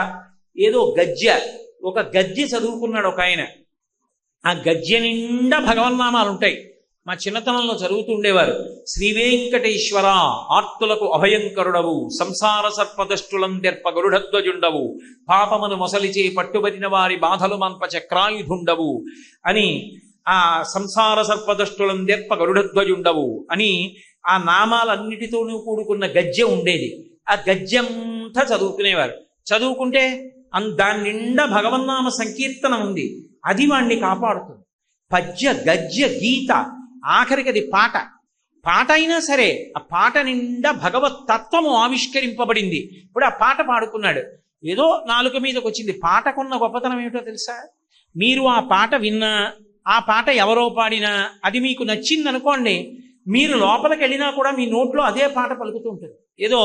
Speaker 1: ఏదో గద్య, ఒక గద్య చదువుకున్నాడు ఒక ఆయన, ఆ గద్య నిండా భగవన్నామాలు ఉంటాయి. మా చిన్నతనంలో చదువుతూ ఉండేవారు. శ్రీ వెంకటేశ్వర ఆర్తులకు అభయంకరుడవు, సంసార సర్పదష్టులందెర్ప గరుడధ్వజుండవు, పాపమును మొసలిచే పట్టుబడిన వారి బాధలు మంప చక్రాయుధుండవు అని, ఆ సంసార సర్పదష్టులందెర్ప గరుడధ్వజుండవు అని ఆ నామాలన్నిటితోనూ కూడుకున్న గద్య ఉండేది. ఆ గద్యంతా చదువుకునేవారు. చదువుకుంటే దాని నిండా భగవన్నామ సంకీర్తన ఉంది. అది వాణ్ణి కాపాడుతుంది. పద్య గద్య గీత, ఆఖరికి అది పాట అయినా సరే ఆ పాట నిండా భగవత్ తత్వము ఆవిష్కరింపబడింది. ఇప్పుడు ఆ పాట పాడుకున్నాడు, ఏదో నాలుక మీదకి వచ్చింది. పాటకున్న గొప్పతనం ఏమిటో తెలుసా? మీరు ఆ పాట విన్నా, ఆ పాట ఎవరో పాడినా అది మీకు నచ్చింది అనుకోండి, మీరు లోపలికి వెళ్ళినా కూడా మీ నోట్లో అదే పాట పలుకుతూ ఉంటుంది. ఏదో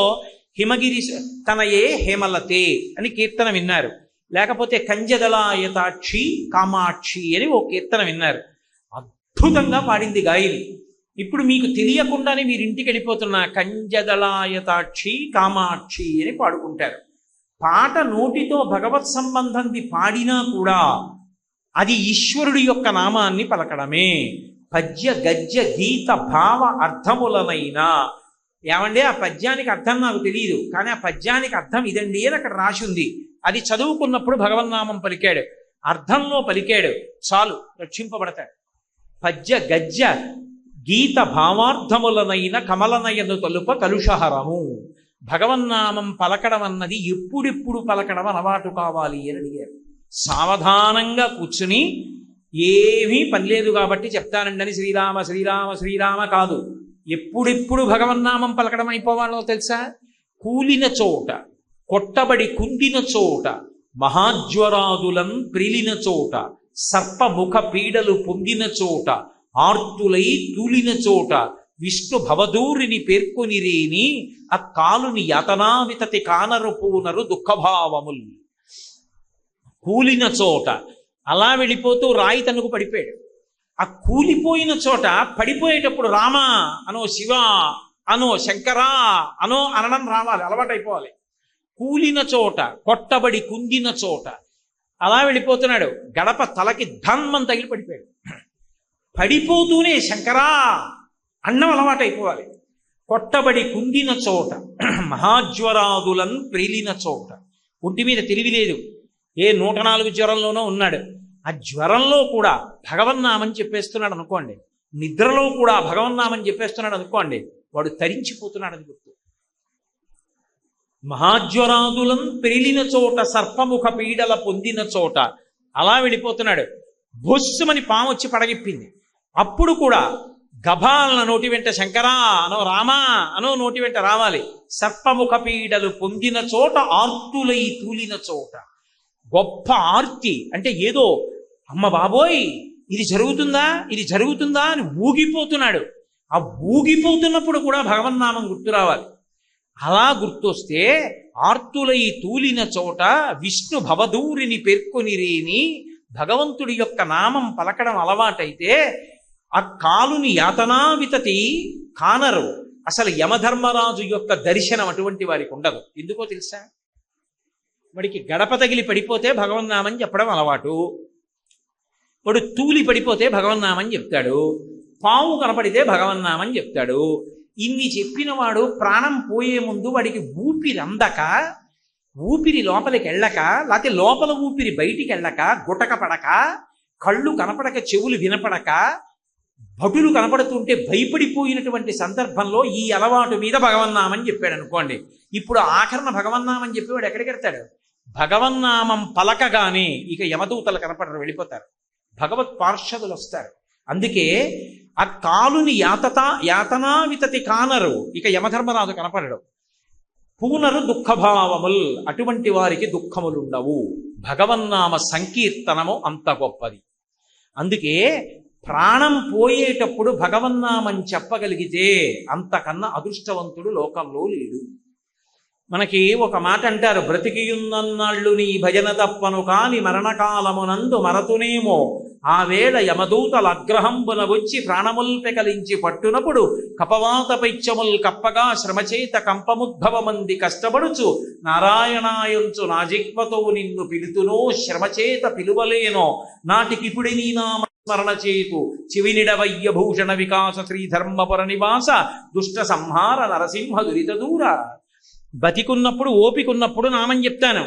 Speaker 1: హిమగిరి తనయే హేమలతే అని కీర్తన విన్నారు, లేకపోతే కంజదలాయతాక్షి కామాక్షి అని ఓ కీర్తన విన్నారు. అద్భుతంగా పాడింది గాయని. ఇప్పుడు మీకు తెలియకుండానే మీరు ఇంటికి వెళ్ళిపోతున్న కంజదలాయతాక్షి కామాక్షి అని పాడుకుంటారు. పాట నోటితో భగవత్ సంబంధంది పాడినా కూడా అది ఈశ్వరుడి యొక్క నామాన్ని పలకడమే. పద్య గద్య గీత భావ అర్థములనైనా, ఏమండి ఆ పద్యానికి అర్థం నాకు తెలియదు, కానీ ఆ పద్యానికి అర్థం ఇదండి అని అక్కడ రాసి ఉంది, అది చదువుకున్నప్పుడు భగవన్నామం పలికాడు, అర్థంలో పలికాడు, చాలు రక్షింపబడతాడు. పద్య గద్య గీత భావార్థములనైన కమలనయను తలుప కలుషహరము. భగవన్నామం పలకడం అన్నది ఎప్పుడెప్పుడు పలకడం అలవాటు కావాలి అని అడిగారు. సావధానంగా కూర్చుని ఏమీ పని లేదు కాబట్టి చెప్తానండి శ్రీరామ శ్రీరామ శ్రీరామ కాదు, ఎప్పుడెప్పుడు భగవన్నామం పలకడం అయిపోవాలో తెలుసా? కూలిన చోట, కొట్టబడి కుందిన చోట, మహాజ్వరాదులం ప్రిలిన చోట, సర్పముఖ పీడలు పొందిన చోట, ఆర్తులై తూలిన చోట, విష్ణు భవదూరిని పేర్కొనిరేని ఆ కాలుని యతనావితతి కానరు పూనరు దుఃఖభావముల్. కూలిన చోట అలా వెళ్ళిపోతూ రాయి తనుకు పడిపోయాడు. ఆ కూలిపోయిన చోట పడిపోయేటప్పుడు రామ అనో, శివ అనో, శంకరా అనో అనడం రావాలి, అలవాటైపోవాలి. కూలిన చోట, కొట్టబడి కుందిన చోట అలా వెళ్ళిపోతున్నాడు. గడప తలకి ధన్మం తగిలి పడిపోయాడు. పడిపోతూనే శంకరా అన్నం అలవాటైపోవాలి. కొట్టబడి కుందిన చోట, మహాజ్వరాదులను ప్రేలిన చోట, ఒంటి మీద తెలివి లేదు, ఏ 104 జ్వరంలోనో ఉన్నాడు. ఆ జ్వరంలో కూడా భగవన్నామని చెప్పేస్తున్నాడు అనుకోండి, నిద్రలో కూడా భగవన్నామని చెప్పేస్తున్నాడు అనుకోండి, వాడు తరించిపోతున్నాడు అని గుర్తు. మహాజ్వరాదులం పెరిలిన చోట, సర్పముఖ పీడల పొందిన చోట అలా వెళ్ళిపోతున్నాడు. బొస్సుమని పాము వచ్చి పడగిప్పింది. అప్పుడు కూడా గభాలన నోటి వెంట శంకరా అనో, రామా అనో నోటి వెంట రావాలి. సర్పముఖ పీడలు పొందిన చోట, ఆర్తులై తూలిన చోట. గొప్ప ఆర్తి అంటే ఏదో అమ్మ బాబోయ్ ఇది జరుగుతుందా, ఇది జరుగుతుందా అని ఊగిపోతున్నాడు. ఆ ఊగిపోతున్నప్పుడు కూడా భగవన్నామం గుర్తు రావాలి. అలా గుర్తొస్తే ఆర్తులై తూలిన చోట విష్ణు భవదూరిని పేర్కొనిరేని భగవంతుడి యొక్క నామం పలకడం అలవాటైతే ఆ కాలుని యాతనావితతి కానరు. అసలు యమధర్మరాజు యొక్క దర్శనం అటువంటి వారికి ఉండదు. ఎందుకో తెలుసా? వాడికి గడప తగిలి పడిపోతే భగవన్నామని చెప్పడం అలవాటు, వాడు తూలి పడిపోతే భగవన్నామని చెప్తాడు, పాము కనపడితే భగవన్నామని చెప్తాడు. ఇన్ని చెప్పిన వాడు ప్రాణం పోయే ముందు వాడికి ఊపిరి అందక, ఊపిరి లోపలికి వెళ్ళక, లేకపోతే లోపల ఊపిరి బయటికి వెళ్ళక, గుటక పడక, కళ్ళు కనపడక, చెవులు వినపడక, భటులు కనపడుతుంటే భయపడిపోయినటువంటి సందర్భంలో ఈ అలవాటు మీద భగవన్నామని చెప్పాడు అనుకోండి. ఇప్పుడు ఆఖరణ భగవన్నామని చెప్పి వాడు ఎక్కడికి వెళ్తాడు? భగవన్నామం పలకగానే ఇక యమదూతలు కనపడరు, వెళ్ళిపోతారు, భగవత్ పార్షదులు వస్తారు. అందుకే ఆ కాలుని యాతనావితతి కానరు, ఇక యమధర్మరాజు కనపడడు. పూనరు దుఃఖభావముల్, అటువంటి వారికి దుఃఖములుండవు. భగవన్నామ సంకీర్తనము అంత గొప్పది. అందుకే ప్రాణం పోయేటప్పుడు భగవన్నామని చెప్పగలిగితే అంతకన్నా అదృష్టవంతుడు లోకంలో లేడు. మనకి ఒక మాట అంటారు, బ్రతికియున్నన్నాళ్ళు నీ భజన తప్పను కాని మరణకాలమునందు మరతునేమో, ఆ వేళ యమదూతల అగ్రహంబున వచ్చి ప్రాణముల్ పెకలించి పట్టునప్పుడు కపవాత పైత్యముల్ కప్పగా శ్రమచేత కంపముద్భవమంది కష్టపడుచు నారాయణాయంచు నా జిహ్వతో నిన్ను పిలుతునో, శ్రమచేత పిలువలేనో నాటికిపుడి నీ నామ స్మరణ చేతు చివినిడవయ్య భూషణ వికాస శ్రీధర్మపుర నివాస దుష్ట సంహార నరసింహ దురిత దూర. బతికున్నప్పుడు ఓపికున్నప్పుడు నామని చెప్తాను.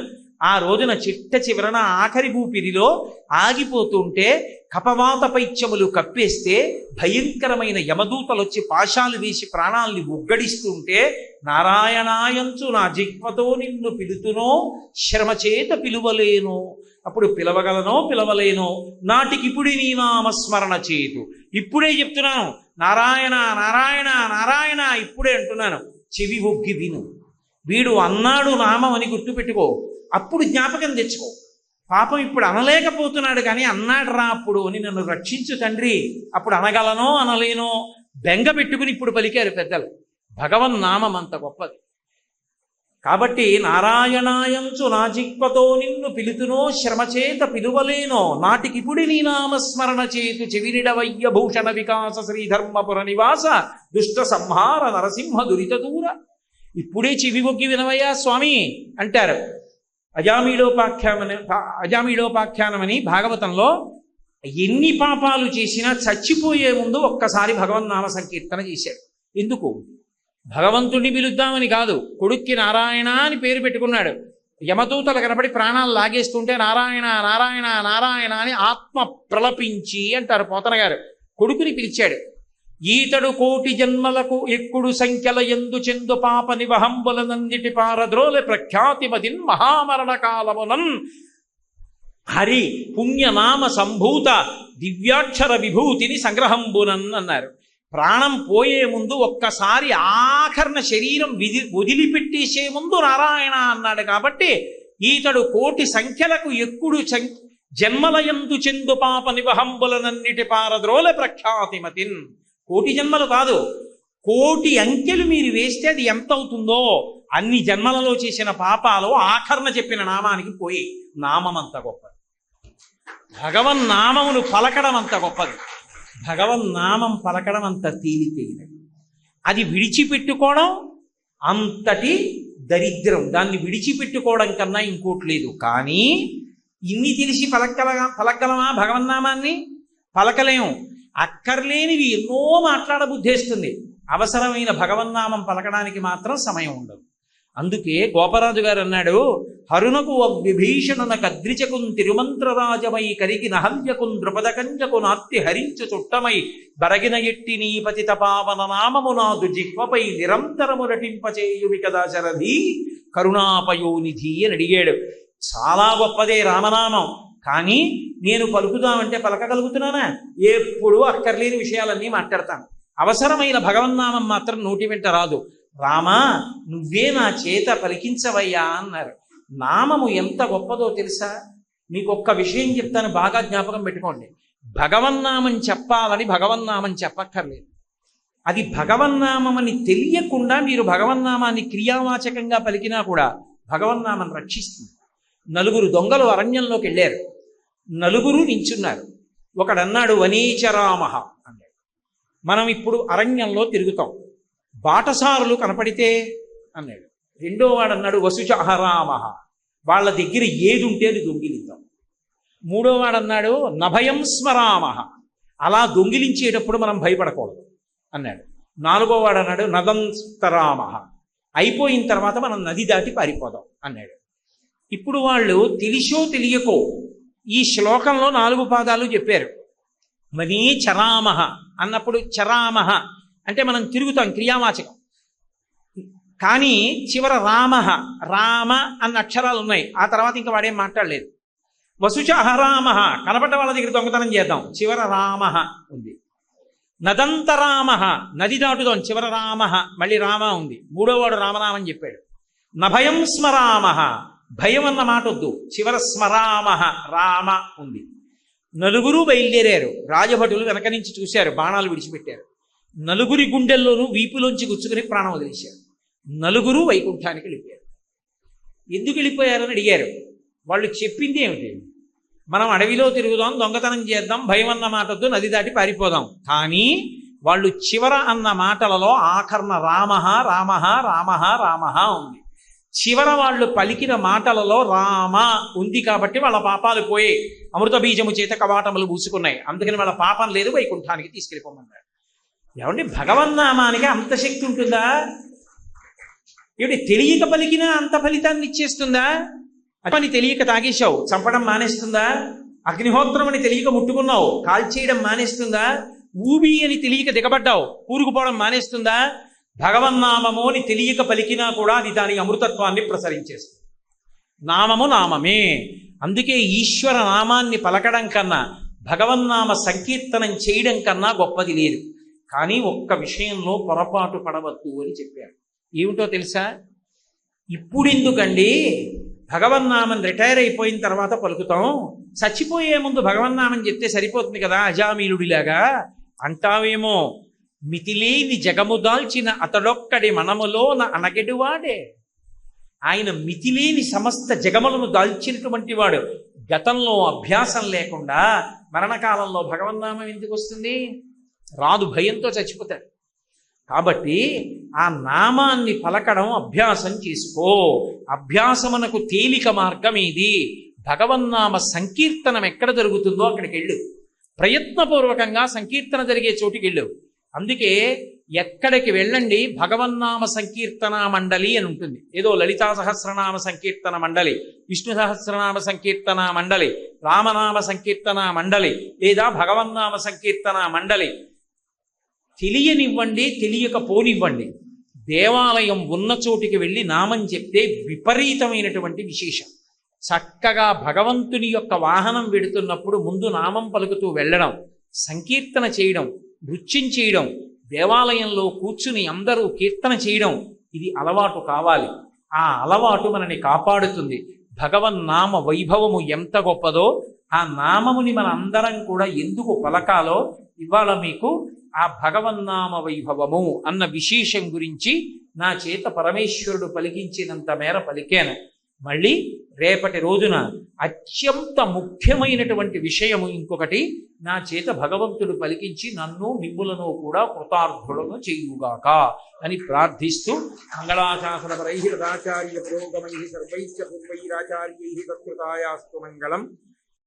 Speaker 1: ఆ రోజున చిట్ట చివరన ఆఖరి ఊపిరిలో ఆగిపోతుంటే కపవాత పైత్యములు కప్పేస్తే భయంకరమైన యమదూతలు వచ్చి పాశాలు వేసి ప్రాణాల్ని ఉగ్గడిస్తుంటే నారాయణాయంచు నా జిహ్వతో నిన్ను పిలుతునో, శ్రమచేత పిలువలేను. అప్పుడు పిలవగలనో పిలవలేనో నాటికిప్పుడు నీ నామస్మరణ చేతు. ఇప్పుడే చెప్తున్నాను, నారాయణ నారాయణ నారాయణ ఇప్పుడే అంటున్నాను, చెవి ఒగ్గి విను. వీడు అన్నాడు నామం అని గుర్తుపెట్టుకో, అప్పుడు జ్ఞాపకం తెచ్చుకో. పాపం ఇప్పుడు అనలేకపోతున్నాడు కానీ అన్నాడు రా అప్పుడు అని, నన్ను రక్షించు తండ్రి, అప్పుడు అనగలనో అనలేనో బెంగ పెట్టుకుని ఇప్పుడు పలికారు పెద్దలు. భగవన్నామం అంత గొప్పది. కాబట్టి నారాయణాయంచు నా జిహ్వతో నిన్ను పిలుతునో, శ్రమచేత పిలువలేనో నాటికిపుడి నీ నామస్మరణ చేతు చెవినిడవయ్య భూషణ వికాస శ్రీధర్మపుర నివాస దుష్ట సంహార నరసింహ దురిత దూర. ఇప్పుడే చెవి ఒగ్గి వినవయ్యా స్వామి అంటారు. అజామీళోపాఖ్యానమని భాగవతంలో ఎన్ని పాపాలు చేసినా చచ్చిపోయే ముందు ఒక్కసారి భగవన్నామ సంకీర్తన చేశాడు. ఎందుకు? భగవంతుడిని పిలుద్దామని కాదు, కొడుక్కి నారాయణ అని పేరు పెట్టుకున్నాడు. యమదూతలు కనపడి ప్రాణాలు లాగేస్తుంటే నారాయణ నారాయణ నారాయణ అని ఆత్మ ప్రలపించి అంటారు పోతన గారు. కొడుకుని పిలిచాడు. ఈతడు కోటి జన్మలకు ఎక్కుడు సంఖ్యల ఎందు చెందు పాప నివహంబులనందిటి పారద్రోలె ప్రఖ్యాతిమదిన్ మహామరణ కాలమునన్ హరి పుణ్యనామ సంభూత దివ్యాక్షర విభూతిని సంగ్రహంబునన్ అన్నారు. ప్రాణం పోయే ముందు ఒక్కసారి ఆఖరణ శరీరం వదిలిపెట్టేసే ముందు నారాయణ అన్నాడు. కాబట్టి ఈతడు కోటి సంఖ్యలకు ఎక్కుడు జన్మలయందు చెందు పాప నివహంబులనన్నిటి పారద్రోలె ప్రఖ్యాతిమతిన్. కోటి జన్మలు కాదు, కోటి అంకెలు మీరు వేస్తే అది ఎంత అవుతుందో అన్ని జన్మలలో చేసిన పాపాలు ఆఖరణ చెప్పిన నామానికి పోయి. నామం అంత గొప్పది, భగవన్నామమును పలకడం అంత గొప్పది, భగవన్నామం పలకడం అంత తేలికైనది. అది విడిచిపెట్టుకోవడం అంతటి దరిద్రం. దాన్ని విడిచిపెట్టుకోవడం కన్నా ఇంకోటి లేదు. కానీ ఇన్ని తెలిసి పలకగలమా భగవన్నామాన్ని? పలకలేము. అక్కర్లేనివి ఎన్నో మాట్లాడబుద్ధేస్తుంది. అవసరమైన భగవన్నామం పలకడానికి మాత్రం సమయం ఉండదు. అందుకే గోపరాజు గారు అన్నాడు, హరునకు విభీషణున కద్రిచకున్ తిరుమంత్రరాజమై కరిగి నహల్యకున్ ద్రుపదకంజకు నార్తి హరించు చుట్టమై బరగిన ఎట్టి నీ పతిత పావన నామము నాదు జిహ్వపై నిరంతరము నటింపచేయుమి కదా శరధి కరుణాపయోనిధి అని అడిగాడు. చాలా గొప్పదే రామనామం. కానీ నేను పలుకుదామంటే పలకగలుగుతున్నానా? ఎప్పుడూ అక్కర్లేని విషయాలన్నీ మాట్లాడతాను. అవసరమైన భగవన్నామం మాత్రం నోటి వెంట రాదు. రామా నువ్వే నా చేత పలికించవయ్యా అన్నారు. నామము ఎంత గొప్పదో తెలుసా? మీకు ఒక్క విషయం చెప్తాను, బాగా జ్ఞాపకం పెట్టుకోండి. భగవన్నామం చెప్పాలని భగవన్నామం చెప్పక్కర్లేదు. అది భగవన్నామని తెలియకుండా మీరు భగవన్నామాన్ని క్రియావాచకంగా పలికినా కూడా భగవన్నామం రక్షిస్తుంది. నలుగురు దొంగలు అరణ్యంలోకి వెళ్ళారు. నలుగురు నించున్నారు. ఒకడన్నాడు వనీచరామహ అన్నాడు. మనం ఇప్పుడు అరణ్యంలో తిరుగుతాం, బాటసారులు కనపడితే అన్నాడు. రెండో వాడు అన్నాడు వసుచ అహరామహ, వాళ్ళ దగ్గర ఏది ఉంటే అది దొంగిలిద్దాం. మూడో వాడు అన్నాడు నభయం స్మరామహ, అలా దొంగిలించేటప్పుడు మనం భయపడకూడదు అన్నాడు. నాలుగో వాడు అన్నాడు నదంస్తరామహ, అయిపోయిన తర్వాత మనం నది దాటి పారిపోదాం అన్నాడు. ఇప్పుడు వాళ్ళు తెలిసో తెలియకో ఈ శ్లోకంలో 4 పాదాలు చెప్పారు. వనీ చరామహ అన్నప్పుడు చరామహ అంటే మనం తిరుగుతాం, క్రియావాచకం. కానీ చివర రామహ, రామ అన్న అక్షరాలు ఉన్నాయి. ఆ తర్వాత ఇంకా వాడేం మాట్లాడలేదు. వసుచ అహరామహ, కనపడ్డ వాళ్ళ దగ్గర దొంగతనం చేద్దాం, చివర రామహ ఉంది. నదంతరామహ, నది దాటుదాం, చివర రామహ, మళ్ళీ రామ ఉంది. మూడోవాడు రామనామం చెప్పాడు. నభయం స్మరామహ, భయం అన్న మాట వద్దు, చివర స్మరామహ, రామ ఉంది. నలుగురు బయలుదేరారు. రాజభటులు వెనక నుంచి చూశారు, బాణాలు విడిచిపెట్టారు. నలుగురి గుండెల్లోనూ వీపులోంచి గుచ్చుకుని ప్రాణం వదిలేశారు. నలుగురు వైకుంఠానికి వెళ్ళిపోయారు. ఎందుకు వెళ్ళిపోయారని అడిగారు. వాళ్ళు చెప్పింది ఏమిటి? మనం అడవిలో తిరుగుదాం, దొంగతనం చేద్దాం, భయం అన్న మాట వద్దు, నది దాటి పారిపోదాం. కానీ వాళ్ళు చివర అన్న మాటలలో ఆఖరణ రామహ రామహ రామహ రామహ ఉంది. చివర వాళ్ళు పలికిన మాటలలో రామ ఉంది కాబట్టి వాళ్ళ పాపాలు పోయి అమృత బీజము చేత కవాటములు పూసుకున్నాయి. అందుకని వాళ్ళ పాపం లేదు, వైకుంఠానికి తీసుకెళ్ళిపోమన్నాడు. ఏమండి, భగవన్నామానికి అంత శక్తి ఉంటుందా? ఏమిటి, తెలియక పలికినా అంత ఫలితాన్ని ఇచ్చేస్తుందా? పని తెలియక తాగేశావు, చంపడం మానేస్తుందా? అగ్నిహోత్రం అని తెలియక ముట్టుకున్నావు, కాల్చేయడం మానేస్తుందా? ఊబి అని తెలియక దిగబడ్డావు, కూరుకుపోవడం మానేస్తుందా? భగవన్నామము అని తెలియక పలికినా కూడా అది దాని అమృతత్వాన్ని ప్రసరించేస్తుంది. నామము నామమే. అందుకే ఈశ్వర నామాన్ని పలకడం కన్నా భగవన్నామ సంకీర్తనం చేయడం కన్నా గొప్పది లేదు. కానీ ఒక్క విషయంలో పొరపాటు పడవద్దు అని చెప్పారు. ఏమిటో తెలుసా? ఇప్పుడు ఎందుకండి భగవన్నామం రిటైర్ అయిపోయిన తర్వాత పలుకుతాం, చచ్చిపోయే ముందు భగవన్నామం చెప్తే సరిపోతుంది కదా అజామీలుడిలాగా అంటావేమో. మితిలేని జగము దాల్చిన అతడొక్కడి మనములోన అనగెడువాడే. ఆయన మితిలేని సమస్త జగములను దాల్చినటువంటి వాడు. గతంలో అభ్యాసం లేకుండా మరణకాలంలో భగవన్నామం ఎందుకు వస్తుంది? రాదు, భయంతో చచ్చిపోతాడు. కాబట్టి ఆ నామాన్ని పలకడం అభ్యాసం చేసుకో. అభ్యాసమునకు తేలిక మార్గం ఇది. భగవన్నామ సంకీర్తనం ఎక్కడ జరుగుతుందో అక్కడికి వెళ్ళు. ప్రయత్నపూర్వకంగా సంకీర్తన జరిగే చోటికి వెళ్ళావు. అందుకే ఎక్కడికి వెళ్ళండి భగవన్నామ సంకీర్తన మండలి అని ఉంటుంది. ఏదో లలితా సహస్రనామ సంకీర్తన మండలి, విష్ణు సహస్రనామ సంకీర్తన మండలి, రామనామ సంకీర్తన మండలి, లేదా భగవన్నామ సంకీర్తన మండలి. తెలియనివ్వండి, తెలియకపోనివ్వండి, దేవాలయం ఉన్న చోటికి వెళ్ళి నామం చెప్తే విపరీతమైనటువంటి విశేషం. చక్కగా భగవంతుని యొక్క వాహనం వెడుతున్నప్పుడు ముందు నామం పలుకుతూ వెళ్ళడం, సంకీర్తన చేయడం, నృత్యం చేయడం, దేవాలయంలో కూర్చుని అందరూ కీర్తన చేయడం, ఇది అలవాటు కావాలి. ఆ అలవాటు మనని కాపాడుతుంది. భగవన్నామ వైభవము ఎంత గొప్పదో, ఆ నామముని మన అందరం కూడా ఎందుకు పలకాలో ఇవాళ మీకు ఆ భగవన్నామ వైభవము అన్న విశేషం గురించి నా చేత పరమేశ్వరుడు పలికించినంత మేర పలికాను. మళ్ళీ రేపటి రోజున అత్యంత ముఖ్యమైనటువంటి విషయము ఇంకొకటి నా చేత భగవంతుడు పలికించి నన్ను మిమ్ములను కూడా కృతార్థులను చేయుగాక అని ప్రార్థిస్తూ మంగళాశాసనపరైః తదాచార్య పురోగమైః సర్వైశ్చ పూర్వైరాచార్యైః తత్కృతాయాస్తు మంగళం.